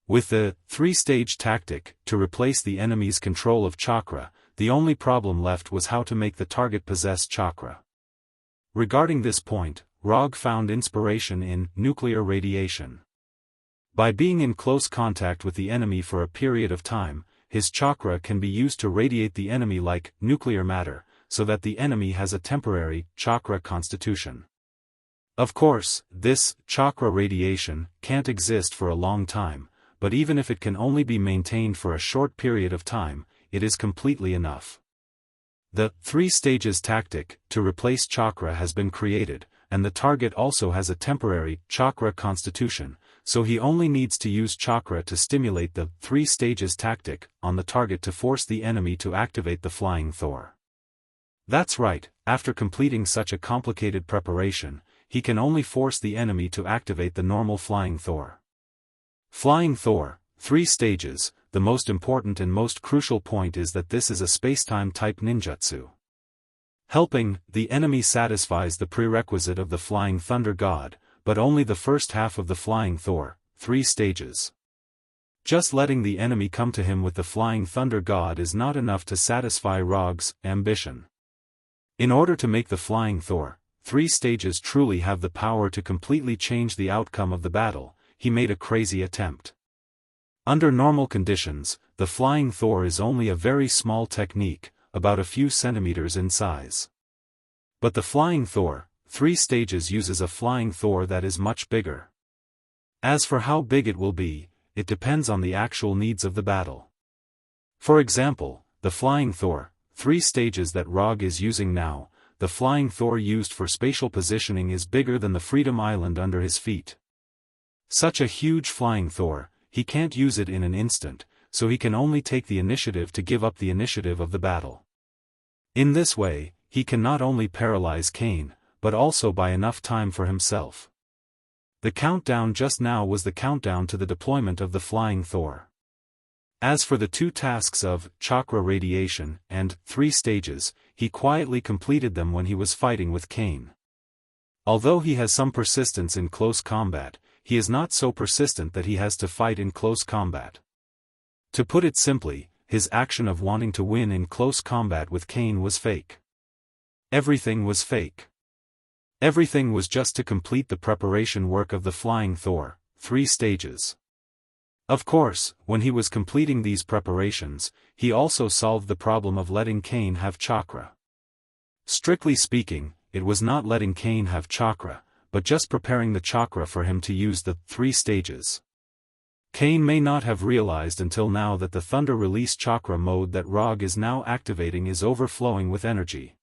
With the 3-stage tactic, to replace the enemy's control of chakra, the only problem left was how to make the target possess chakra. Regarding this point, Rog found inspiration in nuclear radiation. By being in close contact with the enemy for a period of time, his chakra can be used to radiate the enemy like nuclear matter, so that the enemy has a temporary chakra constitution. Of course, this chakra radiation can't exist for a long time, but even if it can only be maintained for a short period of time, it is completely enough. The 3 stages tactic to replace chakra has been created, and the target also has a temporary chakra constitution, so he only needs to use chakra to stimulate the 3 stages tactic on the target to force the enemy to activate the flying Thor. That's right, after completing such a complicated preparation, he can only force the enemy to activate the normal flying Thor. Flying Thor, 3 stages, the most important and most crucial point is that this is a spacetime type ninjutsu. Helping the enemy satisfies the prerequisite of the Flying Thunder God, but only the first half of the Flying Thor, 3 stages. Just letting the enemy come to him with the Flying Thunder God is not enough to satisfy Rog's ambition. In order to make the Flying Thor, 3 stages truly have the power to completely change the outcome of the battle, he made a crazy attempt. Under normal conditions, the Flying Thor is only a very small technique, about a few centimeters in size. But the Flying Thor, 3 stages uses a Flying Thor that is much bigger. As for how big it will be, it depends on the actual needs of the battle. For example, the Flying Thor, 3 stages that Rog is using now, the Flying Thor used for spatial positioning is bigger than the Freedom Island under his feet. Such a huge Flying Thor, he can't use it in an instant, so he can only take the initiative to give up the initiative of the battle. In this way, he can not only paralyze Kane, but also buy enough time for himself. The countdown just now was the countdown to the deployment of the Flying Thor. As for the 2 tasks of chakra radiation and 3 stages, he quietly completed them when he was fighting with Kane. Although he has some persistence in close combat, he is not so persistent that he has to fight in close combat. To put it simply, his action of wanting to win in close combat with Kane was fake. Everything was fake. Everything was just to complete the preparation work of the Flying Thor, 3 stages. Of course, when he was completing these preparations, he also solved the problem of letting Cain have chakra. Strictly speaking, it was not letting Cain have chakra, but just preparing the chakra for him to use the 3 stages. Cain may not have realized until now that the thunder release chakra mode that Rog is now activating is overflowing with energy.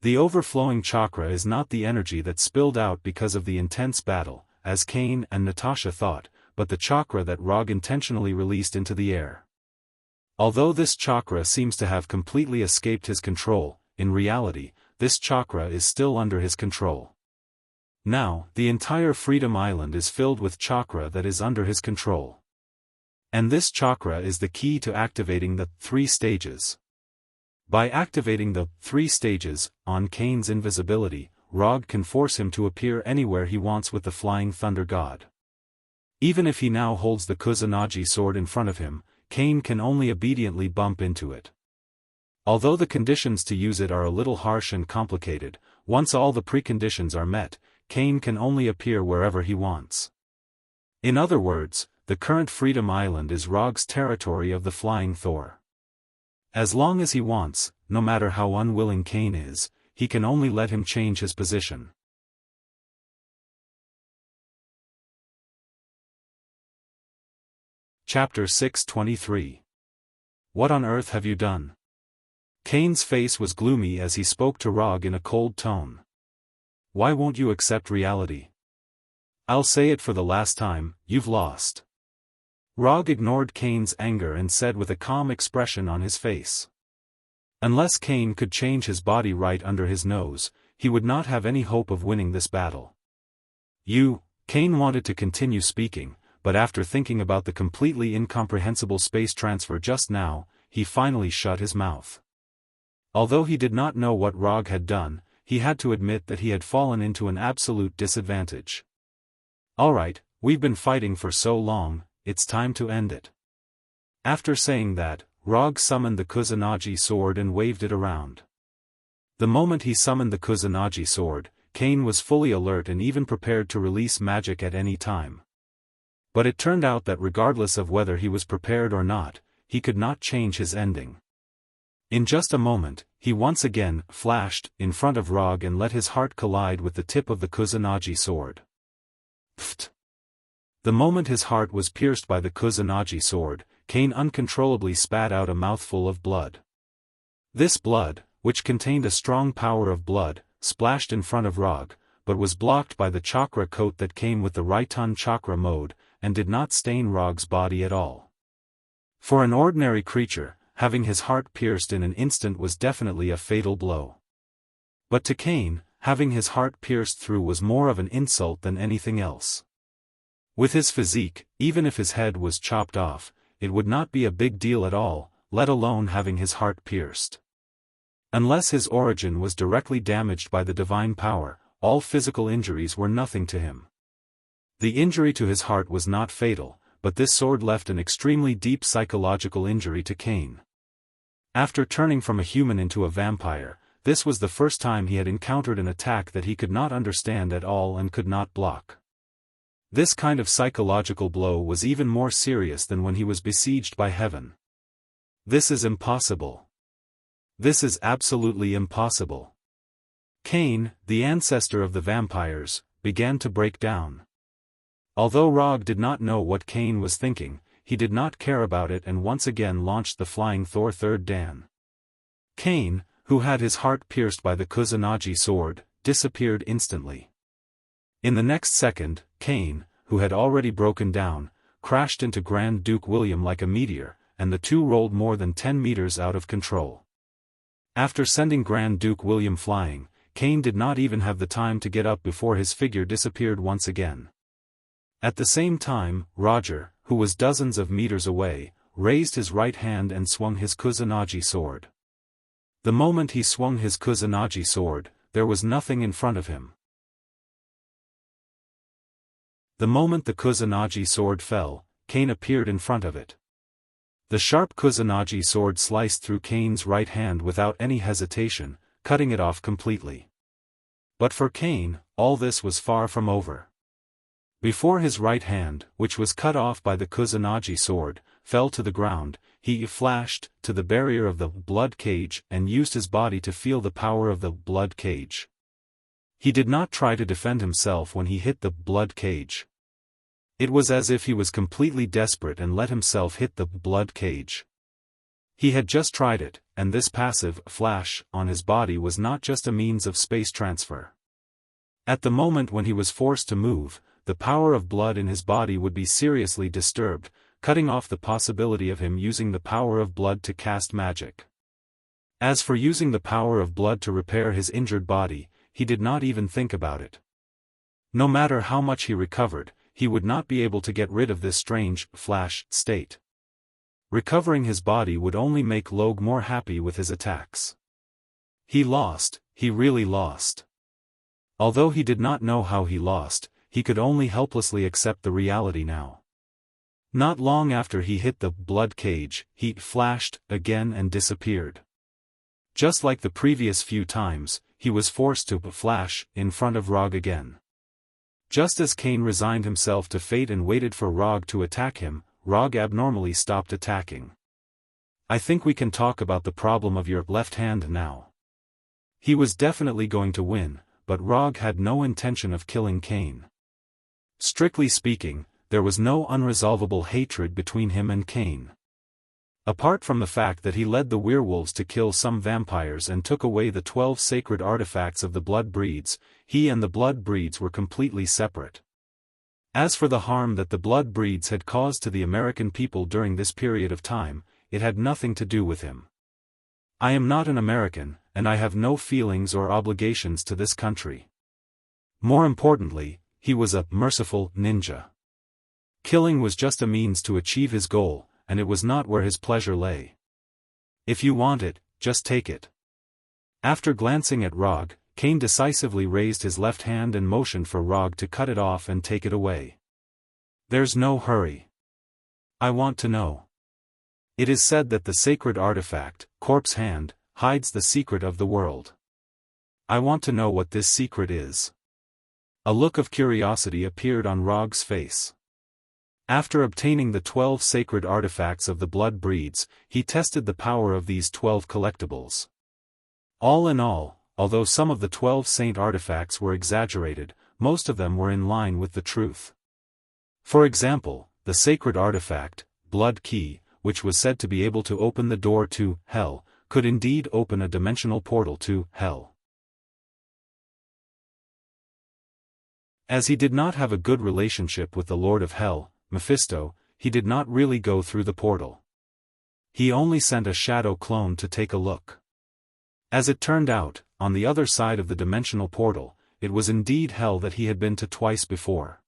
The overflowing chakra is not the energy that spilled out because of the intense battle, as Cain and Natasha thought, but the chakra that Rog intentionally released into the air. Although this chakra seems to have completely escaped his control, in reality, this chakra is still under his control. Now, the entire Freedom Island is filled with chakra that is under his control. And this chakra is the key to activating the 3 stages. By activating the 3 stages, on Cain's invisibility, Rog can force him to appear anywhere he wants with the Flying Thunder God. Even if he now holds the Kusanagi sword in front of him, Cain can only obediently bump into it. Although the conditions to use it are a little harsh and complicated, once all the preconditions are met, Cain can only appear wherever he wants. In other words, the current Freedom Island is Rog's territory of the Flying Thor. As long as he wants, no matter how unwilling Cain is, he can only let him change his position. Chapter 623. What on earth have you done? Cain's face was gloomy as he spoke to Rog in a cold tone. Why won't you accept reality? I'll say it for the last time, you've lost. Rog ignored Cain's anger and said with a calm expression on his face. Unless Cain could change his body right under his nose, he would not have any hope of winning this battle. Cain wanted to continue speaking, but after thinking about the completely incomprehensible space transfer just now, he finally shut his mouth. Although he did not know what Rog had done, he had to admit that he had fallen into an absolute disadvantage. Alright, we've been fighting for so long, it's time to end it. After saying that, Rog summoned the Kusanagi sword and waved it around. The moment he summoned the Kusanagi sword, Cain was fully alert and even prepared to release magic at any time. But it turned out that regardless of whether he was prepared or not, he could not change his ending. In just a moment, he once again flashed in front of Rog and let his heart collide with the tip of the Kusanagi sword. Pfft! The moment his heart was pierced by the Kusanagi sword, Cain uncontrollably spat out a mouthful of blood. This blood, which contained a strong power of blood, splashed in front of Rog, but was blocked by the chakra coat that came with the Raiton chakra mode, and did not stain Rog's body at all. For an ordinary creature, having his heart pierced in an instant was definitely a fatal blow. But to Cain, having his heart pierced through was more of an insult than anything else. With his physique, even if his head was chopped off, it would not be a big deal at all, let alone having his heart pierced. Unless his origin was directly damaged by the divine power, all physical injuries were nothing to him. The injury to his heart was not fatal, but this sword left an extremely deep psychological injury to Cain. After turning from a human into a vampire, this was the first time he had encountered an attack that he could not understand at all and could not block. This kind of psychological blow was even more serious than when he was besieged by heaven. This is impossible. This is absolutely impossible. Cain, the ancestor of the vampires, began to break down. Although Rog did not know what Cain was thinking, he did not care about it and once again launched the Flying Thor third Dan. Cain, who had his heart pierced by the Kusanagi sword, disappeared instantly. In the next second, Cain, who had already broken down, crashed into Grand Duke William like a meteor, and the two rolled more than 10 meters out of control. After sending Grand Duke William flying, Cain did not even have the time to get up before his figure disappeared once again. At the same time, Roger, who was dozens of meters away, raised his right hand and swung his Kusanagi sword. The moment he swung his Kusanagi sword, there was nothing in front of him. The moment the Kusanagi sword fell, Cain appeared in front of it. The sharp Kusanagi sword sliced through Cain's right hand without any hesitation, cutting it off completely. But for Cain, all this was far from over. Before his right hand, which was cut off by the Kusanagi sword, fell to the ground, he flashed to the barrier of the blood cage and used his body to feel the power of the blood cage. He did not try to defend himself when he hit the blood cage. It was as if he was completely desperate and let himself hit the blood cage. He had just tried it, and this passive flash on his body was not just a means of space transfer. At the moment when he was forced to move, the power of blood in his body would be seriously disturbed, cutting off the possibility of him using the power of blood to cast magic. As for using the power of blood to repair his injured body, he did not even think about it. No matter how much he recovered, he would not be able to get rid of this strange, flash state. Recovering his body would only make Logue more happy with his attacks. He lost, he really lost. Although he did not know how he lost, he could only helplessly accept the reality now. Not long after he hit the blood cage, he flashed again and disappeared. Just like the previous few times, he was forced to flash in front of Rog again. Just as Cain resigned himself to fate and waited for Rog to attack him, Rog abnormally stopped attacking. I think we can talk about the problem of your left hand now. He was definitely going to win, but Rog had no intention of killing Cain. Strictly speaking, there was no unresolvable hatred between him and Cain. Apart from the fact that he led the werewolves to kill some vampires and took away the 12 sacred artifacts of the blood breeds, he and the blood breeds were completely separate. As for the harm that the blood breeds had caused to the American people during this period of time, it had nothing to do with him. I am not an American, and I have no feelings or obligations to this country. More importantly, he was a merciful ninja. Killing was just a means to achieve his goal, and it was not where his pleasure lay. If you want it, just take it. After glancing at Rog, Cain decisively raised his left hand and motioned for Rog to cut it off and take it away. There's no hurry. I want to know. It is said that the sacred artifact, Corpse Hand, hides the secret of the world. I want to know what this secret is. A look of curiosity appeared on Rog's face. After obtaining the 12 sacred artifacts of the blood breeds, he tested the power of these 12 collectibles. All in all, although some of the 12 saint artifacts were exaggerated, most of them were in line with the truth. For example, the sacred artifact, Blood Key, which was said to be able to open the door to hell, could indeed open a dimensional portal to hell. As he did not have a good relationship with the Lord of Hell, Mephisto, he did not really go through the portal. He only sent a shadow clone to take a look. As it turned out, on the other side of the dimensional portal, it was indeed hell that he had been to twice before.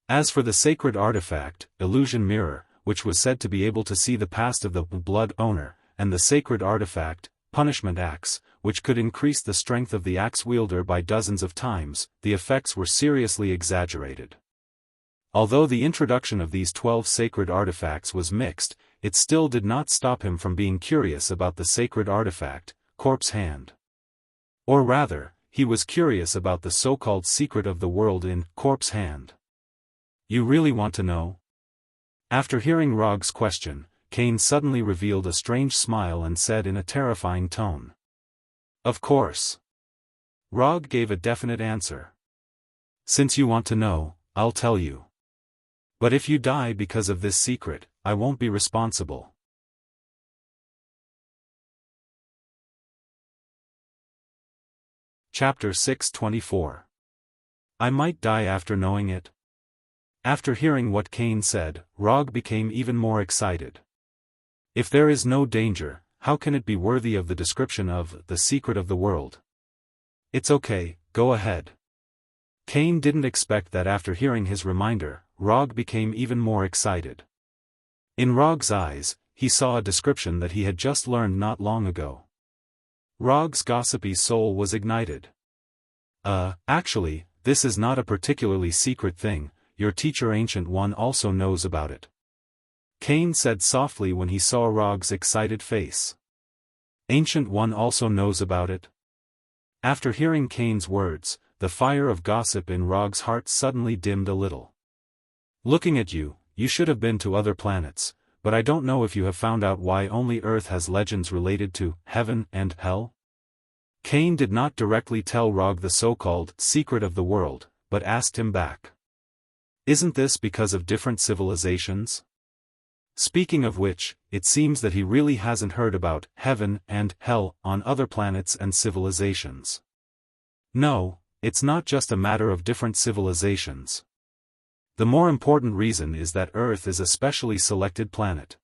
As for the sacred artifact, Illusion Mirror, which was said to be able to see the past of the blood owner, and the sacred artifact, Punishment Axe, which could increase the strength of the axe wielder by dozens of times, the effects were seriously exaggerated. Although the introduction of these 12 sacred artifacts was mixed, it still did not stop him from being curious about the sacred artifact, Corpse Hand. Or rather, he was curious about the so-called secret of the world in Corpse Hand. You really want to know? After hearing Rog's question, Cain suddenly revealed a strange smile and said in a terrifying tone. Of course. Rog gave a definite answer. Since you want to know, I'll tell you. But if you die because of this secret, I won't be responsible. Chapter 624. I might die after knowing it. After hearing what Cain said, Rog became even more excited. If there is no danger, how can it be worthy of the description of the secret of the world? It's okay, go ahead. Cain didn't expect that after hearing his reminder, Rog became even more excited. In Rog's eyes, he saw a description that he had just learned not long ago. Rog's gossipy soul was ignited. Actually, this is not a particularly secret thing, your teacher Ancient One also knows about it. Cain said softly when he saw Rog's excited face. Ancient One also knows about it? After hearing Kane's words, the fire of gossip in Rog's heart suddenly dimmed a little. Looking at you, you should have been to other planets, but I don't know if you have found out why only Earth has legends related to heaven and hell? Kane did not directly tell Rog the so-called secret of the world, but asked him back. Isn't this because of different civilizations? Speaking of which, it seems that he really hasn't heard about heaven and hell on other planets and civilizations. No, it's not just a matter of different civilizations. The more important reason is that Earth is a specially selected planet.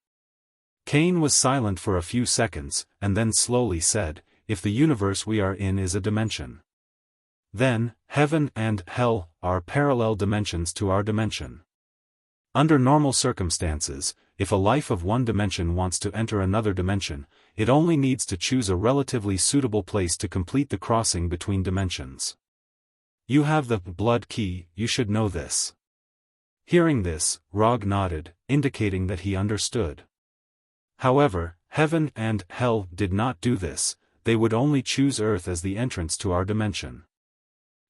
Kane was silent for a few seconds, and then slowly said, if the universe we are in is a dimension, then, heaven and hell are parallel dimensions to our dimension. Under normal circumstances, if a life of one dimension wants to enter another dimension, it only needs to choose a relatively suitable place to complete the crossing between dimensions. You have the blood key, you should know this. Hearing this, Rog nodded, indicating that he understood. However, heaven and hell did not do this, they would only choose Earth as the entrance to our dimension.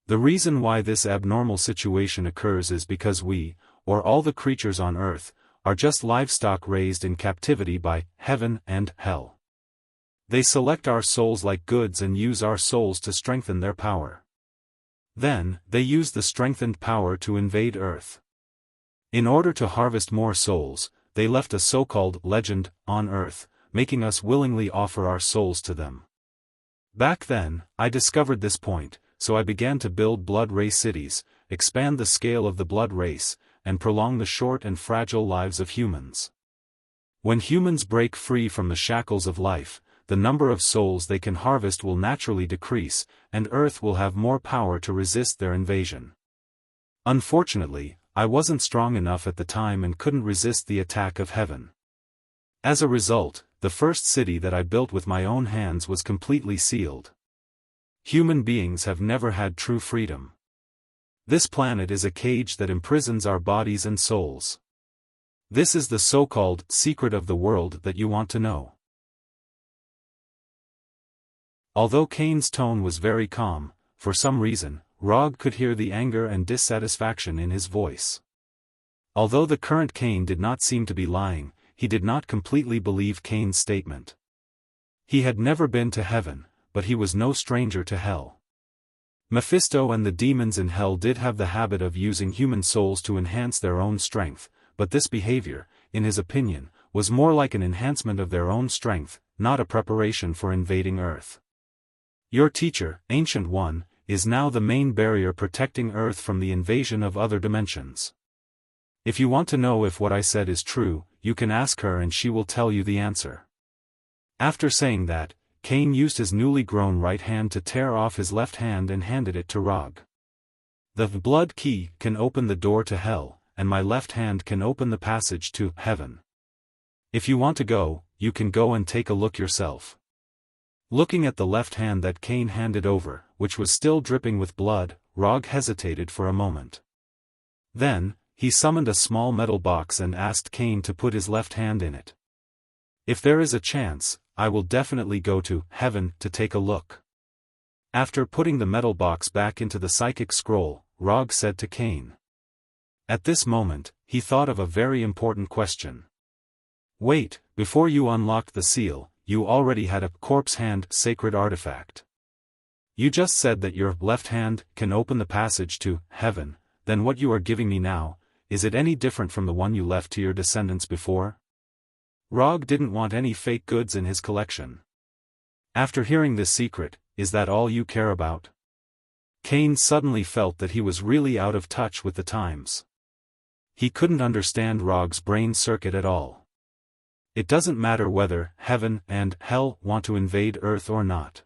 The reason why this abnormal situation occurs is because we, or all the creatures on Earth, are just livestock raised in captivity by heaven and hell. They select our souls like goods and use our souls to strengthen their power. Then, they use the strengthened power to invade Earth. In order to harvest more souls, they left a so-called legend on Earth, making us willingly offer our souls to them. Back then, I discovered this point, so I began to build blood race cities, expand the scale of the blood race, and prolong the short and fragile lives of humans. When humans break free from the shackles of life, the number of souls they can harvest will naturally decrease, and Earth will have more power to resist their invasion. Unfortunately, I wasn't strong enough at the time and couldn't resist the attack of heaven. As a result, the first city that I built with my own hands was completely sealed. Human beings have never had true freedom. This planet is a cage that imprisons our bodies and souls. This is the so-called secret of the world that you want to know. Although Kane's tone was very calm, for some reason, Rog could hear the anger and dissatisfaction in his voice. Although the current Kane did not seem to be lying, he did not completely believe Kane's statement. He had never been to heaven, but he was no stranger to hell. Mephisto and the demons in hell did have the habit of using human souls to enhance their own strength, but this behavior, in his opinion, was more like an enhancement of their own strength, not a preparation for invading Earth. Your teacher, Ancient One, is now the main barrier protecting Earth from the invasion of other dimensions. If you want to know if what I said is true, you can ask her and she will tell you the answer. After saying that, Kane used his newly grown right hand to tear off his left hand and handed it to Rog. The blood key can open the door to hell, and my left hand can open the passage to heaven. If you want to go, you can go and take a look yourself. Looking at the left hand that Kane handed over, which was still dripping with blood, Rog hesitated for a moment. Then, he summoned a small metal box and asked Kane to put his left hand in it. If there is a chance, I will definitely go to heaven to take a look. After putting the metal box back into the psychic scroll, Rog said to Kane. At this moment, he thought of a very important question. Wait, before you unlocked the seal, you already had a corpse hand sacred artifact. You just said that your left hand can open the passage to heaven, then what you are giving me now, is it any different from the one you left to your descendants before? Rog didn't want any fake goods in his collection. After hearing this secret, is that all you care about? Kane suddenly felt that he was really out of touch with the times. He couldn't understand Rog's brain circuit at all. It doesn't matter whether heaven and hell want to invade Earth or not.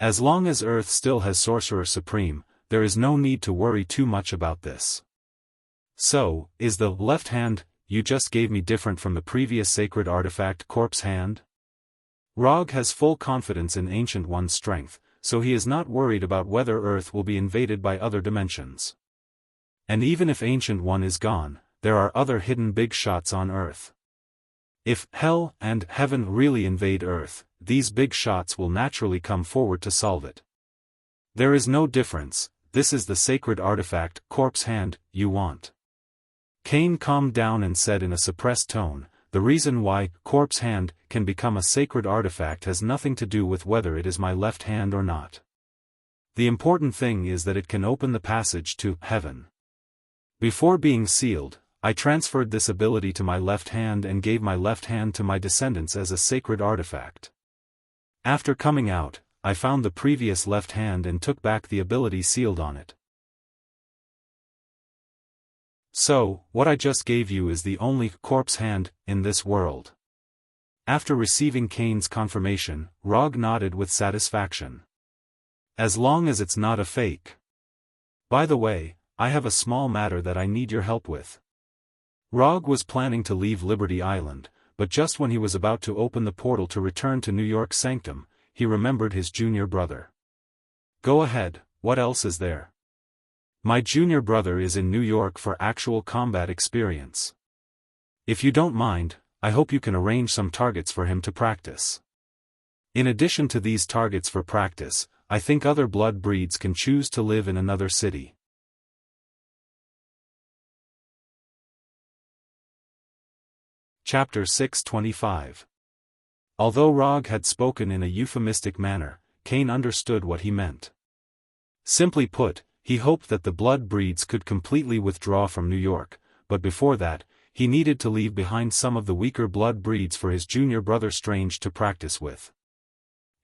As long as Earth still has Sorcerer Supreme, there is no need to worry too much about this. So, is the left hand you just gave me different from the previous sacred artifact corpse hand? Rog has full confidence in Ancient One's strength, so he is not worried about whether Earth will be invaded by other dimensions. And even if Ancient One is gone, there are other hidden big shots on Earth. If hell and heaven really invade Earth, these big shots will naturally come forward to solve it. There is no difference, this is the sacred artifact, corpse hand, you want. Cain calmed down and said in a suppressed tone, the reason why corpse hand can become a sacred artifact has nothing to do with whether it is my left hand or not. The important thing is that it can open the passage to heaven. Before being sealed, I transferred this ability to my left hand and gave my left hand to my descendants as a sacred artifact. After coming out, I found the previous left hand and took back the ability sealed on it. So, what I just gave you is the only corpse hand in this world. After receiving Cain's confirmation, Rog nodded with satisfaction. As long as it's not a fake. By the way, I have a small matter that I need your help with. Rog was planning to leave Liberty Island, but just when he was about to open the portal to return to New York's sanctum, he remembered his junior brother. Go ahead, what else is there? My junior brother is in New York for actual combat experience. If you don't mind, I hope you can arrange some targets for him to practice. In addition to these targets for practice, I think other blood breeds can choose to live in another city. Chapter 625. Although Rog had spoken in a euphemistic manner, Cain understood what he meant. Simply put, he hoped that the blood breeds could completely withdraw from New York, but before that, he needed to leave behind some of the weaker blood breeds for his junior brother Strange to practice with.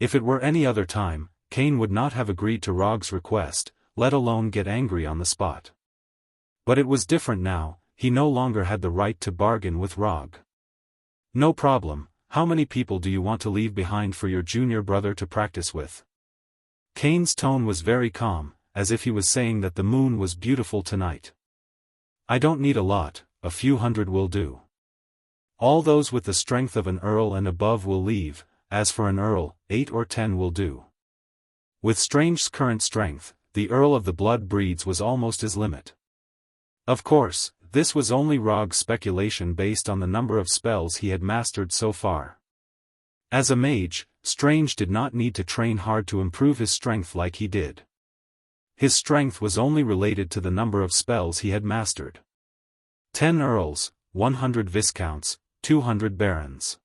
If it were any other time, Cain would not have agreed to Rog's request, let alone get angry on the spot. But it was different now, he no longer had the right to bargain with Rog. No problem, how many people do you want to leave behind for your junior brother to practice with? Cain's tone was very calm, as if he was saying that the moon was beautiful tonight. I don't need a lot, a few hundred will do. All those with the strength of an earl and above will leave, as for an earl, 8 or 10 will do. With Strange's current strength, the earl of the blood breeds was almost his limit. Of course, this was only Rog's speculation based on the number of spells he had mastered so far. As a mage, Strange did not need to train hard to improve his strength like he did. His strength was only related to the number of spells he had mastered. 10 earls, 100 viscounts, 200 barons.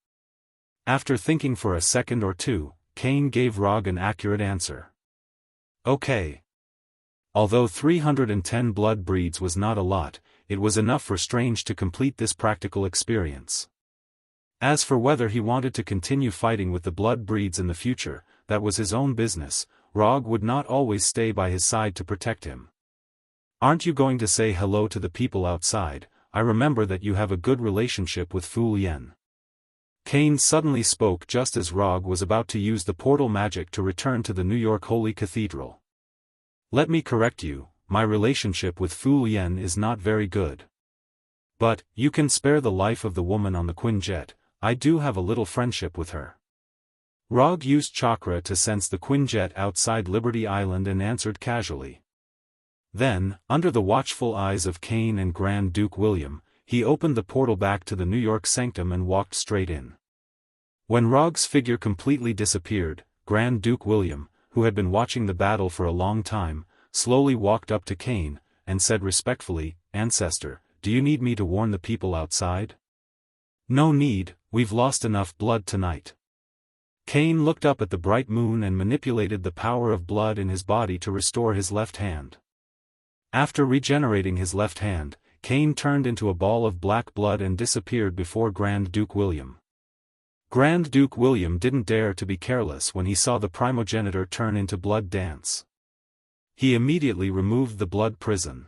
After thinking for a second or two, Cain gave Rog an accurate answer. Okay. Although 310 blood breeds was not a lot, it was enough for Strange to complete this practical experience. As for whether he wanted to continue fighting with the blood breeds in the future, that was his own business. Rog would not always stay by his side to protect him. Aren't you going to say hello to the people outside? I remember that you have a good relationship with Fu Lien. Cain suddenly spoke just as Rog was about to use the portal magic to return to the New York Holy Cathedral. Let me correct you, my relationship with Fu Lien is not very good. But, you can spare the life of the woman on the Quinjet, I do have a little friendship with her. Rog used chakra to sense the Quinjet outside Liberty Island and answered casually. Then, under the watchful eyes of Cain and Grand Duke William, he opened the portal back to the New York sanctum and walked straight in. When Rog's figure completely disappeared, Grand Duke William, who had been watching the battle for a long time, slowly walked up to Cain, and said respectfully, Ancestor, do you need me to warn the people outside? No need, we've lost enough blood tonight. Cain looked up at the bright moon and manipulated the power of blood in his body to restore his left hand. After regenerating his left hand, Cain turned into a ball of black blood and disappeared before Grand Duke William. Grand Duke William didn't dare to be careless when he saw the primogenitor turn into blood dance. He immediately removed the blood prison.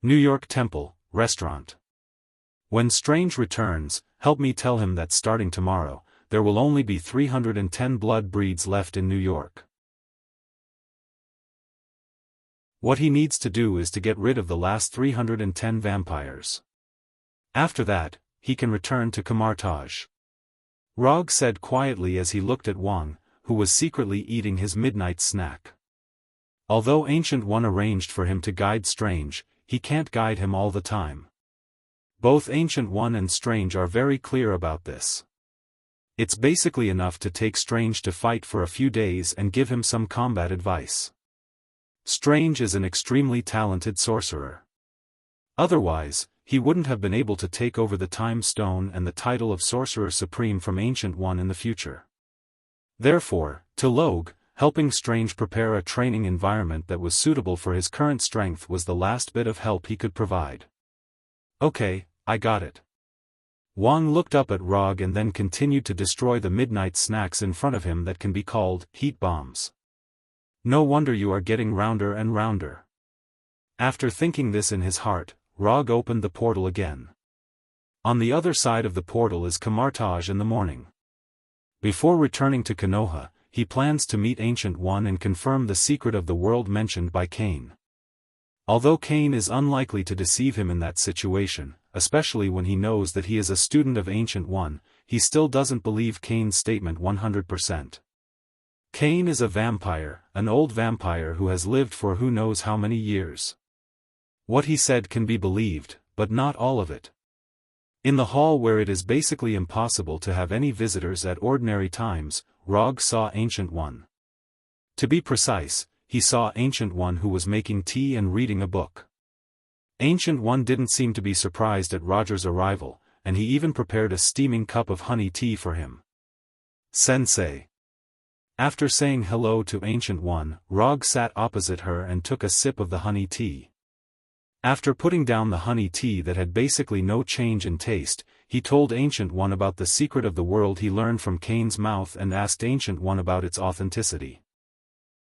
New York Temple, Restaurant. When Strange returns, help me tell him that starting tomorrow, there will only be 310 blood breeds left in New York. What he needs to do is to get rid of the last 310 vampires. After that, he can return to Camartage. Rog said quietly as he looked at Wang, who was secretly eating his midnight snack. Although Ancient One arranged for him to guide Strange, he can't guide him all the time. Both Ancient One and Strange are very clear about this. It's basically enough to take Strange to fight for a few days and give him some combat advice. Strange is an extremely talented sorcerer. Otherwise, he wouldn't have been able to take over the Time Stone and the title of Sorcerer Supreme from Ancient One in the future. Therefore, to Logue, helping Strange prepare a training environment that was suitable for his current strength was the last bit of help he could provide. Okay, I got it. Wang looked up at Rog and then continued to destroy the midnight snacks in front of him that can be called heat bombs. No wonder you are getting rounder and rounder. After thinking this in his heart, Rog opened the portal again. On the other side of the portal is Kamartaj in the morning. Before returning to Konoha, he plans to meet Ancient One and confirm the secret of the world mentioned by Kane. Although Kane is unlikely to deceive him in that situation, especially when he knows that he is a student of Ancient One, he still doesn't believe Kane's statement 100%. Kane is a vampire, an old vampire who has lived for who knows how many years. What he said can be believed, but not all of it. In the hall where it is basically impossible to have any visitors at ordinary times, Rog saw Ancient One. To be precise, he saw Ancient One who was making tea and reading a book. Ancient One didn't seem to be surprised at Roger's arrival, and he even prepared a steaming cup of honey tea for him. Sensei. After saying hello to Ancient One, Rog sat opposite her and took a sip of the honey tea. After putting down the honey tea that had basically no change in taste, he told Ancient One about the secret of the world he learned from Kane's mouth and asked Ancient One about its authenticity.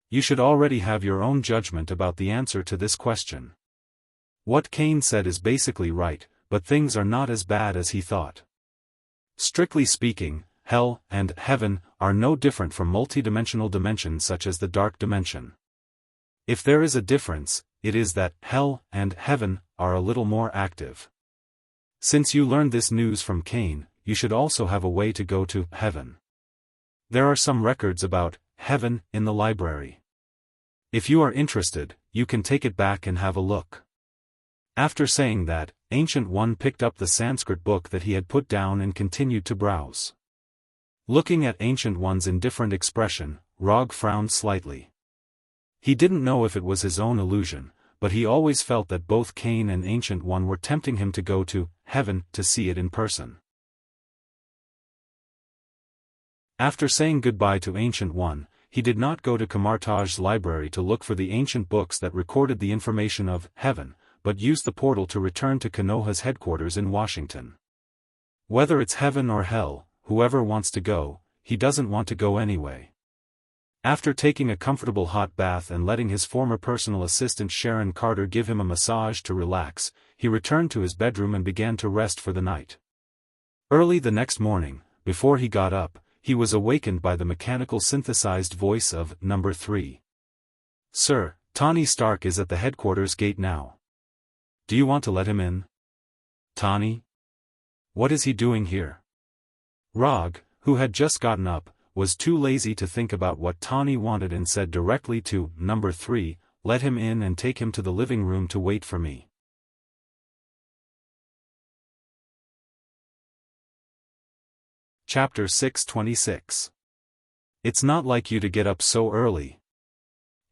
You should already have your own judgment about the answer to this question. What Kane said is basically right, but things are not as bad as he thought. Strictly speaking, hell and heaven are no different from multidimensional dimensions such as the dark dimension. If there is a difference, it is that hell and heaven are a little more active. Since you learned this news from Kane, you should also have a way to go to heaven. There are some records about heaven in the library. If you are interested, you can take it back and have a look. After saying that, Ancient One picked up the Sanskrit book that he had put down and continued to browse. Looking at Ancient One's indifferent expression, Rog frowned slightly. He didn't know if it was his own illusion, but he always felt that both Kane and Ancient One were tempting him to go to heaven to see it in person. After saying goodbye to Ancient One, he did not go to Kamartaj's library to look for the ancient books that recorded the information of heaven, but used the portal to return to Konoha's headquarters in Washington. Whether it's heaven or hell, whoever wants to go, he doesn't want to go anyway. After taking a comfortable hot bath and letting his former personal assistant Sharon Carter give him a massage to relax, he returned to his bedroom and began to rest for the night. Early the next morning, before he got up, he was awakened by the mechanical synthesized voice of Number 3. Sir, Tawny Stark is at the headquarters gate now. Do you want to let him in? Tawny? What is he doing here? Rog, who had just gotten up, was too lazy to think about what Tawny wanted and said directly to Number 3, let him in and take him to the living room to wait for me. Chapter 626. It's not like you to get up so early.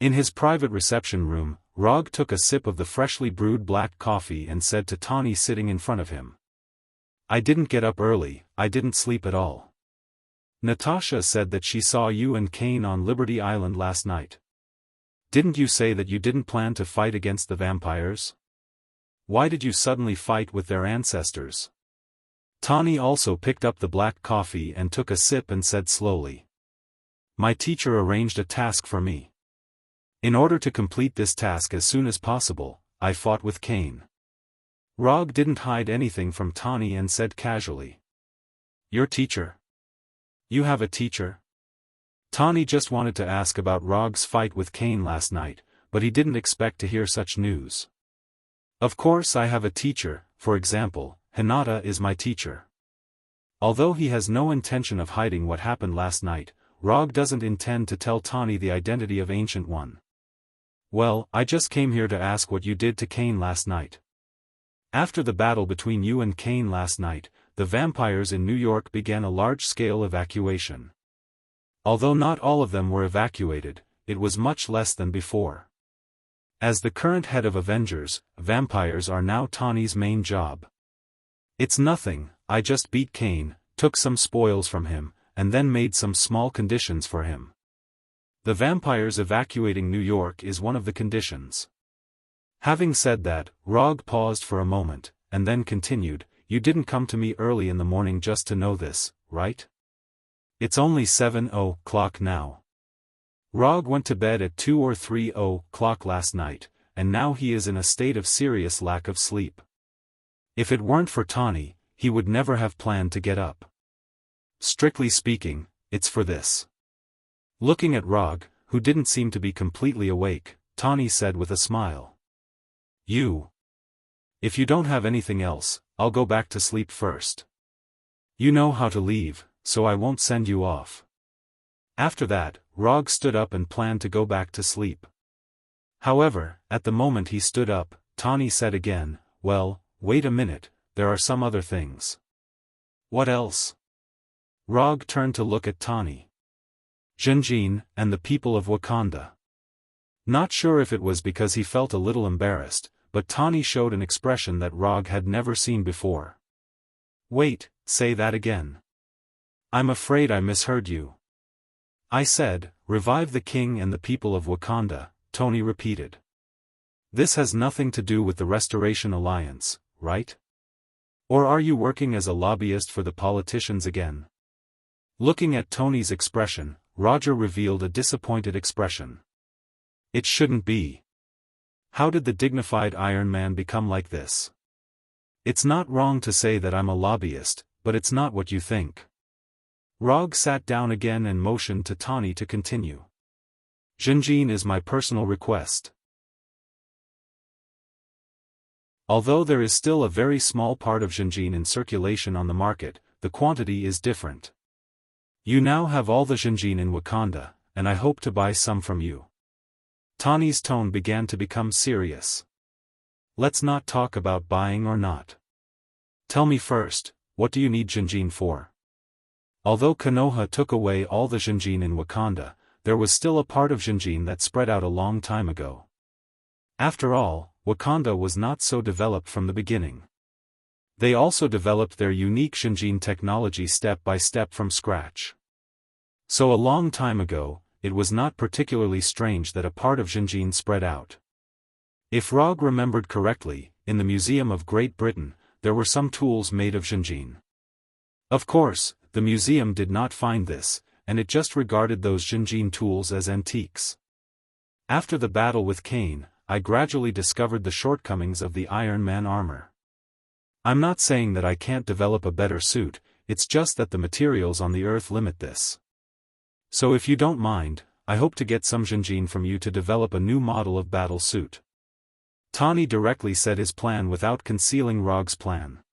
In his private reception room, Rog took a sip of the freshly brewed black coffee and said to Tawny sitting in front of him. I didn't get up early, I didn't sleep at all. Natasha said that she saw you and Kane on Liberty Island last night. Didn't you say that you didn't plan to fight against the vampires? Why did you suddenly fight with their ancestors? Tawny also picked up the black coffee and took a sip and said slowly. My teacher arranged a task for me. In order to complete this task as soon as possible, I fought with Kane. Rog didn't hide anything from Tawny and said casually. Your teacher? You have a teacher? Tawny just wanted to ask about Rog's fight with Kane last night, but he didn't expect to hear such news. Of course I have a teacher, for example, Hinata is my teacher. Although he has no intention of hiding what happened last night, Rog doesn't intend to tell Tawny the identity of Ancient One. Well, I just came here to ask what you did to Kane last night. After the battle between you and Kane last night, the vampires in New York began a large-scale evacuation. Although not all of them were evacuated, it was much less than before. As the current head of Avengers, vampires are now Tawny's main job. It's nothing, I just beat Kane, took some spoils from him, and then made some small conditions for him. The vampires evacuating New York is one of the conditions. Having said that, Rog paused for a moment, and then continued, you didn't come to me early in the morning just to know this, right? It's only 7:00 now. Rog went to bed at 2 or 3:00 last night, and now he is in a state of serious lack of sleep. If it weren't for Tawny, he would never have planned to get up. Strictly speaking, it's for this. Looking at Rog, who didn't seem to be completely awake, Tawny said with a smile. If you don't have anything else, I'll go back to sleep first. You know how to leave, so I won't send you off. After that, Rog stood up and planned to go back to sleep. However, at the moment he stood up, Tawny said again, well, wait a minute, there are some other things. What else? Rog turned to look at Tawny. Jinjin, and the people of Wakanda. Not sure if it was because he felt a little embarrassed, but Tawny showed an expression that Rog had never seen before. Wait, say that again. I'm afraid I misheard you. I said, revive the king and the people of Wakanda, Tony repeated. This has nothing to do with the Restoration Alliance, right? Or are you working as a lobbyist for the politicians again? Looking at Tony's expression, Roger revealed a disappointed expression. It shouldn't be. How did the dignified Iron Man become like this? It's not wrong to say that I'm a lobbyist, but it's not what you think. Rog sat down again and motioned to Tawny to continue. Jinjin is my personal request. Although there is still a very small part of Jinjin in circulation on the market, the quantity is different. You now have all the Jinjin in Wakanda, and I hope to buy some from you. Tawny's tone began to become serious. Let's not talk about buying or not. Tell me first, what do you need Jinjin for? Although Konoha took away all the Jinjin in Wakanda, there was still a part of Jinjin that spread out a long time ago. After all, Wakanda was not so developed from the beginning. They also developed their unique Jinjin technology step by step from scratch. So a long time ago, it was not particularly strange that a part of Jinjin spread out. If Rog remembered correctly, in the Museum of Great Britain, there were some tools made of Jinjin. Of course, the museum did not find this, and it just regarded those Jinjin tools as antiques. After the battle with Kane, I gradually discovered the shortcomings of the Iron Man armor. I'm not saying that I can't develop a better suit, it's just that the materials on the Earth limit this. So if you don't mind, I hope to get some Jinjin from you to develop a new model of battle suit. Tawny directly said his plan without concealing Rog's plan.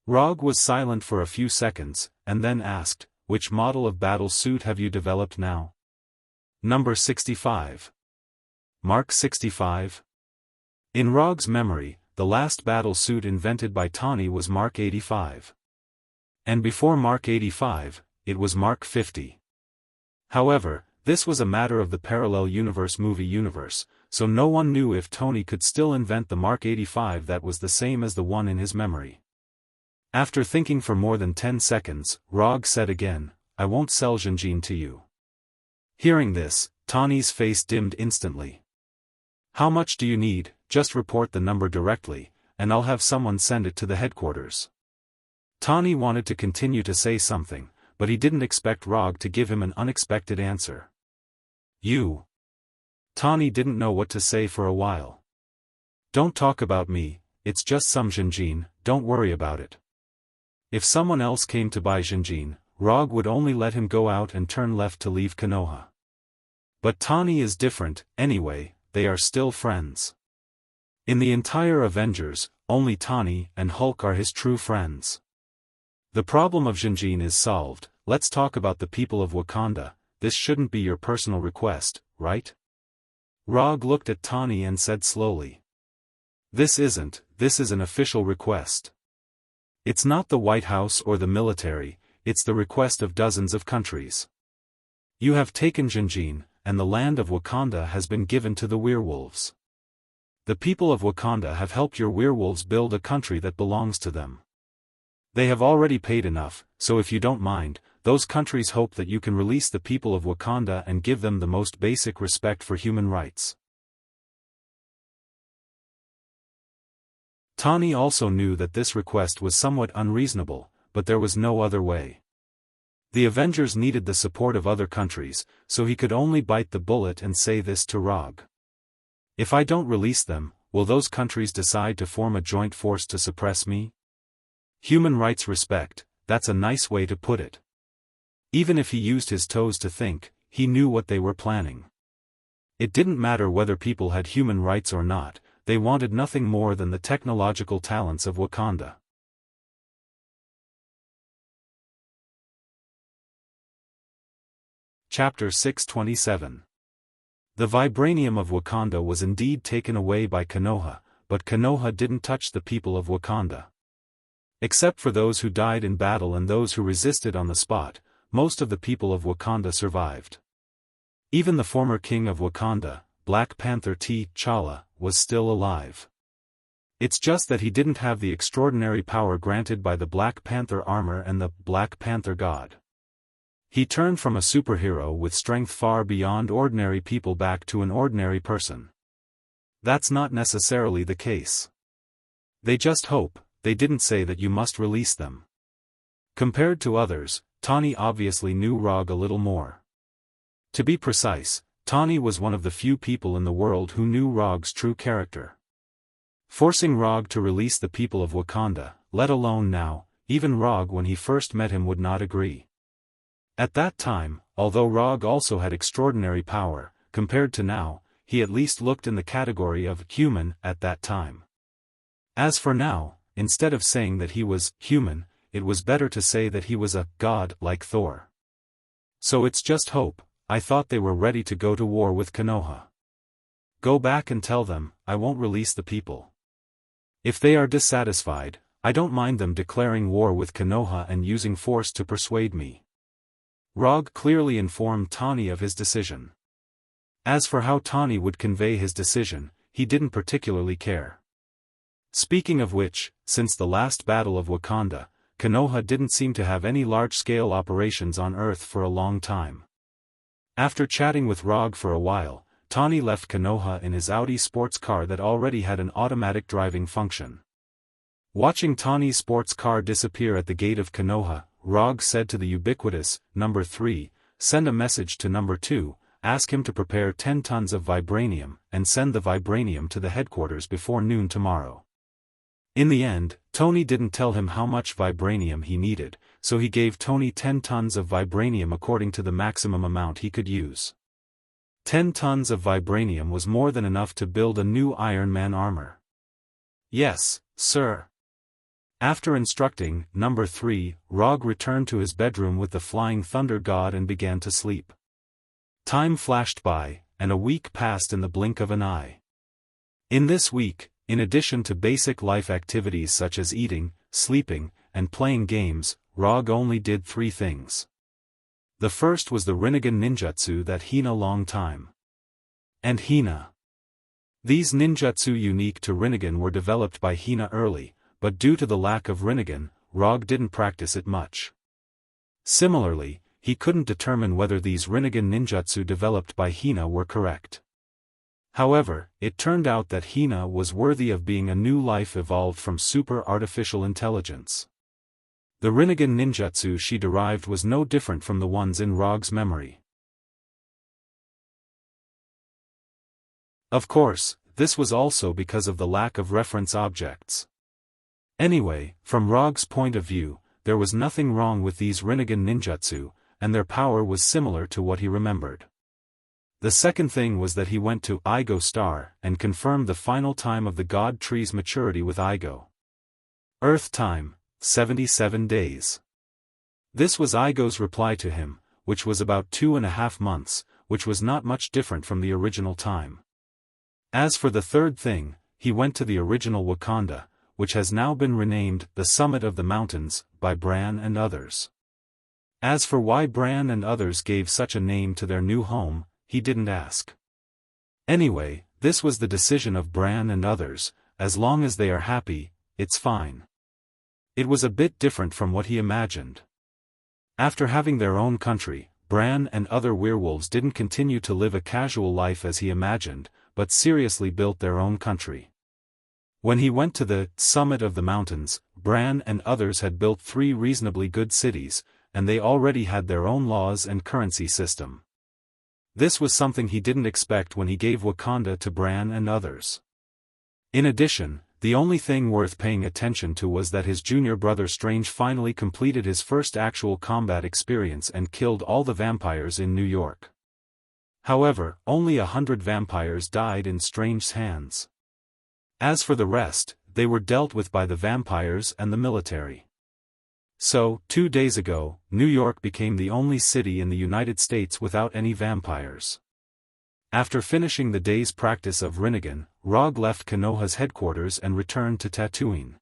Rog was silent for a few seconds, and then asked, which model of battle suit have you developed now? Number 65. Mark 65? In Rog's memory, the last battle suit invented by Tawny was Mark 85. And before Mark 85, it was Mark 50. However, this was a matter of the parallel universe movie universe, so no one knew if Tony could still invent the Mark 85 that was the same as the one in his memory. After thinking for more than 10 seconds, Rog said again, I won't sell Jinjin to you. Hearing this, Tawny's face dimmed instantly. How much do you need? Just report the number directly, and I'll have someone send it to the headquarters. Tawny wanted to continue to say something, but he didn't expect Rog to give him an unexpected answer. You. Tawny didn't know what to say for a while. Don't talk about me, it's just some Jinjin, don't worry about it. If someone else came to buy Jinjin, Rog would only let him go out and turn left to leave Konoha. But Tawny is different, anyway, they are still friends. In the entire Avengers, only Tawny and Hulk are his true friends. The problem of Jinjin is solved, let's talk about the people of Wakanda, this shouldn't be your personal request, right? Rog looked at Tawny and said slowly. This is an official request. It's not the White House or the military, it's the request of dozens of countries. You have taken Jinjin, and the land of Wakanda has been given to the werewolves. The people of Wakanda have helped your werewolves build a country that belongs to them. They have already paid enough, so if you don't mind, those countries hope that you can release the people of Wakanda and give them the most basic respect for human rights. Tani also knew that this request was somewhat unreasonable, but there was no other way. The Avengers needed the support of other countries, so he could only bite the bullet and say this to Rog. If I don't release them, will those countries decide to form a joint force to suppress me? Human rights respect, that's a nice way to put it. Even if he used his toes to think, he knew what they were planning. It didn't matter whether people had human rights or not, they wanted nothing more than the technological talents of Wakanda. Chapter 627. The vibranium of Wakanda was indeed taken away by Konoha, but Konoha didn't touch the people of Wakanda. Except for those who died in battle and those who resisted on the spot, most of the people of Wakanda survived. Even the former king of Wakanda, Black Panther T'Challa, was still alive. It's just that he didn't have the extraordinary power granted by the Black Panther armor and the Black Panther god. He turned from a superhero with strength far beyond ordinary people back to an ordinary person. That's not necessarily the case. They just hope, they didn't say that you must release them. Compared to others, Tani obviously knew Rog a little more. To be precise, Tani was one of the few people in the world who knew Rog's true character. Forcing Rog to release the people of Wakanda, let alone now, even Rog when he first met him would not agree. At that time, although Rog also had extraordinary power, compared to now, he at least looked in the category of human at that time. As for now, instead of saying that he was human, it was better to say that he was a god like Thor. So it's just hope. I thought they were ready to go to war with Konoha. Go back and tell them, I won't release the people. If they are dissatisfied, I don't mind them declaring war with Konoha and using force to persuade me. Rog clearly informed Tani of his decision. As for how Tani would convey his decision, he didn't particularly care. Speaking of which, since the last battle of Wakanda, Konoha didn't seem to have any large-scale operations on Earth for a long time. After chatting with Rog for a while, Tani left Konoha in his Audi sports car that already had an automatic driving function. Watching Tani's sports car disappear at the gate of Konoha, Rog said to the ubiquitous, Number 3, send a message to Number 2, ask him to prepare 10 tons of vibranium, and send the vibranium to the headquarters before noon tomorrow. In the end, Tony didn't tell him how much vibranium he needed, so he gave Tony 10 tons of vibranium according to the maximum amount he could use. 10 tons of vibranium was more than enough to build a new Iron Man armor. Yes, sir. After instructing Number 3, Rog returned to his bedroom with the Flying Thunder God and began to sleep. Time flashed by, and a week passed in the blink of an eye. In this week, in addition to basic life activities such as eating, sleeping, and playing games, Rog only did 3 things. The first was the Rinnegan ninjutsu that Hina long time. And Hina. These ninjutsu unique to Rinnegan were developed by Hina early, but due to the lack of Rinnegan, Rog didn't practice it much. Similarly, he couldn't determine whether these Rinnegan ninjutsu developed by Hina were correct. However, it turned out that Hina was worthy of being a new life evolved from super artificial intelligence. The Rinnegan ninjutsu she derived was no different from the ones in Rog's memory. Of course, this was also because of the lack of reference objects. Anyway, from Rog's point of view, there was nothing wrong with these Rinnegan ninjutsu, and their power was similar to what he remembered. The second thing was that he went to Igo Star and confirmed the final time of the God Tree's maturity with Igo. Earth time, 77 days. This was Igo's reply to him, which was about 2.5 months, which was not much different from the original time. As for the third thing, he went to the original Wakanda, which has now been renamed the Summit of the Mountains, by Bran and others. As for why Bran and others gave such a name to their new home, he didn't ask. Anyway, This was the decision of Bran and others. As long as they are happy, it's fine. It was a bit different from what he imagined. After having their own country, Bran and other werewolves didn't continue to live a casual life as he imagined, but seriously built their own country. When he went to the summit of the mountains, Bran and others had built 3 reasonably good cities, and they already had their own laws and currency system. This was something he didn't expect when he gave Wakanda to Bran and others. In addition, the only thing worth paying attention to was that his junior brother Strange finally completed his first actual combat experience and killed all the vampires in New York. However, only 100 vampires died in Strange's hands. As for the rest, they were dealt with by the vampires and the military. So, 2 days ago, New York became the only city in the United States without any vampires. After finishing the day's practice of Rinnegan, Rog left Konoha's headquarters and returned to Tatooine.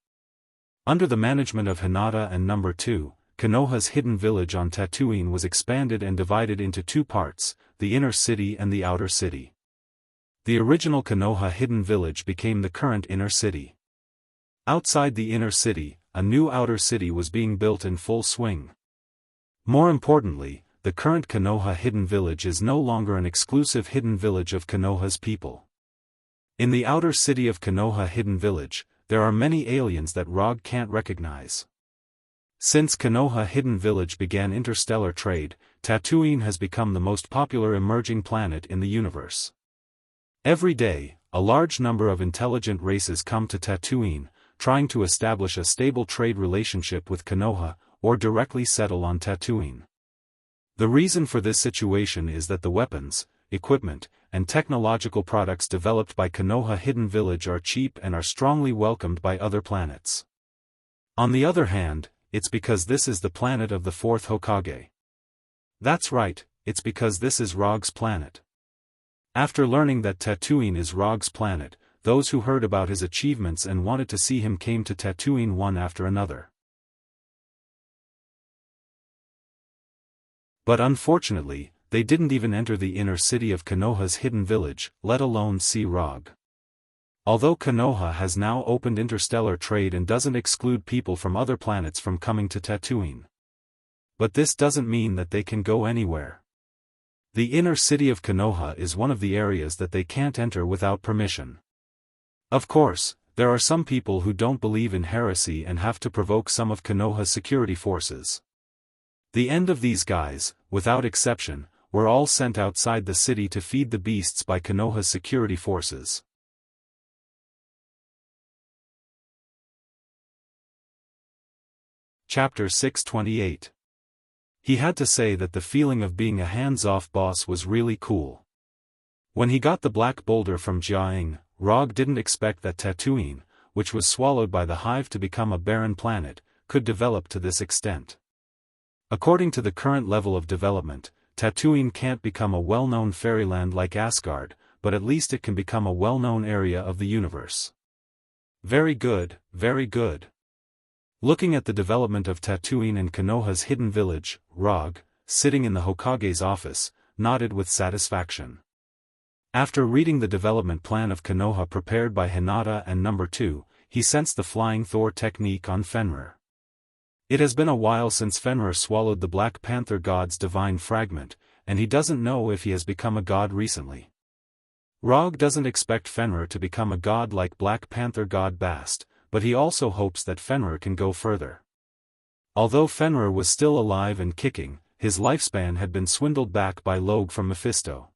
Under the management of Hinata and No. 2, Konoha's hidden village on Tatooine was expanded and divided into 2 parts, the inner city and the outer city. The original Konoha hidden village became the current inner city. Outside the inner city, a new outer city was being built in full swing. More importantly, the current Konoha hidden village is no longer an exclusive hidden village of Konoha's people. In the outer city of Konoha hidden village, there are many aliens that Rog can't recognize. Since Konoha hidden village began interstellar trade, Tatooine has become the most popular emerging planet in the universe. Every day, a large number of intelligent races come to Tatooine, trying to establish a stable trade relationship with Konoha, or directly settle on Tatooine. The reason for this situation is that the weapons, equipment, and technological products developed by Konoha Hidden Village are cheap and are strongly welcomed by other planets. On the other hand, it's because this is the planet of the 4th Hokage. That's right, it's because this is Rog's planet. After learning that Tatooine is Rog's planet, those who heard about his achievements and wanted to see him came to Tatooine one after another. But unfortunately, they didn't even enter the inner city of Konoha's hidden village, let alone see Rog. Although Konoha has now opened interstellar trade and doesn't exclude people from other planets from coming to Tatooine. But this doesn't mean that they can go anywhere. The inner city of Konoha is one of the areas that they can't enter without permission. Of course, there are some people who don't believe in heresy and have to provoke some of Konoha's security forces. The end of these guys, without exception, were all sent outside the city to feed the beasts by Konoha's security forces. Chapter 628. He had to say that the feeling of being a hands-off boss was really cool. When he got the black boulder from Jianghu, Rog didn't expect that Tatooine, which was swallowed by the hive to become a barren planet, could develop to this extent. According to the current level of development, Tatooine can't become a well-known fairyland like Asgard, but at least it can become a well-known area of the universe. Very good, very good. Looking at the development of Tatooine and Konoha's hidden village, Rog, sitting in the Hokage's office, nodded with satisfaction. After reading the development plan of Konoha prepared by Hinata and No. 2, he sensed the Flying Thor technique on Fenrir. It has been a while since Fenrir swallowed the Black Panther god's divine fragment, and he doesn't know if he has become a god recently. Rog doesn't expect Fenrir to become a god like Black Panther god Bast, but he also hopes that Fenrir can go further. Although Fenrir was still alive and kicking, his lifespan had been swindled back by Loge from Mephisto.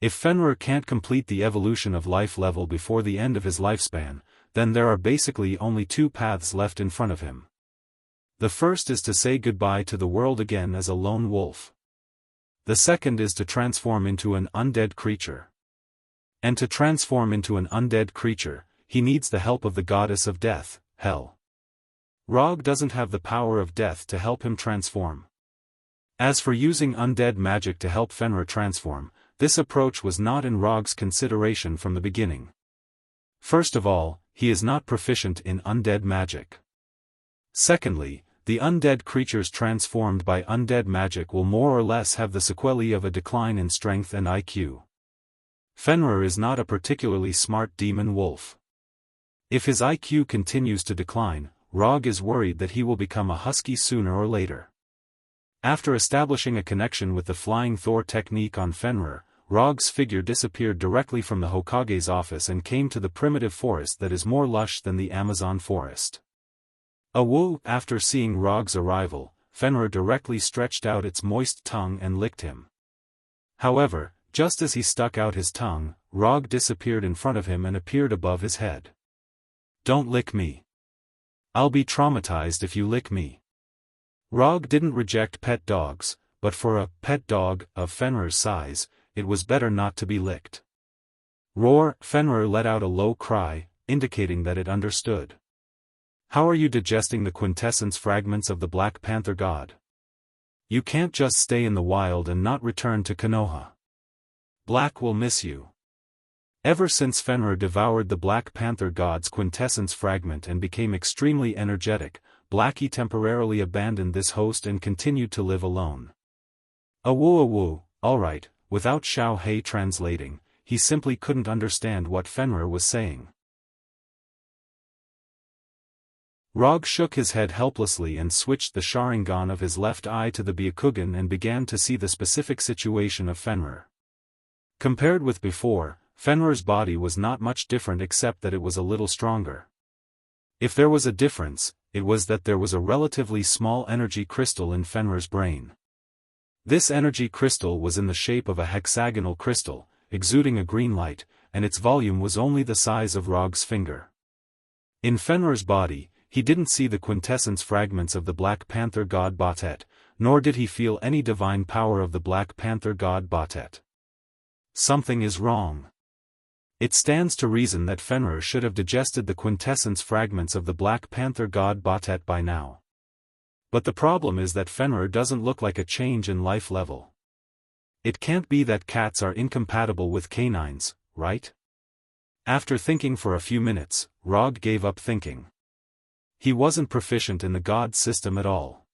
If Fenrir can't complete the evolution of life level before the end of his lifespan, then there are basically only 2 paths left in front of him. The first is to say goodbye to the world again as a lone wolf. The second is to transform into an undead creature. And to transform into an undead creature, he needs the help of the goddess of death, Hel. Rog doesn't have the power of death to help him transform. As for using undead magic to help Fenrir transform, this approach was not in Rog's consideration from the beginning. First of all, he is not proficient in undead magic. Secondly, the undead creatures transformed by undead magic will more or less have the sequelae of a decline in strength and IQ. Fenrir is not a particularly smart demon wolf. If his IQ continues to decline, Rog is worried that he will become a husky sooner or later. After establishing a connection with the Flying Thor technique on Fenrir, Rog's figure disappeared directly from the Hokage's office and came to the primitive forest that is more lush than the Amazon forest. After seeing Rog's arrival, Fenrir directly stretched out its moist tongue and licked him. However, just as he stuck out his tongue, Rog disappeared in front of him and appeared above his head. "Don't lick me. I'll be traumatized if you lick me." Rog didn't reject pet dogs, but for a pet dog of Fenrir's size, it was better not to be licked. Roar! Fenrir let out a low cry, indicating that it understood. "How are you digesting the quintessence fragments of the Black Panther god? You can't just stay in the wild and not return to Konoha. Black will miss you." Ever since Fenrir devoured the Black Panther god's quintessence fragment and became extremely energetic, Blackie temporarily abandoned this host and continued to live alone. Alright, without Xiao Hei translating, he simply couldn't understand what Fenrir was saying. Rog shook his head helplessly and switched the Sharingan of his left eye to the Byakugan and began to see the specific situation of Fenrir. Compared with before, Fenrir's body was not much different except that it was a little stronger. If there was a difference, it was that there was a relatively small energy crystal in Fenrir's brain. This energy crystal was in the shape of a hexagonal crystal, exuding a green light, and its volume was only the size of Rog's finger. In Fenrir's body, he didn't see the quintessence fragments of the Black Panther god Batet, nor did he feel any divine power of the Black Panther god Batet. Something is wrong. It stands to reason that Fenrir should have digested the quintessence fragments of the Black Panther god Batet by now. But the problem is that Fenrir doesn't look like a change in life level. It can't be that cats are incompatible with canines, right? After thinking for a few minutes, Rog gave up thinking. He wasn't proficient in the god system at all.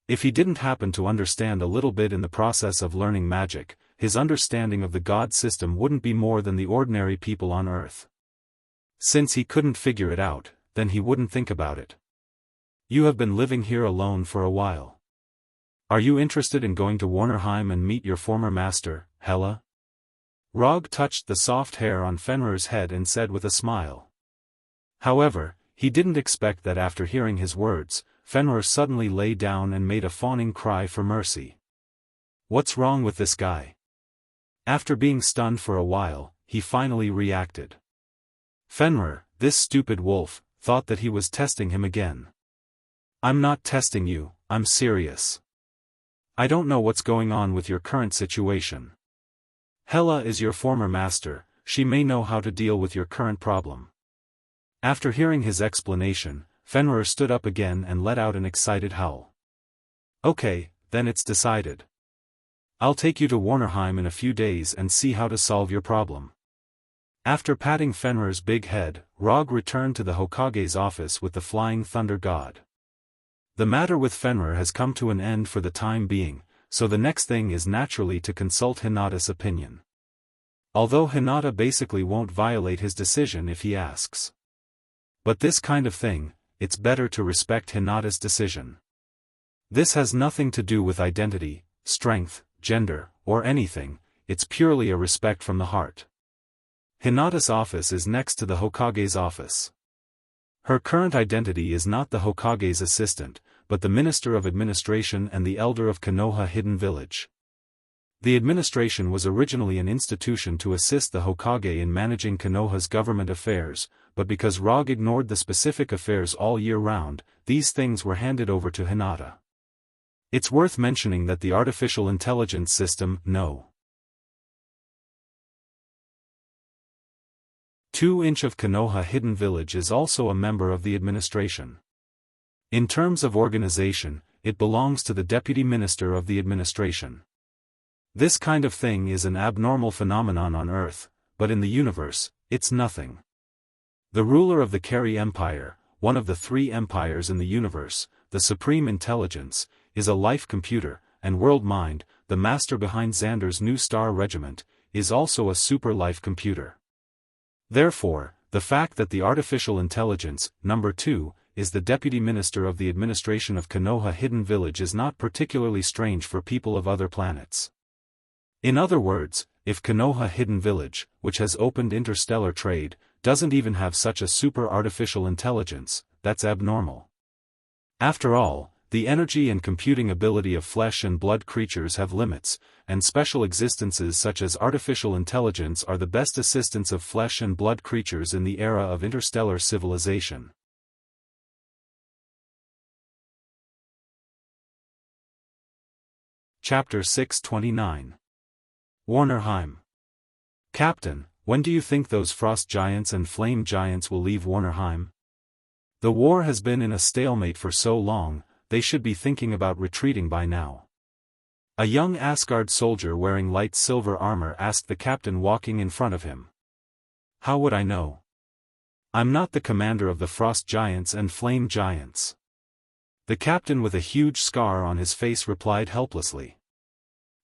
If he didn't happen to understand a little bit in the process of learning magic, his understanding of the god system wouldn't be more than the ordinary people on Earth. Since he couldn't figure it out, then he wouldn't think about it. "You have been living here alone for a while. Are you interested in going to Warnerheim and meet your former master, Hela?" Rog touched the soft hair on Fenrir's head and said with a smile. However, he didn't expect that after hearing his words, Fenrir suddenly lay down and made a fawning cry for mercy. What's wrong with this guy? After being stunned for a while, he finally reacted. Fenrir, this stupid wolf, thought that he was testing him again. "I'm not testing you, I'm serious. I don't know what's going on with your current situation. Hela is your former master, she may know how to deal with your current problem." After hearing his explanation, Fenrir stood up again and let out an excited howl. "Okay, then it's decided. I'll take you to Warnerheim in a few days and see how to solve your problem." After patting Fenrir's big head, Rog returned to the Hokage's office with the Flying Thunder God. The matter with Fenrir has come to an end for the time being, so the next thing is naturally to consult Hinata's opinion. Although Hinata basically won't violate his decision if he asks. But this kind of thing, it's better to respect Hinata's decision. This has nothing to do with identity, strength, gender, or anything, it's purely a respect from the heart. Hinata's office is next to the Hokage's office. Her current identity is not the Hokage's assistant, but the Minister of Administration and the Elder of Konoha Hidden Village. The administration was originally an institution to assist the Hokage in managing Konoha's government affairs, but because Rog ignored the specific affairs all year round, these things were handed over to Hinata. It's worth mentioning that the artificial intelligence system, No. 2-inch of Konoha Hidden Village is also a member of the administration. In terms of organization, it belongs to the Deputy Minister of the Administration. This kind of thing is an abnormal phenomenon on Earth, but in the universe, it's nothing. The ruler of the Keri Empire, one of the 3 empires in the universe, the Supreme Intelligence, is a life computer, and World Mind, the master behind Xander's new star regiment, is also a super-life computer. Therefore, the fact that the artificial intelligence, number 2, is the deputy minister of the administration of Konoha Hidden Village is not particularly strange for people of other planets. In other words, if Konoha Hidden Village, which has opened interstellar trade, doesn't even have such a super artificial intelligence, that's abnormal. After all, the energy and computing ability of flesh and blood creatures have limits, and special existences such as artificial intelligence are the best assistants of flesh and blood creatures in the era of interstellar civilization. Chapter 629. Warnerheim. Captain, when do you think those frost giants and flame giants will leave Warnerheim? The war has been in a stalemate for so long, they should be thinking about retreating by now. A young Asgard soldier wearing light silver armor asked the captain walking in front of him. How would I know? I'm not the commander of the frost giants and flame giants. The captain with a huge scar on his face replied helplessly.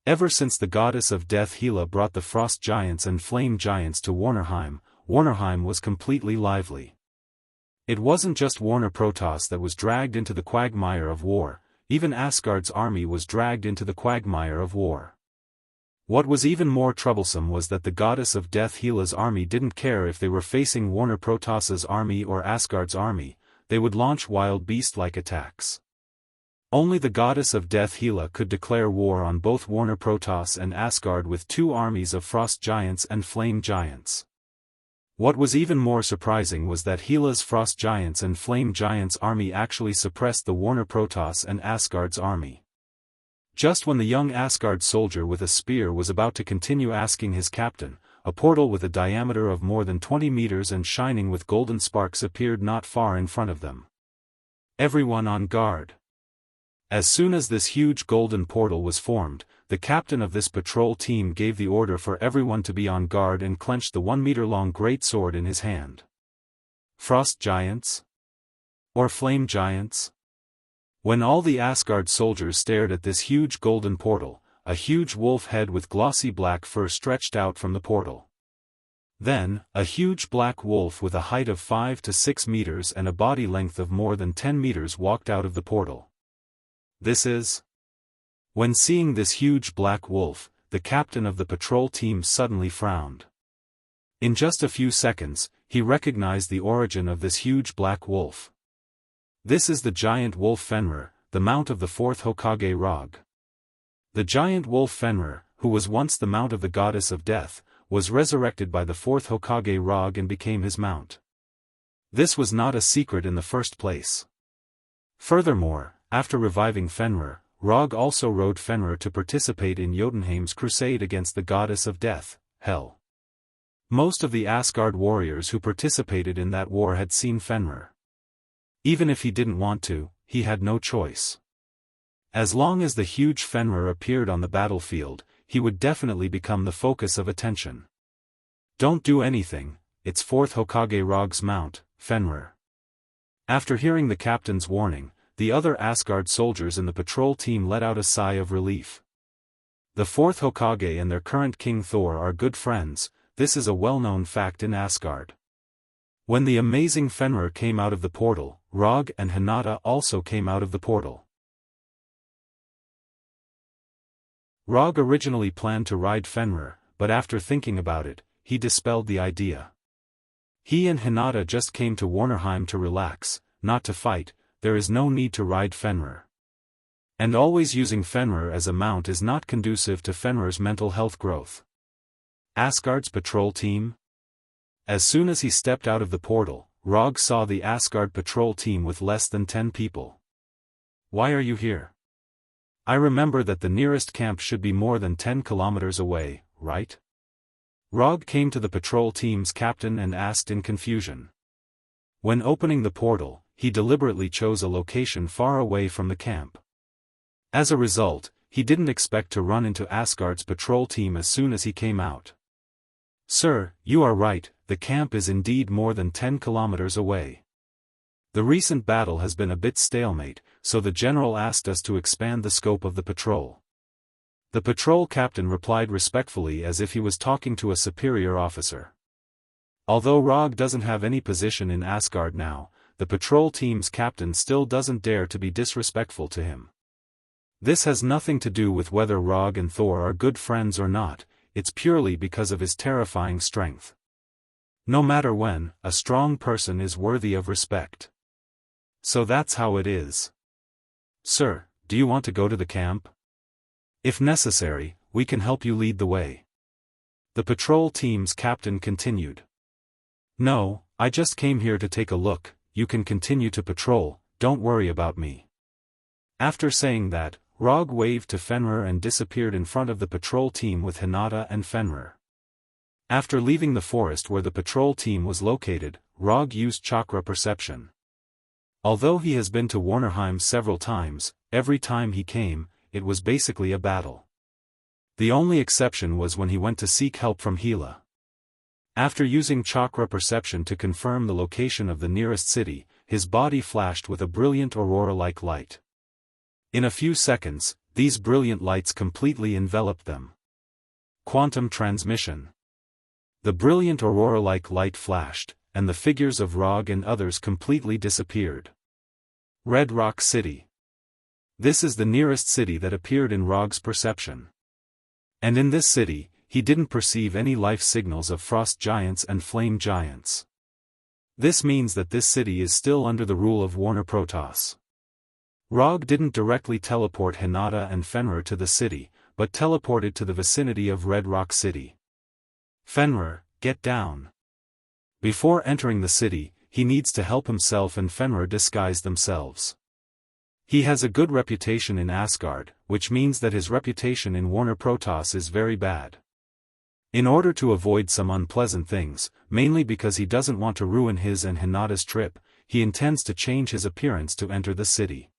Ever since the goddess of death Hela brought the frost giants and flame giants to Warnerheim, Warnerheim was completely lively. It wasn't just Warner Protoss that was dragged into the quagmire of war, even Asgard's army was dragged into the quagmire of war. What was even more troublesome was that the goddess of death Hela's army didn't care if they were facing Warner Protoss's army or Asgard's army, they would launch wild beast-like attacks. Only the goddess of death Hela could declare war on both Warner Protoss and Asgard with 2 armies of frost giants and flame giants. What was even more surprising was that Hela's frost giants and flame giants army actually suppressed the Warner Protoss and Asgard's army. Just when the young Asgard soldier with a spear was about to continue asking his captain, a portal with a diameter of more than 20 meters and shining with golden sparks appeared not far in front of them. Everyone on guard. As soon as this huge golden portal was formed, the captain of this patrol team gave the order for everyone to be on guard and clenched the 1-meter-long great sword in his hand. Frost giants? Or flame giants? When all the Asgard soldiers stared at this huge golden portal, a huge wolf head with glossy black fur stretched out from the portal. Then, a huge black wolf with a height of 5 to 6 meters and a body length of more than 10 meters walked out of the portal. This is... When seeing this huge black wolf, the captain of the patrol team suddenly frowned. In just a few seconds, he recognized the origin of this huge black wolf. This is the giant wolf Fenrir, the mount of the 4th Hokage Rog. The giant wolf Fenrir, who was once the mount of the goddess of death, was resurrected by the 4th Hokage Rog and became his mount. This was not a secret in the first place. Furthermore, after reviving Fenrir, Rog also rode Fenrir to participate in Jotunheim's crusade against the goddess of death, Hel. Most of the Asgard warriors who participated in that war had seen Fenrir. Even if he didn't want to, he had no choice. As long as the huge Fenrir appeared on the battlefield, he would definitely become the focus of attention. Don't do anything, it's 4th Hokage Rog's mount, Fenrir. After hearing the captain's warning, the other Asgard soldiers in the patrol team let out a sigh of relief. The 4th Hokage and their current king Thor are good friends, this is a well-known fact in Asgard. When the amazing Fenrir came out of the portal, Rog and Hinata also came out of the portal. Rog originally planned to ride Fenrir, but after thinking about it, he dispelled the idea. He and Hinata just came to Warnerheim to relax, not to fight. There is no need to ride Fenrir. And always using Fenrir as a mount is not conducive to Fenrir's mental health growth. Asgard's patrol team? As soon as he stepped out of the portal, Rog saw the Asgard patrol team with less than 10 people. Why are you here? I remember that the nearest camp should be more than 10 kilometers away, right? Rog came to the patrol team's captain and asked in confusion. When opening the portal, he deliberately chose a location far away from the camp. As a result, he didn't expect to run into Asgard's patrol team as soon as he came out. Sir, you are right, the camp is indeed more than 10 kilometers away. The recent battle has been a bit stalemate, so the general asked us to expand the scope of the patrol. The patrol captain replied respectfully as if he was talking to a superior officer. Although Rog doesn't have any position in Asgard now, the patrol team's captain still doesn't dare to be disrespectful to him. This has nothing to do with whether Rog and Thor are good friends or not, it's purely because of his terrifying strength. No matter when, a strong person is worthy of respect. So that's how it is. Sir, do you want to go to the camp? If necessary, we can help you lead the way. The patrol team's captain continued. No, I just came here to take a look, you can continue to patrol, don't worry about me. After saying that, Rog waved to Fenrir and disappeared in front of the patrol team with Hinata and Fenrir. After leaving the forest where the patrol team was located, Rog used chakra perception. Although he has been to Warnerheim several times, every time he came, it was basically a battle. The only exception was when he went to seek help from Hela. After using chakra perception to confirm the location of the nearest city, his body flashed with a brilliant aurora-like light. In a few seconds, these brilliant lights completely enveloped them. Quantum transmission. The brilliant aurora-like light flashed, and the figures of Rog and others completely disappeared. Red Rock City. This is the nearest city that appeared in Rog's perception. And in this city, he didn't perceive any life signals of frost giants and flame giants. This means that this city is still under the rule of Warner Protoss. Rog didn't directly teleport Hinata and Fenrir to the city, but teleported to the vicinity of Red Rock City. Fenrir, get down. Before entering the city, he needs to help himself and Fenrir disguise themselves. He has a good reputation in Asgard, which means that his reputation in Warner Protoss is very bad. In order to avoid some unpleasant things, mainly because he doesn't want to ruin his and Hinata's trip, he intends to change his appearance to enter the city.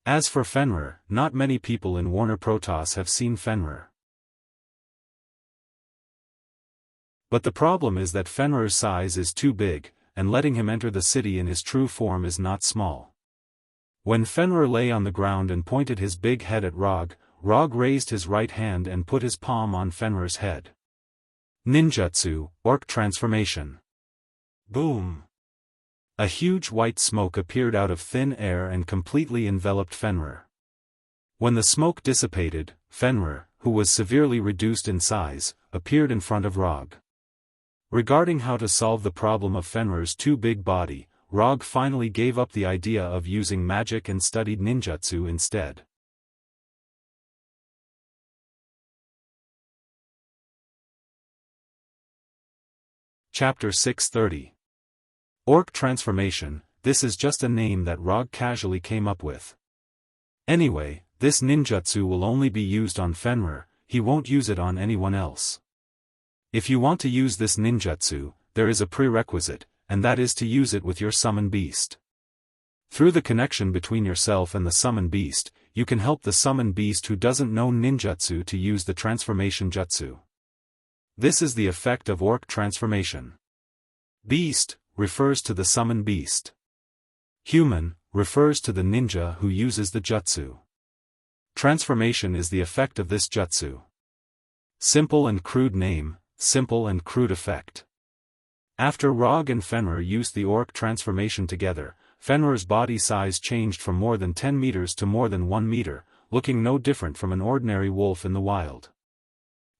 As for Fenrir, not many people in Warner Protoss have seen Fenrir. But the problem is that Fenrir's size is too big, and letting him enter the city in his true form is not small. When Fenrir lay on the ground and pointed his big head at Rog, Rog raised his right hand and put his palm on Fenrir's head. Ninjutsu, Orc Transformation. Boom! A huge white smoke appeared out of thin air and completely enveloped Fenrir. When the smoke dissipated, Fenrir, who was severely reduced in size, appeared in front of Rog. Regarding how to solve the problem of Fenrir's too big body, Rog finally gave up the idea of using magic and studied ninjutsu instead. Chapter 630. Orc Transformation. This is just a name that Rog casually came up with. Anyway, this ninjutsu will only be used on Fenrir, he won't use it on anyone else. If you want to use this ninjutsu, there is a prerequisite, and that is to use it with your summon beast. Through the connection between yourself and the summon beast, you can help the summon beast who doesn't know ninjutsu to use the transformation jutsu. This is the effect of orc transformation. Beast refers to the summon beast. Human refers to the ninja who uses the jutsu. Transformation is the effect of this jutsu. Simple and crude name, simple and crude effect. After Rog and Fenrir used the orc transformation together, Fenrir's body size changed from more than 10 meters to more than 1 meter, looking no different from an ordinary wolf in the wild.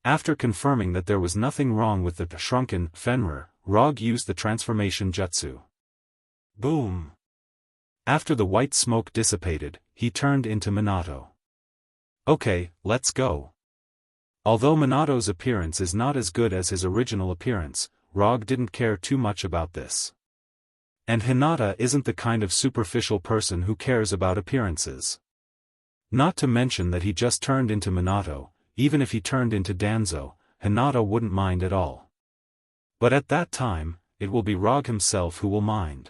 After confirming that there was nothing wrong with the shrunken Fenrir, Rog used the transformation jutsu. Boom! After the white smoke dissipated, he turned into Minato. Okay, let's go. Although Minato's appearance is not as good as his original appearance, Rog didn't care too much about this. And Hinata isn't the kind of superficial person who cares about appearances. Not to mention that he just turned into Minato, even if he turned into Danzo, Hinata wouldn't mind at all. But at that time, it will be Rog himself who will mind.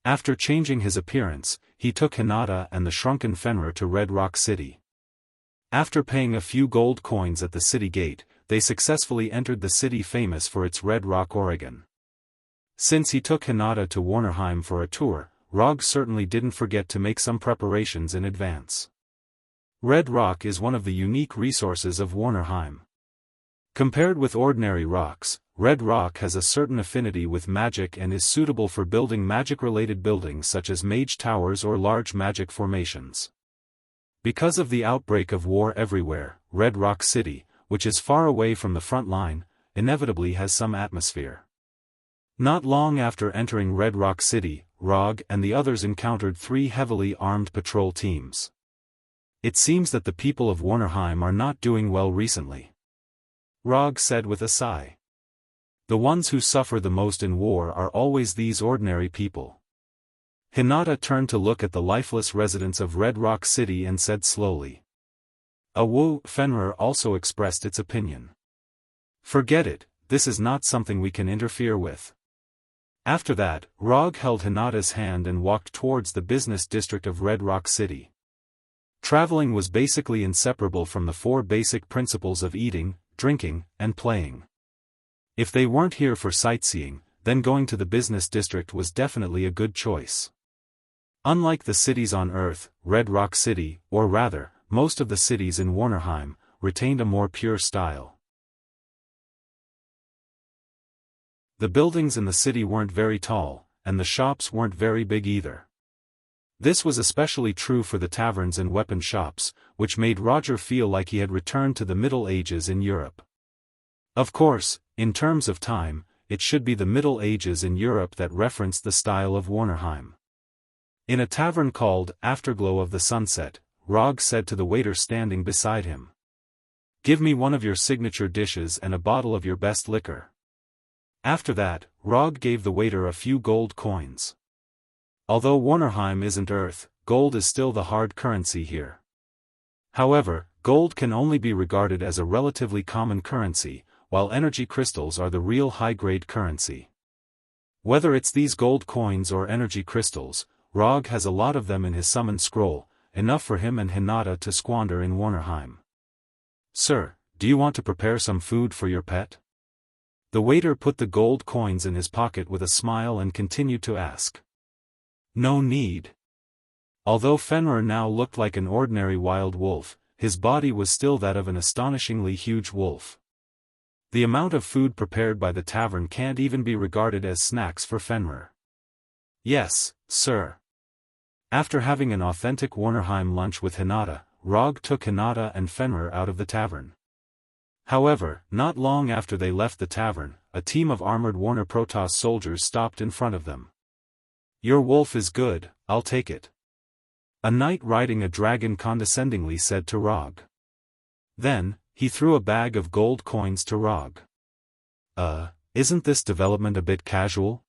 After changing his appearance, he took Hinata and the shrunken Fenrir to Red Rock City. After paying a few gold coins at the city gate, they successfully entered the city famous for its Red Rock, Oregon. Since he took Hinata to Warnerheim for a tour, Rog certainly didn't forget to make some preparations in advance. Red rock is one of the unique resources of Warnerheim. Compared with ordinary rocks, red rock has a certain affinity with magic and is suitable for building magic-related buildings such as mage towers or large magic formations. Because of the outbreak of war everywhere, Red Rock City, which is far away from the front line, inevitably has some atmosphere. Not long after entering Red Rock City, Rog and the others encountered 3 heavily armed patrol teams. It seems that the people of Warnerheim are not doing well recently. Rog said with a sigh. The ones who suffer the most in war are always these ordinary people. Hinata turned to look at the lifeless residents of Red Rock City and said slowly. Fenrir also expressed its opinion. Forget it, this is not something we can interfere with. After that, Rog held Hinata's hand and walked towards the business district of Red Rock City. Traveling was basically inseparable from the 4 basic principles of eating, drinking, and playing. If they weren't here for sightseeing, then going to the business district was definitely a good choice. Unlike the cities on Earth, Red Rock City, or rather, most of the cities in Warnerheim, retained a more pure style. The buildings in the city weren't very tall, and the shops weren't very big either. This was especially true for the taverns and weapon shops, which made Roger feel like he had returned to the Middle Ages in Europe. Of course, in terms of time, it should be the Middle Ages in Europe that referenced the style of Warnerheim. In a tavern called Afterglow of the Sunset, Rog said to the waiter standing beside him. Give me one of your signature dishes and a bottle of your best liquor. After that, Rog gave the waiter a few gold coins. Although Warnerheim isn't Earth, gold is still the hard currency here. However, gold can only be regarded as a relatively common currency, while energy crystals are the real high-grade currency. Whether it's these gold coins or energy crystals, Rog has a lot of them in his summon scroll, enough for him and Hinata to squander in Warnerheim. Sir, do you want to prepare some food for your pet? The waiter put the gold coins in his pocket with a smile and continued to ask. No need. Although Fenrir now looked like an ordinary wild wolf, his body was still that of an astonishingly huge wolf. The amount of food prepared by the tavern can't even be regarded as snacks for Fenrir. Yes, sir. After having an authentic Warnerheim lunch with Hinata, Rog took Hinata and Fenrir out of the tavern. However, not long after they left the tavern, a team of armored Warner Protoss soldiers stopped in front of them. Your wolf is good, I'll take it. A knight riding a dragon condescendingly said to Rog. Then, he threw a bag of gold coins to Rog. Isn't this development a bit casual?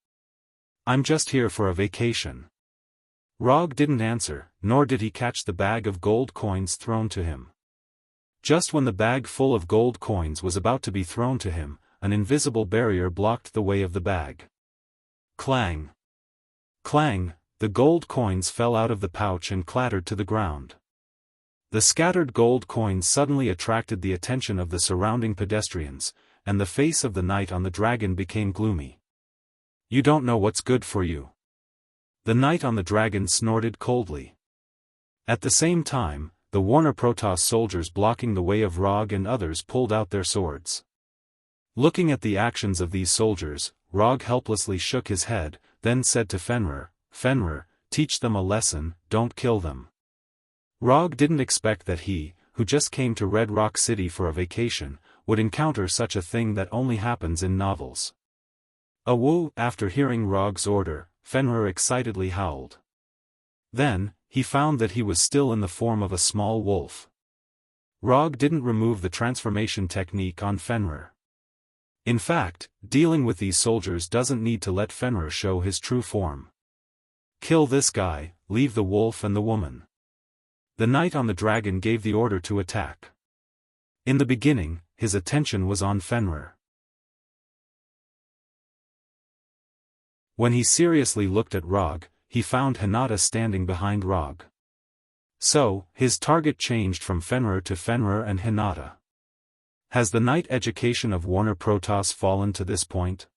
I'm just here for a vacation. Rog didn't answer, nor did he catch the bag of gold coins thrown to him. Just when the bag full of gold coins was about to be thrown to him, an invisible barrier blocked the way of the bag. Clang! Clang! The gold coins fell out of the pouch and clattered to the ground. The scattered gold coins suddenly attracted the attention of the surrounding pedestrians, and the face of the knight on the dragon became gloomy. You don't know what's good for you. The knight on the dragon snorted coldly. At the same time, the Warner Protoss soldiers blocking the way of Rog and others pulled out their swords. Looking at the actions of these soldiers, Rog helplessly shook his head, then said to Fenrir, Fenrir, teach them a lesson, don't kill them. Rog didn't expect that he, who just came to Red Rock City for a vacation, would encounter such a thing that only happens in novels. After hearing Rog's order, Fenrir excitedly howled. Then, he found that he was still in the form of a small wolf. Rog didn't remove the transformation technique on Fenrir. In fact, dealing with these soldiers doesn't need to let Fenrir show his true form. Kill this guy, leave the wolf and the woman. The knight on the dragon gave the order to attack. In the beginning, his attention was on Fenrir. When he seriously looked at Rog, he found Hinata standing behind Rog. So, his target changed from Fenrir to Fenrir and Hinata. Has the knight education of Warner Protoss fallen to this point?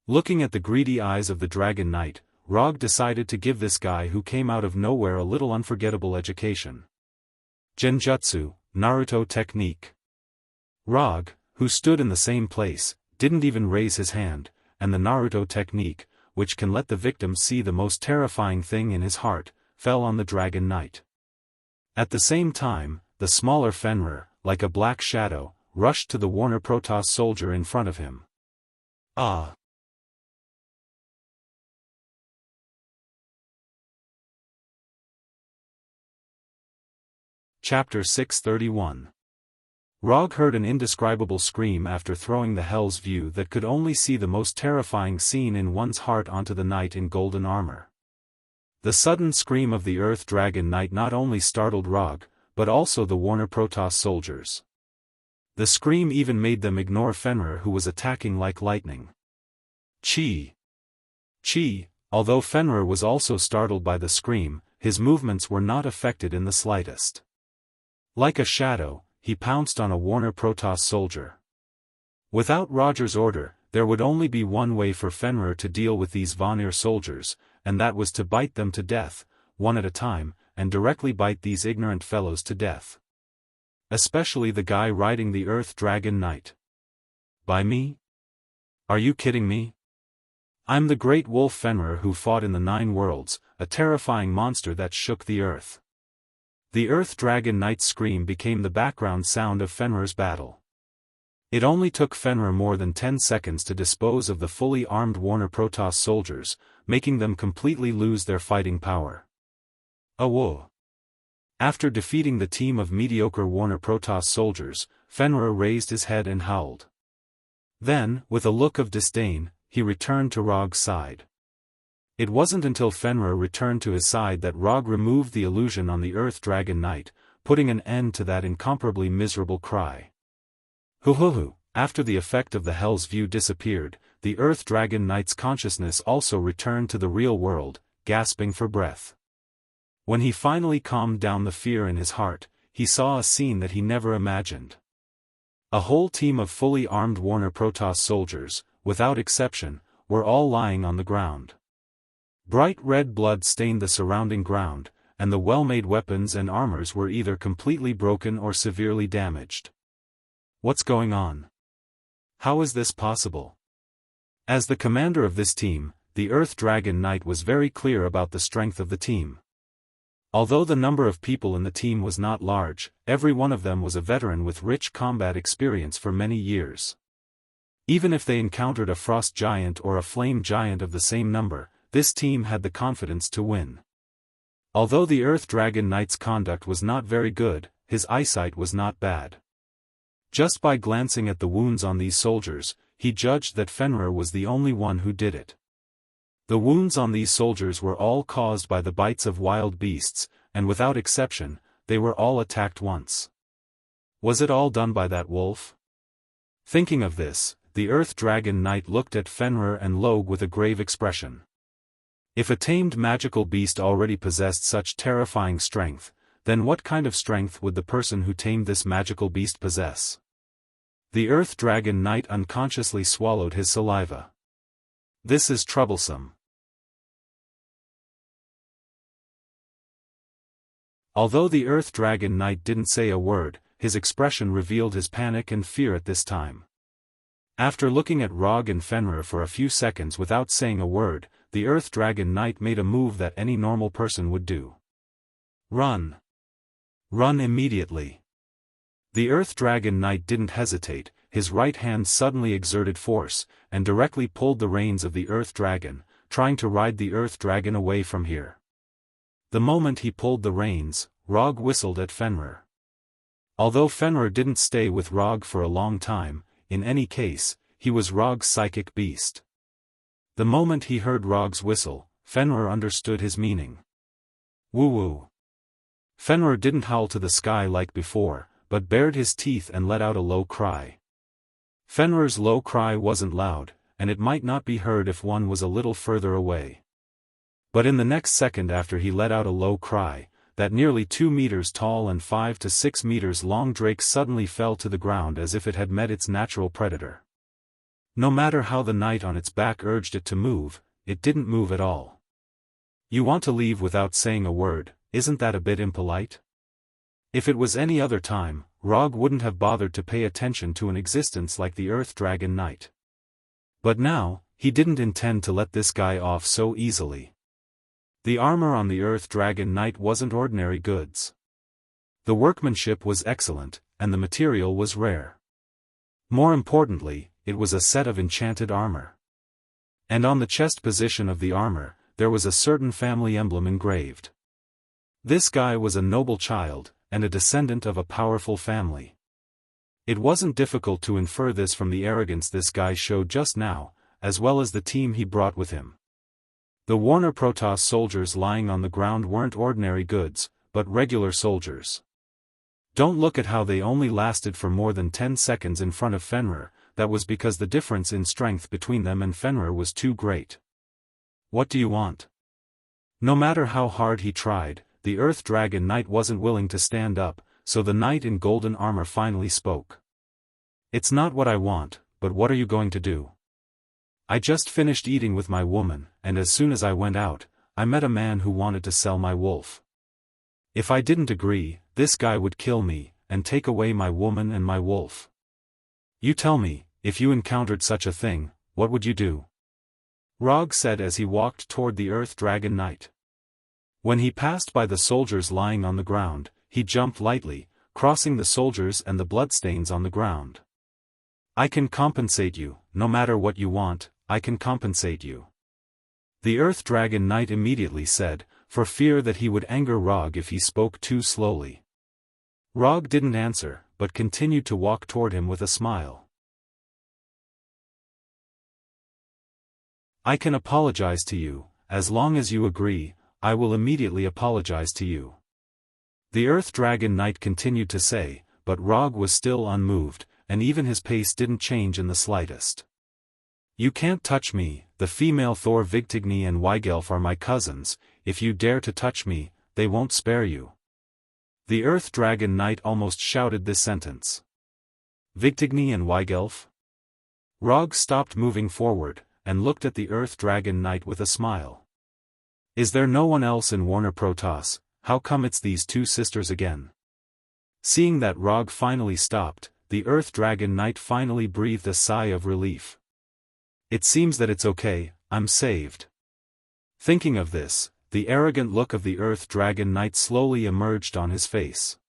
Looking at the greedy eyes of the dragon knight, Rog decided to give this guy who came out of nowhere a little unforgettable education. Genjutsu, Naruto technique. Rog, who stood in the same place, didn't even raise his hand, and the Naruto technique, which can let the victim see the most terrifying thing in his heart, fell on the Dragon Knight. At the same time, the smaller Fenrir, like a black shadow, rushed to the Warner Protoss soldier in front of him. Ah! Chapter 631. Rog heard an indescribable scream after throwing the Hell's View that could only see the most terrifying scene in one's heart onto the knight in golden armor. The sudden scream of the Earth Dragon Knight not only startled Rog, but also the Warner Protoss soldiers. The scream even made them ignore Fenrir, who was attacking like lightning. Chi! Although Fenrir was also startled by the scream, his movements were not affected in the slightest. Like a shadow, he pounced on a Warner Protoss soldier. Without Roger's order, there would only be one way for Fenrir to deal with these Vanir soldiers, and that was to bite them to death, one at a time, and directly bite these ignorant fellows to death. Especially the guy riding the Earth Dragon Knight. By me? Are you kidding me? I'm the great wolf Fenrir who fought in the 9 worlds, a terrifying monster that shook the earth. The Earth Dragon Knight's scream became the background sound of Fenrir's battle. It only took Fenrir more than 10 seconds to dispose of the fully armed Warner Protoss soldiers, making them completely lose their fighting power. Whoa! After defeating the team of mediocre Warner Protoss soldiers, Fenrir raised his head and howled. Then, with a look of disdain, he returned to Rog's side. It wasn't until Fenrir returned to his side that Rog removed the illusion on the Earth Dragon Knight, putting an end to that incomparably miserable cry. Hoo-hoo-hoo! After the effect of the Hell's View disappeared, the Earth Dragon Knight's consciousness also returned to the real world, gasping for breath. When he finally calmed down the fear in his heart, he saw a scene that he never imagined. A whole team of fully armed Warner Protoss soldiers, without exception, were all lying on the ground. Bright red blood stained the surrounding ground, and the well-made weapons and armors were either completely broken or severely damaged. What's going on? How is this possible? As the commander of this team, the Earth Dragon Knight was very clear about the strength of the team. Although the number of people in the team was not large, every one of them was a veteran with rich combat experience for many years. Even if they encountered a frost giant or a flame giant of the same number, this team had the confidence to win. Although the Earth Dragon Knight's conduct was not very good, his eyesight was not bad. Just by glancing at the wounds on these soldiers, he judged that Fenrir was the only one who did it. The wounds on these soldiers were all caused by the bites of wild beasts, and without exception, they were all attacked once. Was it all done by that wolf? Thinking of this, the Earth Dragon Knight looked at Fenrir and Log with a grave expression. If a tamed magical beast already possessed such terrifying strength, then what kind of strength would the person who tamed this magical beast possess? The Earth Dragon Knight unconsciously swallowed his saliva. This is troublesome. Although the Earth Dragon Knight didn't say a word, his expression revealed his panic and fear at this time. After looking at Rog and Fenrir for a few seconds without saying a word, the Earth Dragon Knight made a move that any normal person would do. Run! Run immediately! The Earth Dragon Knight didn't hesitate, his right hand suddenly exerted force, and directly pulled the reins of the Earth Dragon, trying to ride the Earth Dragon away from here. The moment he pulled the reins, Rog whistled at Fenrir. Although Fenrir didn't stay with Rog for a long time, in any case, he was Rog's psychic beast. The moment he heard Rog's whistle, Fenrir understood his meaning. Woo-woo. Fenrir didn't howl to the sky like before, but bared his teeth and let out a low cry. Fenrir's low cry wasn't loud, and it might not be heard if one was a little further away. But in the next second after he let out a low cry, that nearly 2 meters tall and 5 to 6 meters long drake suddenly fell to the ground as if it had met its natural predator. No matter how the knight on its back urged it to move, it didn't move at all. You want to leave without saying a word, isn't that a bit impolite? If it was any other time, Rog wouldn't have bothered to pay attention to an existence like the Earth Dragon Knight. But now, he didn't intend to let this guy off so easily. The armor on the Earth Dragon Knight wasn't ordinary goods. The workmanship was excellent, and the material was rare. More importantly, it was a set of enchanted armor. And on the chest position of the armor, there was a certain family emblem engraved. This guy was a noble child, and a descendant of a powerful family. It wasn't difficult to infer this from the arrogance this guy showed just now, as well as the team he brought with him. The Warner Protoss soldiers lying on the ground weren't ordinary goods, but regular soldiers. Don't look at how they only lasted for more than 10 seconds in front of Fenrir. That was because the difference in strength between them and Fenrir was too great. What do you want? No matter how hard he tried, the Earth Dragon Knight wasn't willing to stand up, so the knight in golden armor finally spoke. It's not what I want, but what are you going to do? I just finished eating with my woman, and as soon as I went out, I met a man who wanted to sell my wolf. If I didn't agree, this guy would kill me, and take away my woman and my wolf. You tell me, if you encountered such a thing, what would you do? Rog said as he walked toward the Earth Dragon Knight. When he passed by the soldiers lying on the ground, he jumped lightly, crossing the soldiers and the bloodstains on the ground. I can compensate you, no matter what you want, I can compensate you. The Earth Dragon Knight immediately said, for fear that he would anger Rog if he spoke too slowly. Rog didn't answer, but continued to walk toward him with a smile. I can apologize to you, as long as you agree, I will immediately apologize to you. The Earth Dragon Knight continued to say, but Rog was still unmoved, and even his pace didn't change in the slightest. You can't touch me, the female Thor Vigtigny and Weigelf are my cousins, if you dare to touch me, they won't spare you. The Earth Dragon Knight almost shouted this sentence. Vigtigny and Weigelf? Rog stopped moving forward, and looked at the Earth Dragon Knight with a smile. Is there no one else in Warner Protoss? How come it's these two sisters again? Seeing that Rog finally stopped, the Earth Dragon Knight finally breathed a sigh of relief. It seems that it's okay, I'm saved. Thinking of this, the arrogant look of the Earth Dragon Knight slowly emerged on his face.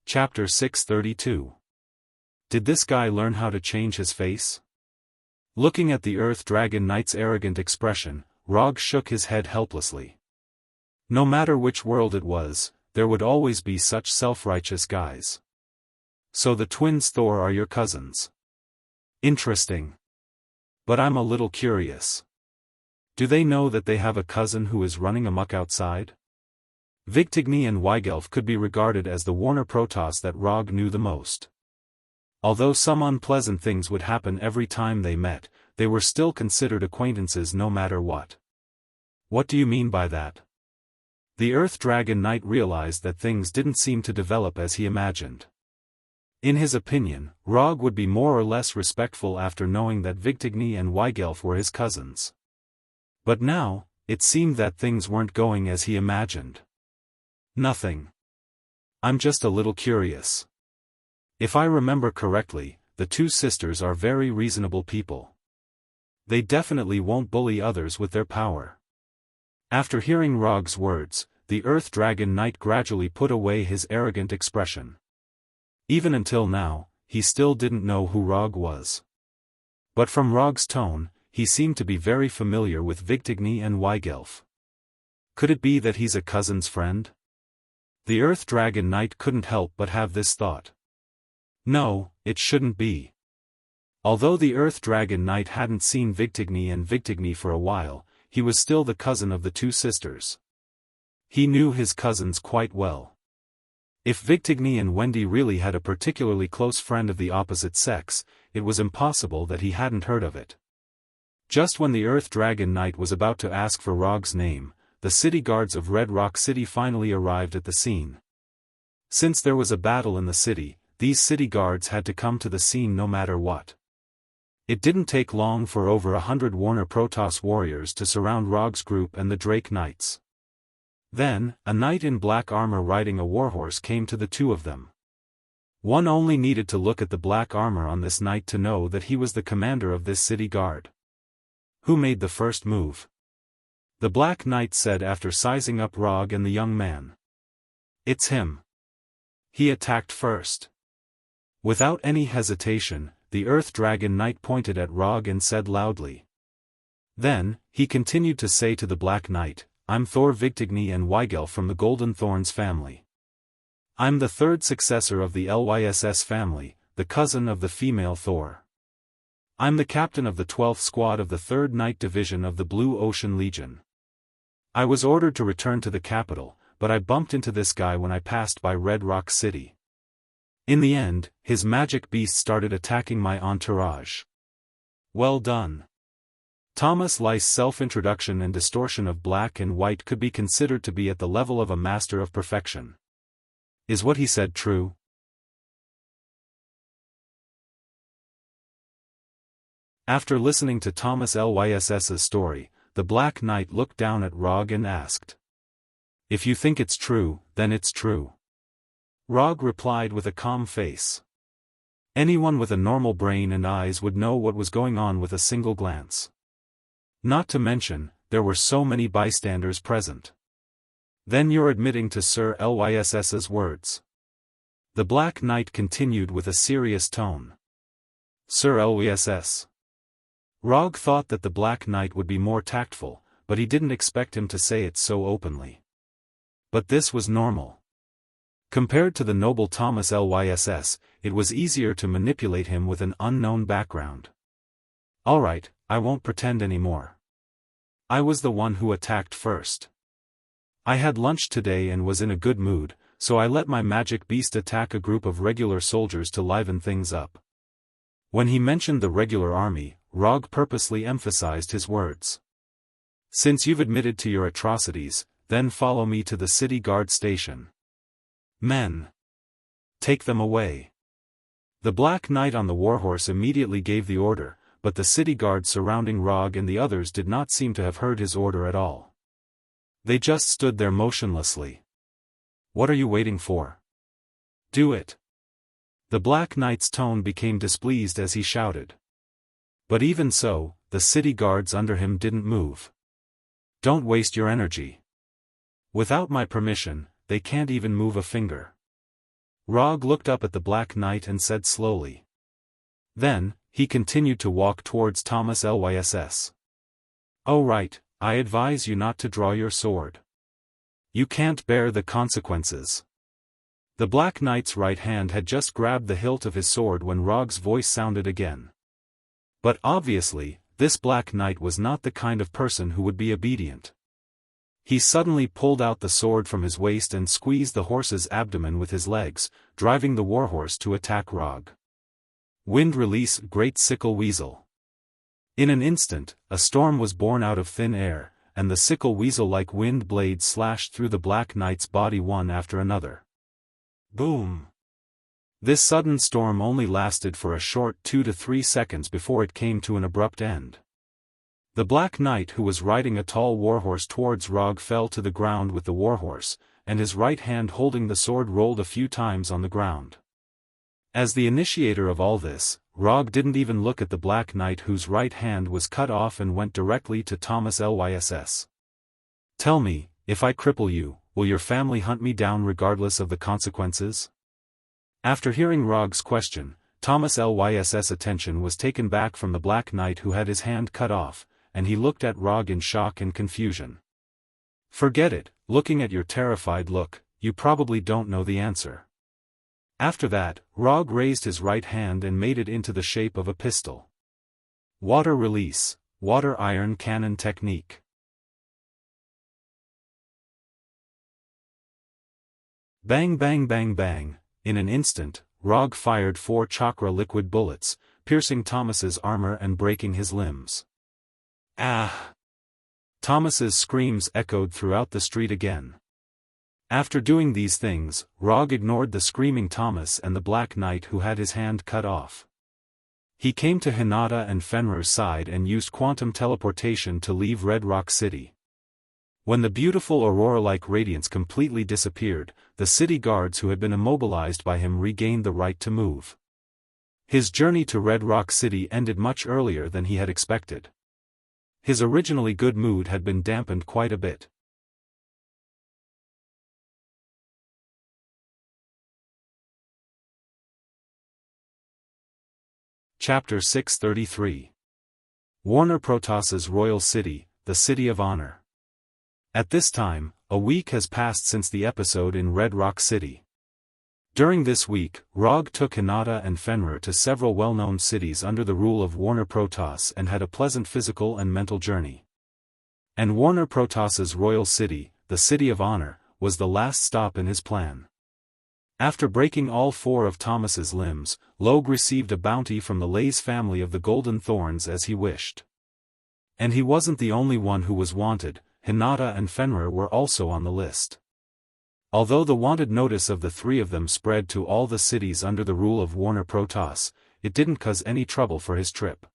Chapter 632. Did this guy learn how to change his face? Looking at the Earth Dragon Knight's arrogant expression, Rog shook his head helplessly. No matter which world it was, there would always be such self-righteous guys. So the twins Thor are your cousins. Interesting. But I'm a little curious. Do they know that they have a cousin who is running amok outside? Vigtigny and Weigelf could be regarded as the Warner Protoss that Rog knew the most. Although some unpleasant things would happen every time they met, they were still considered acquaintances no matter what. What do you mean by that? The Earth Dragon Knight realized that things didn't seem to develop as he imagined. In his opinion, Rog would be more or less respectful after knowing that Vigtigny and Weigelf were his cousins. But now, it seemed that things weren't going as he imagined. Nothing. I'm just a little curious. If I remember correctly, the two sisters are very reasonable people. They definitely won't bully others with their power. After hearing Rog's words, the Earth Dragon Knight gradually put away his arrogant expression. Even until now, he still didn't know who Rog was. But from Rog's tone, he seemed to be very familiar with Vigtigny and Weigelf. Could it be that he's a cousin's friend? The Earth Dragon Knight couldn't help but have this thought. No, it shouldn't be. Although the Earth Dragon Knight hadn't seen Vigtigny for a while, he was still the cousin of the two sisters. He knew his cousins quite well. If Vigtigny and Wendy really had a particularly close friend of the opposite sex, it was impossible that he hadn't heard of it. Just when the Earth Dragon Knight was about to ask for Rog's name, the city guards of Red Rock City finally arrived at the scene. Since there was a battle in the city, these city guards had to come to the scene no matter what. It didn't take long for over 100 Warner Protoss warriors to surround Rog's group and the Drake Knights. Then, a knight in black armor riding a warhorse came to the two of them. One only needed to look at the black armor on this knight to know that he was the commander of this city guard. Who made the first move? The Black Knight said after sizing up Rog and the young man. It's him. He attacked first. Without any hesitation, the Earth Dragon Knight pointed at Rog and said loudly. Then, he continued to say to the Black Knight, I'm Thor Vigtigny and Weigel from the Golden Thorns family. I'm the third successor of the LYSS family, the cousin of the female Thor. I'm the captain of the 12th Squad of the 3rd Night Division of the Blue Ocean Legion. I was ordered to return to the capital, but I bumped into this guy when I passed by Red Rock City. In the end, his magic beast started attacking my entourage. Well done. Thomas Lyce's self-introduction and distortion of black and white could be considered to be at the level of a master of perfection. Is what he said true? After listening to Thomas Lyss's story, the Black Knight looked down at Rog and asked. If you think it's true, then it's true. Rog replied with a calm face. Anyone with a normal brain and eyes would know what was going on with a single glance. Not to mention, there were so many bystanders present. Then you're admitting to Sir Lyss's words. The Black Knight continued with a serious tone. Sir Lyss. Rog thought that the Black Knight would be more tactful, but he didn't expect him to say it so openly. But this was normal. Compared to the noble Thomas Lyss, it was easier to manipulate him with an unknown background. Alright, I won't pretend anymore. I was the one who attacked first. I had lunch today and was in a good mood, so I let my magic beast attack a group of regular soldiers to liven things up. When he mentioned the regular army, Rog purposely emphasized his words. Since you've admitted to your atrocities, then follow me to the city guard station. Men! Take them away. The Black Knight on the warhorse immediately gave the order, but the city guards surrounding Rog and the others did not seem to have heard his order at all. They just stood there motionlessly. What are you waiting for? Do it. The Black Knight's tone became displeased as he shouted. But even so, the city guards under him didn't move. Don't waste your energy. Without my permission, they can't even move a finger. Rog looked up at the Black Knight and said slowly. Then, he continued to walk towards Thomas Lyss. Oh right, I advise you not to draw your sword. You can't bear the consequences. The Black Knight's right hand had just grabbed the hilt of his sword when Rog's voice sounded again. But obviously, this Black Knight was not the kind of person who would be obedient. He suddenly pulled out the sword from his waist and squeezed the horse's abdomen with his legs, driving the warhorse to attack Rog. Wind release, great sickle weasel. In an instant, a storm was born out of thin air, and the sickle weasel-like wind blades slashed through the Black Knight's body one after another. Boom! This sudden storm only lasted for a short 2 to 3 seconds before it came to an abrupt end. The Black Knight who was riding a tall warhorse towards Rog fell to the ground with the warhorse, and his right hand holding the sword rolled a few times on the ground. As the initiator of all this, Rog didn't even look at the Black Knight whose right hand was cut off and went directly to Thomas Lyss. Tell me, if I cripple you, will your family hunt me down regardless of the consequences? After hearing Rog's question, Thomas Lyss's attention was taken back from the Black Knight who had his hand cut off, and he looked at Rog in shock and confusion. Forget it, looking at your terrified look, you probably don't know the answer. After that, Rog raised his right hand and made it into the shape of a pistol. Water release, water iron cannon technique. Bang bang bang bang, in an instant, Rog fired 4 chakra liquid bullets, piercing Thomas's armor and breaking his limbs. Ah! Thomas's screams echoed throughout the street again. After doing these things, Rog ignored the screaming Thomas and the Black Knight who had his hand cut off. He came to Hinata and Fenrir's side and used quantum teleportation to leave Red Rock City. When the beautiful aurora-like radiance completely disappeared, the city guards who had been immobilized by him regained the right to move. His journey to Red Rock City ended much earlier than he had expected. His originally good mood had been dampened quite a bit. Chapter 633. Warner Protoss's Royal City, the City of Honor. At this time, a week has passed since the episode in Red Rock City. During this week, Rog took Hinata and Fenrir to several well-known cities under the rule of Warner Protoss and had a pleasant physical and mental journey. And Warner Protoss's Royal City, the City of Honor, was the last stop in his plan. After breaking all 4 of Thomas's limbs, Logue received a bounty from the Lays family of the Golden Thorns as he wished. And he wasn't the only one who was wanted. Hinata and Fenrir were also on the list. Although the wanted notice of the 3 of them spread to all the cities under the rule of Warner Protoss, it didn't cause any trouble for his trip.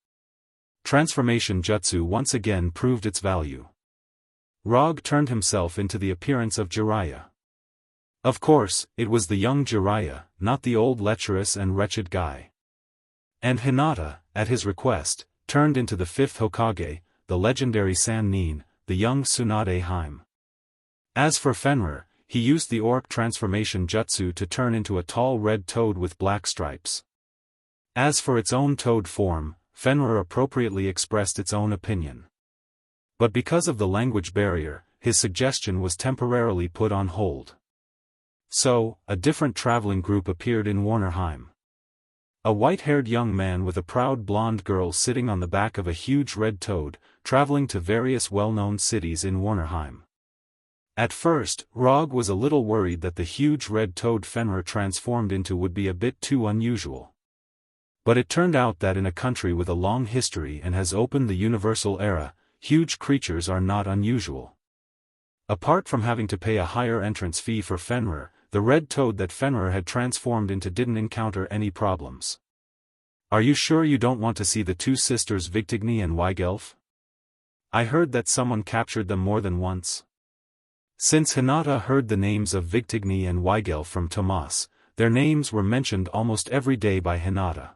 Transformation jutsu once again proved its value. Rog turned himself into the appearance of Jiraiya. Of course, it was the young Jiraiya, not the old lecherous and wretched guy. And Hinata, at his request, turned into the 5th Hokage, the legendary San Nin, the young Tsunade Haim. As for Fenrir, he used the Orc transformation jutsu to turn into a tall red toad with black stripes. As for its own toad form, Fenrir appropriately expressed its own opinion. But because of the language barrier, his suggestion was temporarily put on hold. So, a different traveling group appeared in Warnerheim. A white-haired young man with a proud blonde girl sitting on the back of a huge red toad, traveling to various well-known cities in Warnerheim. At first, Rog was a little worried that the huge red toad Fenrir transformed into would be a bit too unusual. But it turned out that in a country with a long history and has opened the universal era, huge creatures are not unusual. Apart from having to pay a higher entrance fee for Fenrir, the red toad that Fenrir had transformed into didn't encounter any problems. Are you sure you don't want to see the 2 sisters Vigtigny and Weigelf? I heard that someone captured them more than once. Since Hinata heard the names of Vigtigny and Weigelf from Tomas, their names were mentioned almost every day by Hinata.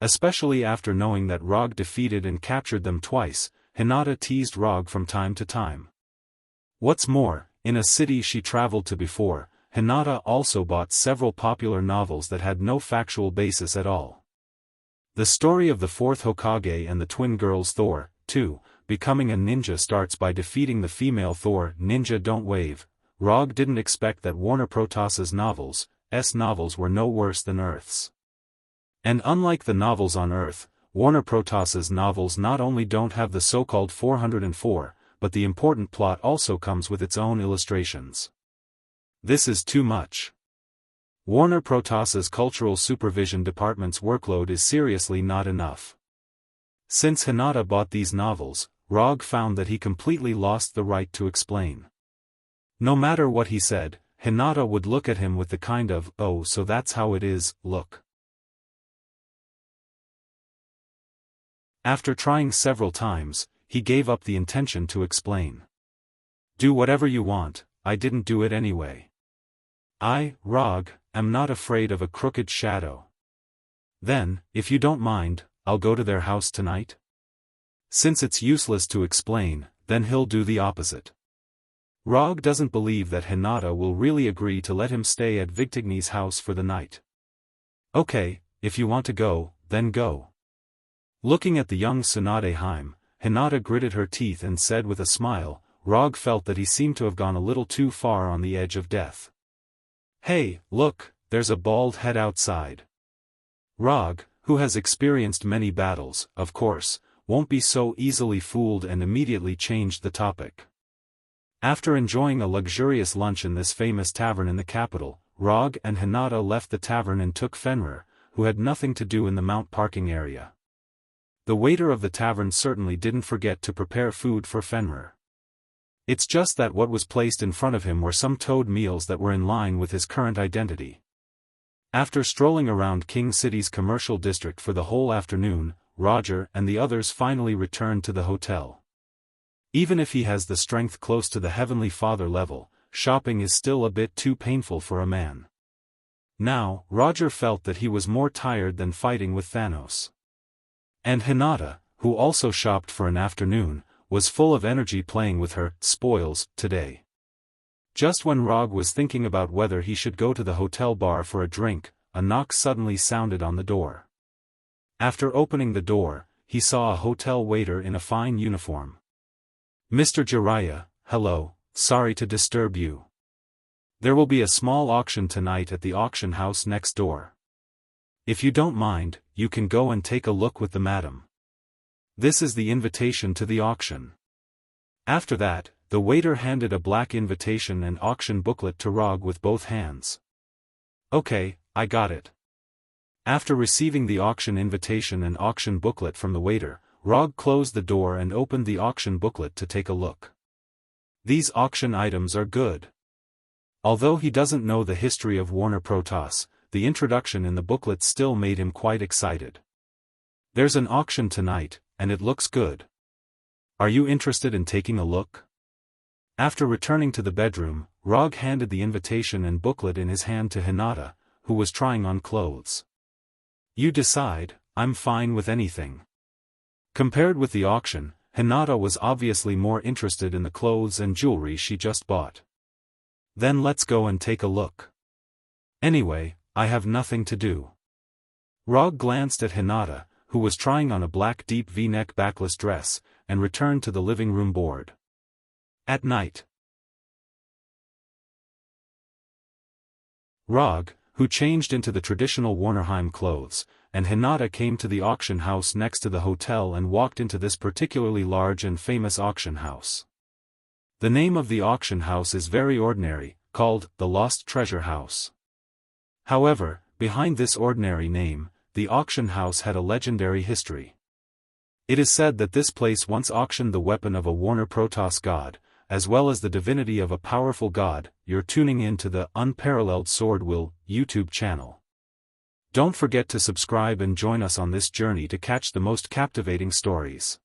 Especially after knowing that Rog defeated and captured them twice, Hinata teased Rog from time to time. What's more, in a city she traveled to before, Hinata also bought several popular novels that had no factual basis at all. The story of the 4th Hokage and the twin girls Thor, too, becoming a ninja starts by defeating the female Thor. Ninja don't wave. Rog didn't expect that Warner Protoss's novels were no worse than Earth's. And unlike the novels on Earth, Warner Protoss's novels not only don't have the so-called 404, but the important plot also comes with its own illustrations. This is too much. Warner Protoss's cultural supervision department's workload is seriously not enough. Since Hinata bought these novels, Rog found that he completely lost the right to explain. No matter what he said, Hinata would look at him with the kind of, "Oh, so that's how it is," look. After trying several times, he gave up the intention to explain. "Do whatever you want, I didn't do it anyway. I, Rog, am not afraid of a crooked shadow. Then, if you don't mind, I'll go to their house tonight." Since it's useless to explain, then he'll do the opposite. Rog doesn't believe that Hinata will really agree to let him stay at Vigtigny's house for the night. "Okay, if you want to go, then go." Looking at the young Tsunade Haim, Hinata gritted her teeth and said with a smile. Rog felt that he seemed to have gone a little too far on the edge of death. "Hey, look, there's a bald head outside." Rog, who has experienced many battles, of course, won't be so easily fooled and immediately changed the topic. After enjoying a luxurious lunch in this famous tavern in the capital, Rog and Hinata left the tavern and took Fenrir, who had nothing to do in the mount parking area. The waiter of the tavern certainly didn't forget to prepare food for Fenrir. It's just that what was placed in front of him were some toad meals that were in line with his current identity. After strolling around King City's commercial district for the whole afternoon, Roger and the others finally returned to the hotel. Even if he has the strength close to the Heavenly Father level, shopping is still a bit too painful for a man. Now, Roger felt that he was more tired than fighting with Thanos. And Hinata, who also shopped for an afternoon, was full of energy playing with her spoils today. Just when Rog was thinking about whether he should go to the hotel bar for a drink, a knock suddenly sounded on the door. After opening the door, he saw a hotel waiter in a fine uniform. "Mr. Jiraiya, hello, sorry to disturb you. There will be a small auction tonight at the auction house next door. If you don't mind, you can go and take a look with the madam. This is the invitation to the auction." After that, the waiter handed a black invitation and auction booklet to Rog with both hands. "Okay, I got it." After receiving the auction invitation and auction booklet from the waiter, Rog closed the door and opened the auction booklet to take a look. These auction items are good. Although he doesn't know the history of Warner Protoss, the introduction in the booklet still made him quite excited. "There's an auction tonight, and it looks good. Are you interested in taking a look?" After returning to the bedroom, Rog handed the invitation and booklet in his hand to Hinata, who was trying on clothes. "You decide, I'm fine with anything." Compared with the auction, Hinata was obviously more interested in the clothes and jewelry she just bought. "Then let's go and take a look. Anyway, I have nothing to do." Rog glanced at Hinata, who was trying on a black deep V-neck backless dress, and returned to the living room board. At night, Rog, who changed into the traditional Warnerheim clothes, and Hinata came to the auction house next to the hotel and walked into this particularly large and famous auction house. The name of the auction house is very ordinary, called the Lost Treasure House. However, behind this ordinary name, the auction house had a legendary history. It is said that this place once auctioned the weapon of a Warner Protoss god, as well as the divinity of a powerful god. You're tuning in to the Unparalleled SwordWill YouTube channel. Don't forget to subscribe and join us on this journey to catch the most captivating stories.